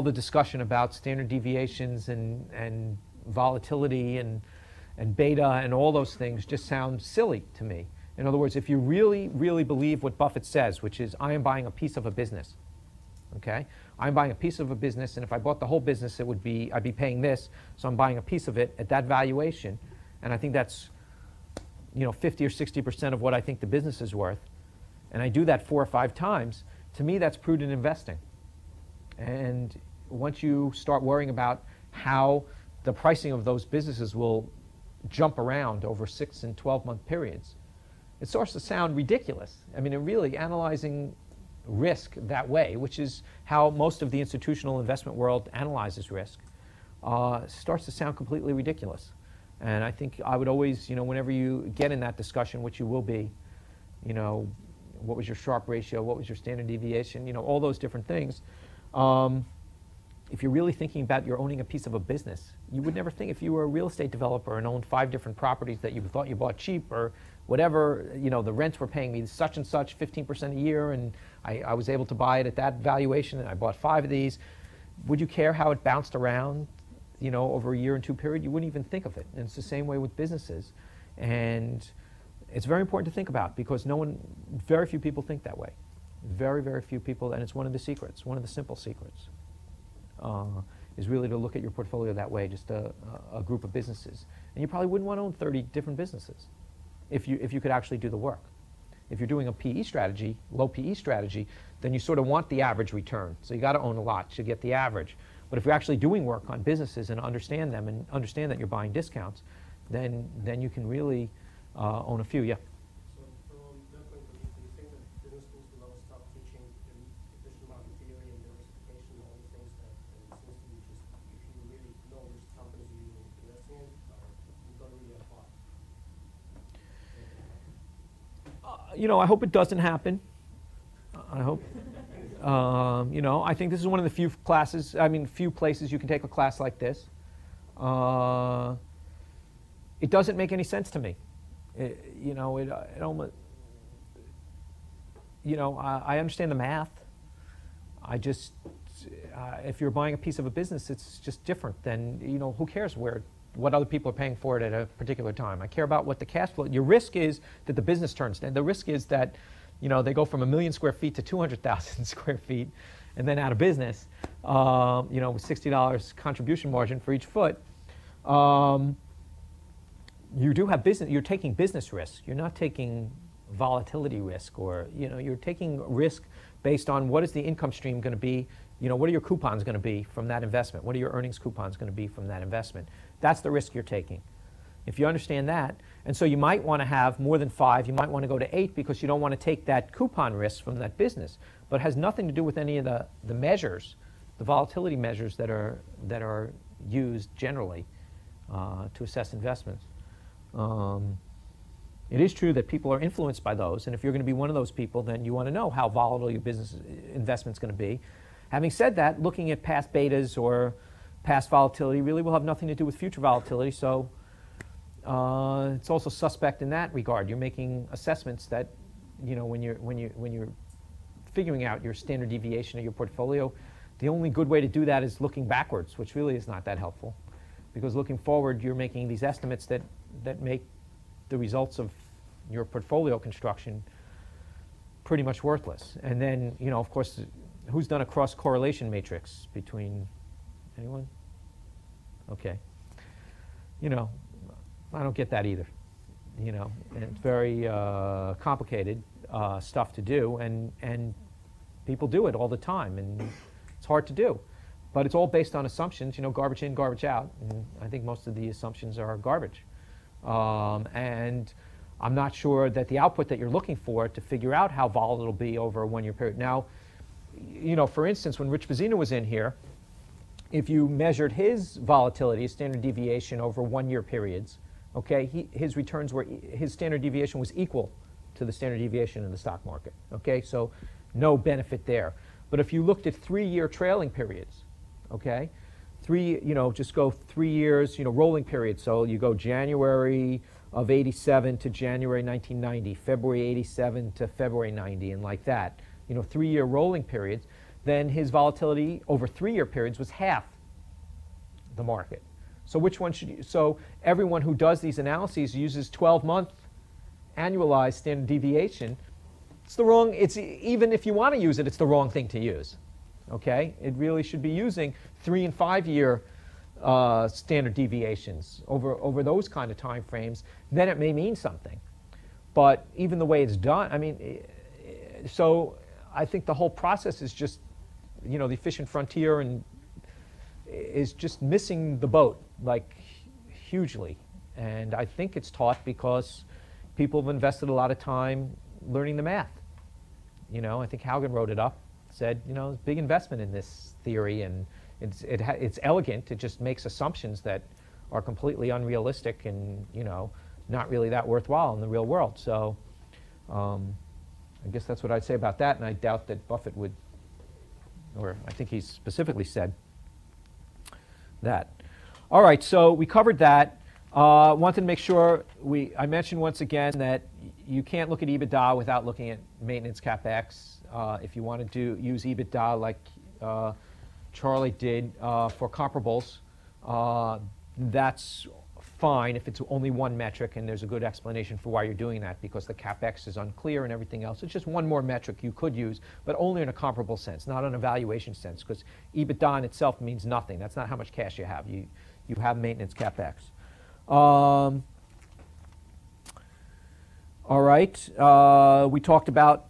the discussion about standard deviations and volatility and beta and all those things just sound silly to me. In other words, if you really, really believe what Buffett says, which is, I am buying a piece of a business, okay? I'm buying a piece of a business, and if I bought the whole business, I'd be paying this, so I'm buying a piece of it at that valuation, and I think that's 50 or 60% of what I think the business is worth, and I do that 4 or 5 times, to me that's prudent investing. And once you start worrying about how the pricing of those businesses will jump around over 6 and 12-month periods, It starts to sound ridiculous. I mean, really analyzing risk that way, which is how most of the institutional investment world analyzes risk, starts to sound completely ridiculous. And I think I would always, whenever you get in that discussion, which you will be, what was your Sharpe ratio, what was your standard deviation, all those different things. If you're really thinking about you're owning a piece of a business, you would never think, if you were a real estate developer and owned 5 different properties that you thought you bought cheap, or whatever, the rents were paying me such and such 15% a year, and I was able to buy it at that valuation, and I bought 5 of these, would you care how it bounced around, over a year and 2 period? You wouldn't even think of it. And it's the same way with businesses. And it's very important to think about, because very few people think that way. Very, very few people, and it's one of the secrets, one of the simple secrets, is really to look at your portfolio that way, just a group of businesses. And you probably wouldn't want to own 30 different businesses if you could actually do the work. If you're doing a PE strategy, low PE strategy, then you sort of want the average return. So you got to own a lot to get the average. But if you're actually doing work on businesses and understand them and understand that you're buying discounts, then you can really own a few. Yeah. So from that point of view, do you think that business schools will ever stop teaching efficient market theory and diversification and all the things that it seems to be just, if you really know which companies you're investing in, you don't really apply? I hope it doesn't happen. I hope. I think this is one of the few places you can take a class like this. It doesn't make any sense to me. It almost, I understand the math. I just, if you're buying a piece of a business, it's just different than, who cares what other people are paying for it at a particular time. I care about what the cash flow, your risk is that the business turns down. The risk is that, they go from 1 million square feet to 200,000 square feet and then out of business, with $60 contribution margin for each foot. You do have business, you're taking business risk. You're not taking volatility risk, or, you're taking risk based on what is the income stream going to be, what are your coupons going to be from that investment? What are your earnings coupons going to be from that investment? That's the risk you're taking. If you understand that, and so you might want to have more than 5, you might want to go to 8 because you don't want to take that coupon risk from that business. But it has nothing to do with any of the measures, the volatility measures that are used generally to assess investments. It is true that people are influenced by those, and if you're going to be one of those people, then you want to know how volatile your business investment's going to be. Having said that, looking at past betas or past volatility really will have nothing to do with future volatility, so it's also suspect in that regard. You're making assessments that, when you're figuring out your standard deviation of your portfolio, the only good way to do that is looking backwards, which really is not that helpful, because looking forward, you're making these estimates that make the results of your portfolio construction pretty much worthless. And then, of course, who's done a cross-correlation matrix between anyone? Okay. I don't get that either. And it's very complicated stuff to do, and people do it all the time, and it's hard to do. But it's all based on assumptions, garbage in, garbage out, and I think most of the assumptions are garbage. And I'm not sure that the output that you're looking for to figure out how volatile it'll be over a 1-year period. Now, for instance, when Rich Bazzina was in here, if you measured his volatility, his standard deviation over 1-year periods, okay, his returns his standard deviation was equal to the standard deviation in the stock market, okay? So no benefit there. But if you looked at 3-year trailing periods, okay, just go 3 years, rolling periods. So you go January of 87 to January 1990, February 87 to February 90, and like that, 3-year rolling periods, then his volatility over 3-year periods was half the market. So which one should you, so everyone who does these analyses uses 12-month annualized standard deviation. Even if you want to use it, it's the wrong thing to use. Okay? It really should be using 3- and 5-year standard deviations over those kind of time frames. Then it may mean something. But even the way it's done, so I think the whole process is just, the efficient frontier and is just missing the boat, like, hugely. And I think it's taught because people have invested a lot of time learning the math. You know, I think Haugen wrote it up, said, you know, big investment in this theory, and it's elegant. It just makes assumptions that are completely unrealistic and, you know, not really that worthwhile in the real world. So I guess that's what I'd say about that, and I doubt that Buffett would, or I think he specifically said that. All right, so we covered that. Wanted to make sure I mentioned once again that you can't look at EBITDA without looking at maintenance CapEx. If you want to use EBITDA like Charlie did for comparables, that's fine if it's only one metric, and there's a good explanation for why you're doing that, because the CapEx is unclear and everything else. It's just one more metric you could use, but only in a comparable sense, not in a valuation sense, because EBITDA in itself means nothing. That's not how much cash you have. You have maintenance CapEx. All right, we talked about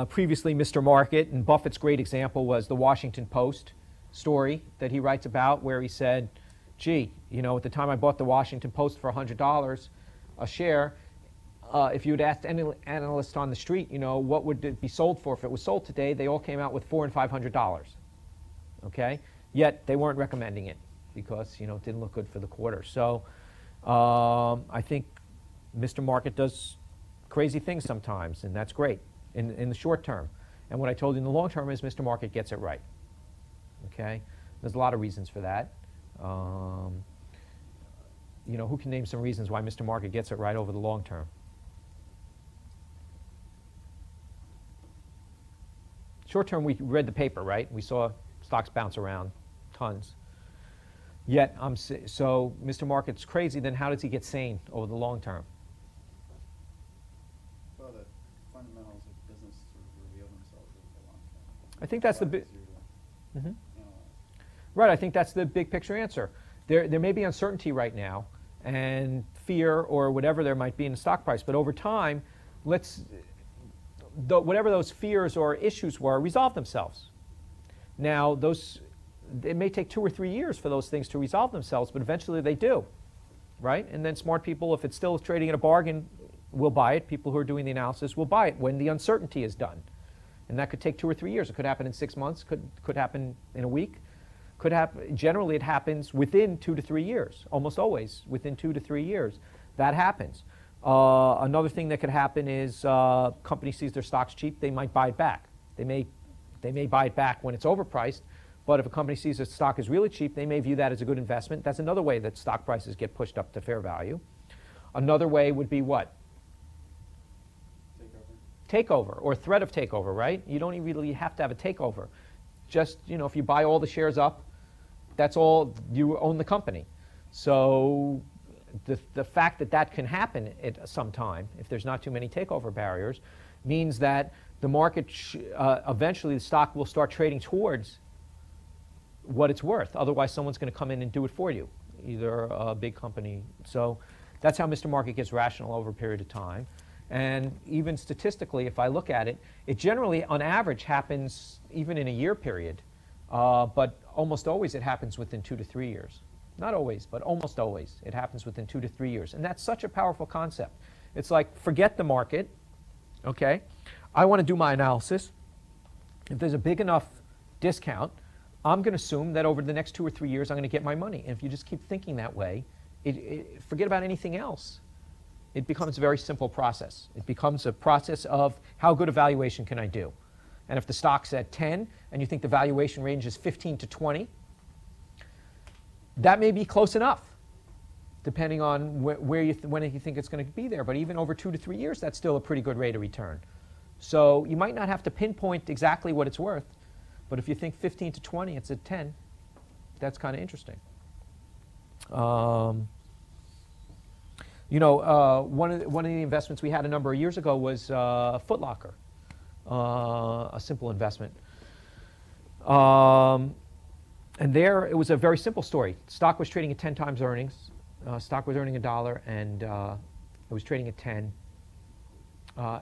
previously Mr. Market, and Buffett's great example was the Washington Post story that he writes about, where he said, gee, you know, at the time I bought the Washington Post for $100 a share, if you had asked any analyst on the street, you know, what would it be sold for if it was sold today, they all came out with $400 and $500, okay? Yet they weren't recommending it because, you know, it didn't look good for the quarter. So I think Mr. Market does crazy things sometimes, and that's great in the short term. And what I told you in the long term is Mr. Market gets it right, okay? There's a lot of reasons for that. You know, who can name some reasons why Mr. Market gets it right over the long term? Short term, we read the paper, right? We saw stocks bounce around tons. Yet, so Mr. Market's crazy, then how does he get sane over the long term? Well, the fundamentals of business sort of reveal themselves over the long term. I think that's the big... Analyze. Right, I think that's the big picture answer. There may be uncertainty right now and fear or whatever there might be in the stock price, but over time, whatever those fears or issues were, resolve themselves. Now, it may take 2 or 3 years for those things to resolve themselves, but eventually they do, right? And then smart people, if it's still trading at a bargain, will buy it. People who are doing the analysis will buy it when the uncertainty is done. And that could take 2 or 3 years. It could happen in 6 months, could happen in a week. Could happen, generally it happens within 2 to 3 years, almost always within 2 to 3 years. That happens. Another thing that could happen is company sees their stocks cheap, they might buy it back. They may buy it back when it's overpriced, but if a company sees its stock is really cheap, they may view that as a good investment. That's another way that stock prices get pushed up to fair value. Another way would be what? Takeover, or threat of takeover, right? You don't even really have to have a takeover. Just, you know, if you buy all the shares up, that's all, you own the company. So the fact that that can happen at some time, if there's not too many takeover barriers, means that the market, eventually the stock will start trading towards what it's worth. Otherwise, someone's going to come in and do it for you, either a big company. So that's how Mr. Market gets rational over a period of time. And even statistically, if I look at it, it generally, on average, happens even in a year period. But almost always it happens within 2 to 3 years. Not always, but almost always it happens within 2 to 3 years. And that's such a powerful concept. It's like, forget the market, okay? I want to do my analysis. If there's a big enough discount, I'm going to assume that over the next 2 or 3 years I'm going to get my money. And if you just keep thinking that way, forget about anything else. It becomes a very simple process. It becomes a process of how good a valuation can I do? And if the stock's at 10 and you think the valuation range is 15 to 20, that may be close enough, depending on when you think it's going to be there. But even over 2 to 3 years, that's still a pretty good rate of return. So you might not have to pinpoint exactly what it's worth, but if you think 15 to 20, it's at 10, that's kind of interesting. You know, one of the investments we had a number of years ago was Foot Locker, a simple investment. And there, it was a very simple story. Stock was trading at 10 times earnings. Stock was earning $1, and it was trading at 10.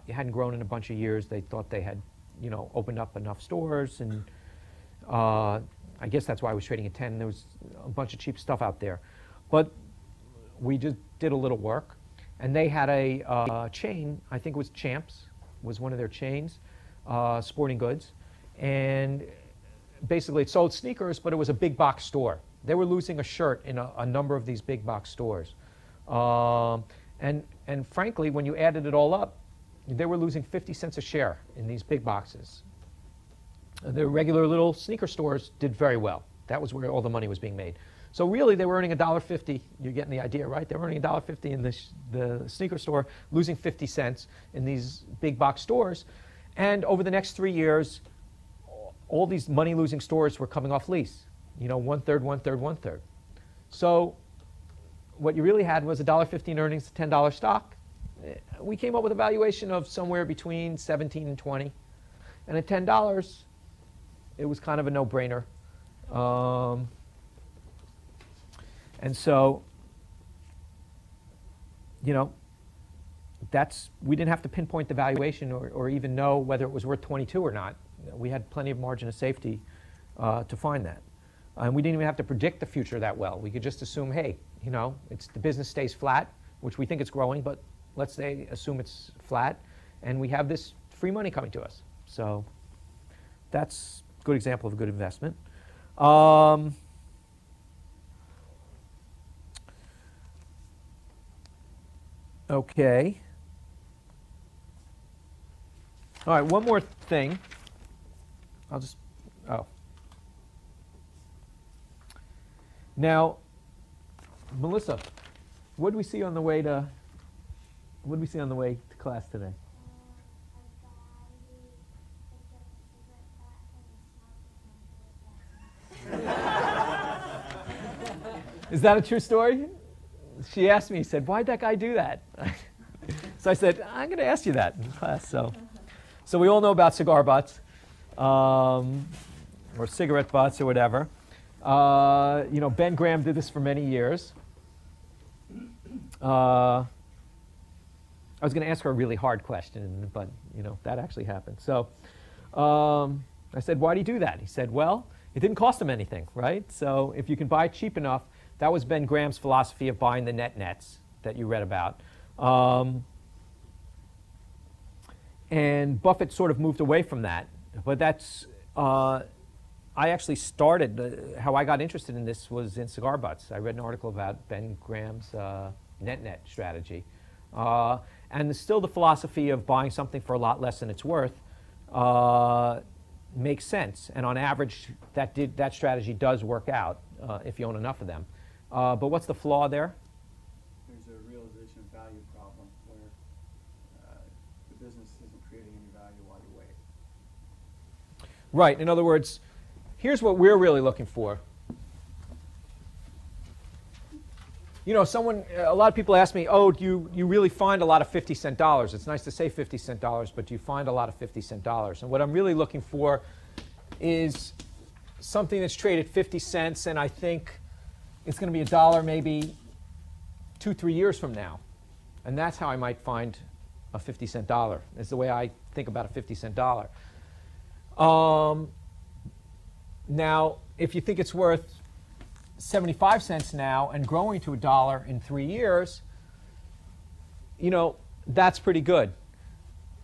It hadn't grown in a bunch of years. They thought they had, you know, opened up enough stores, and I guess that's why it was trading at 10. There was a bunch of cheap stuff out there. But we just did a little work, and they had a chain, I think it was Champs, was one of their chains, sporting goods, and basically it sold sneakers, but it was a big box store. They were losing a shirt in a number of these big box stores. And frankly, when you added it all up, they were losing 50 cents a share in these big boxes. The regular little sneaker stores did very well. That was where all the money was being made. So really, they were earning $1.50. You're getting the idea, right? They were earning $1.50 in the sneaker store, losing 50 cents in these big box stores. And over the next 3 years, all these money-losing stores were coming off lease. You know, 1/3, 1/3, 1/3. So what you really had was $1.50 in earnings, $10 stock. We came up with a valuation of somewhere between 17 and 20. And at $10, it was kind of a no-brainer. And so, you know, we didn't have to pinpoint the valuation or even know whether it was worth 22 or not. We had plenty of margin of safety to find that. And we didn't even have to predict the future that well. We could just assume, hey, you know, the business stays flat, which we think it's growing, but let's assume it's flat, and we have this free money coming to us. So that's a good example of a good investment. Okay. All right, one more thing. Now, Melissa, what did we see on the way to class today? Is that a true story? She asked me, said, why'd that guy do that? So I said, I'm going to ask you that in class. So we all know about cigar butts, or cigarette butts or whatever. You know, Ben Graham did this for many years. I was going to ask her a really hard question, but, you know, that actually happened. So I said, why do you do that? He said, well, it didn't cost him anything, right? So if you can buy it cheap enough, that was Ben Graham's philosophy of buying the nets that you read about. And Buffett sort of moved away from that. But that's, I actually started, how I got interested in this was in cigar butts. I read an article about Ben Graham's net strategy. And still the philosophy of buying something for a lot less than it's worth makes sense. And on average, that strategy does work out if you own enough of them. But what's the flaw there? There's a realization of value problem where the business isn't creating any value while you wait. Right. In other words, here's what we're really looking for. You know, a lot of people ask me, oh, do you really find a lot of 50-cent dollars? It's nice to say 50-cent dollars, but do you find a lot of 50-cent dollars? And what I'm really looking for is something that's traded 50 cents, and I think it's going to be $1 maybe 2-3 years from now. And that's how I might find a 50-cent dollar. Is the way I think about a 50-cent dollar. Now, if you think it's worth 75 cents now and growing to $1 in 3 years, you know, that's pretty good.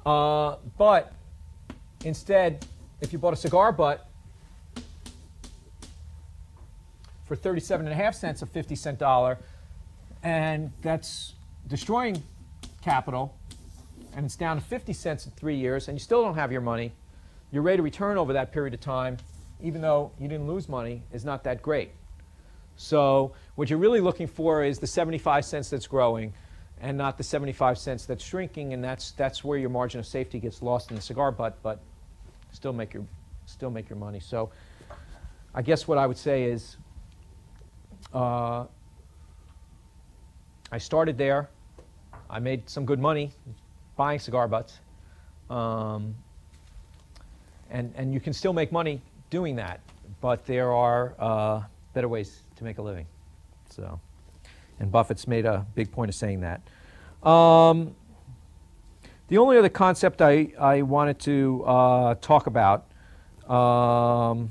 But instead, if you bought a cigar butt for 37.5 cents, a 50-cent dollar, and that's destroying capital, and it's down to 50 cents in 3 years, and you still don't have your money, your rate of return over that period of time, even though you didn't lose money, is not that great. So what you're really looking for is the 75 cents that's growing and not the 75 cents that's shrinking, and that's where your margin of safety gets lost in the cigar butt, but still make your money. So I guess what I would say is I started there. I made some good money buying cigar butts. And you can still make money doing that, but there are better ways to make a living. So, and Buffett's made a big point of saying that. The only other concept I wanted to talk about, not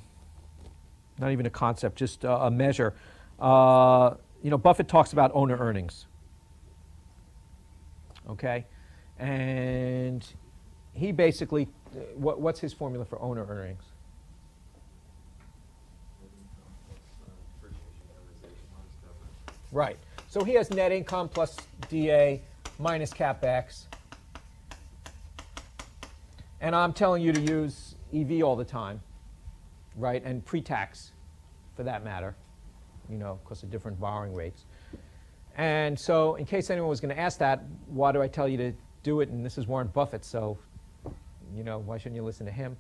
even a concept, just a measure. You know, Buffett talks about owner earnings. okay? And he basically, what's his formula for owner earnings? Right. So he has net income plus DA minus CapEx. And I'm telling you to use EV all the time, right? And pre-tax, for that matter, you know, because of different borrowing rates. And so in case anyone was going to ask that, why do I tell you to do it? And this is Warren Buffett, so, you know, why shouldn't you listen to him?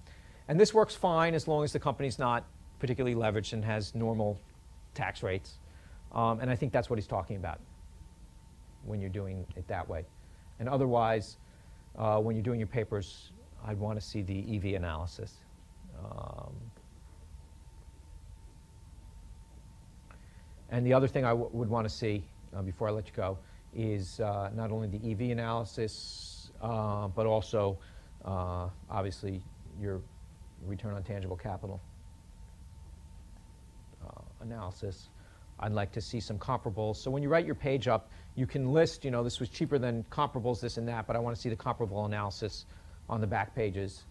And this works fine as long as the company's not particularly leveraged and has normal tax rates. And I think that's what he's talking about when you're doing it that way. And otherwise, when you're doing your papers, I'd want to see the EV analysis. And the other thing I would want to see before I let you go is not only the EV analysis, but also, obviously, your return on tangible capital analysis. I'd like to see some comparables. So when you write your page up, you can list, you know, this was cheaper than comparables, this and that, but I want to see the comparable analysis on the back pages.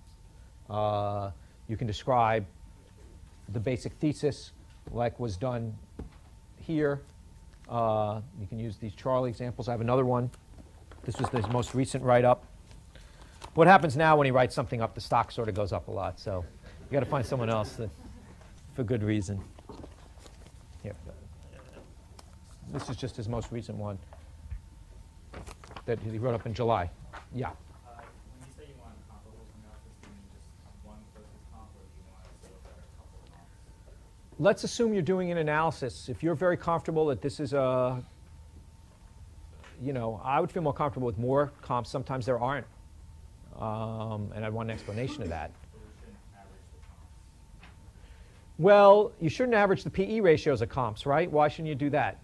You can describe the basic thesis like was done here. You can use these Charlie examples. I have another one. This was his most recent write-up. What happens now when he writes something up, the stock sort of goes up a lot. So you got to find someone else that, for good reason. Here. This is just his most recent one that he wrote up in July. Yeah. When you say you want comparables analysis, do you mean just one closest comp, or do you want to look at a couple of comps? Let's assume you're doing an analysis. If you're very comfortable that this is a, you know, I would feel more comfortable with more comps. Sometimes there aren't. And I'd want an explanation of that. So we shouldn't average the comps. Well, you shouldn't average the PE ratios of comps, right? Why shouldn't you do that?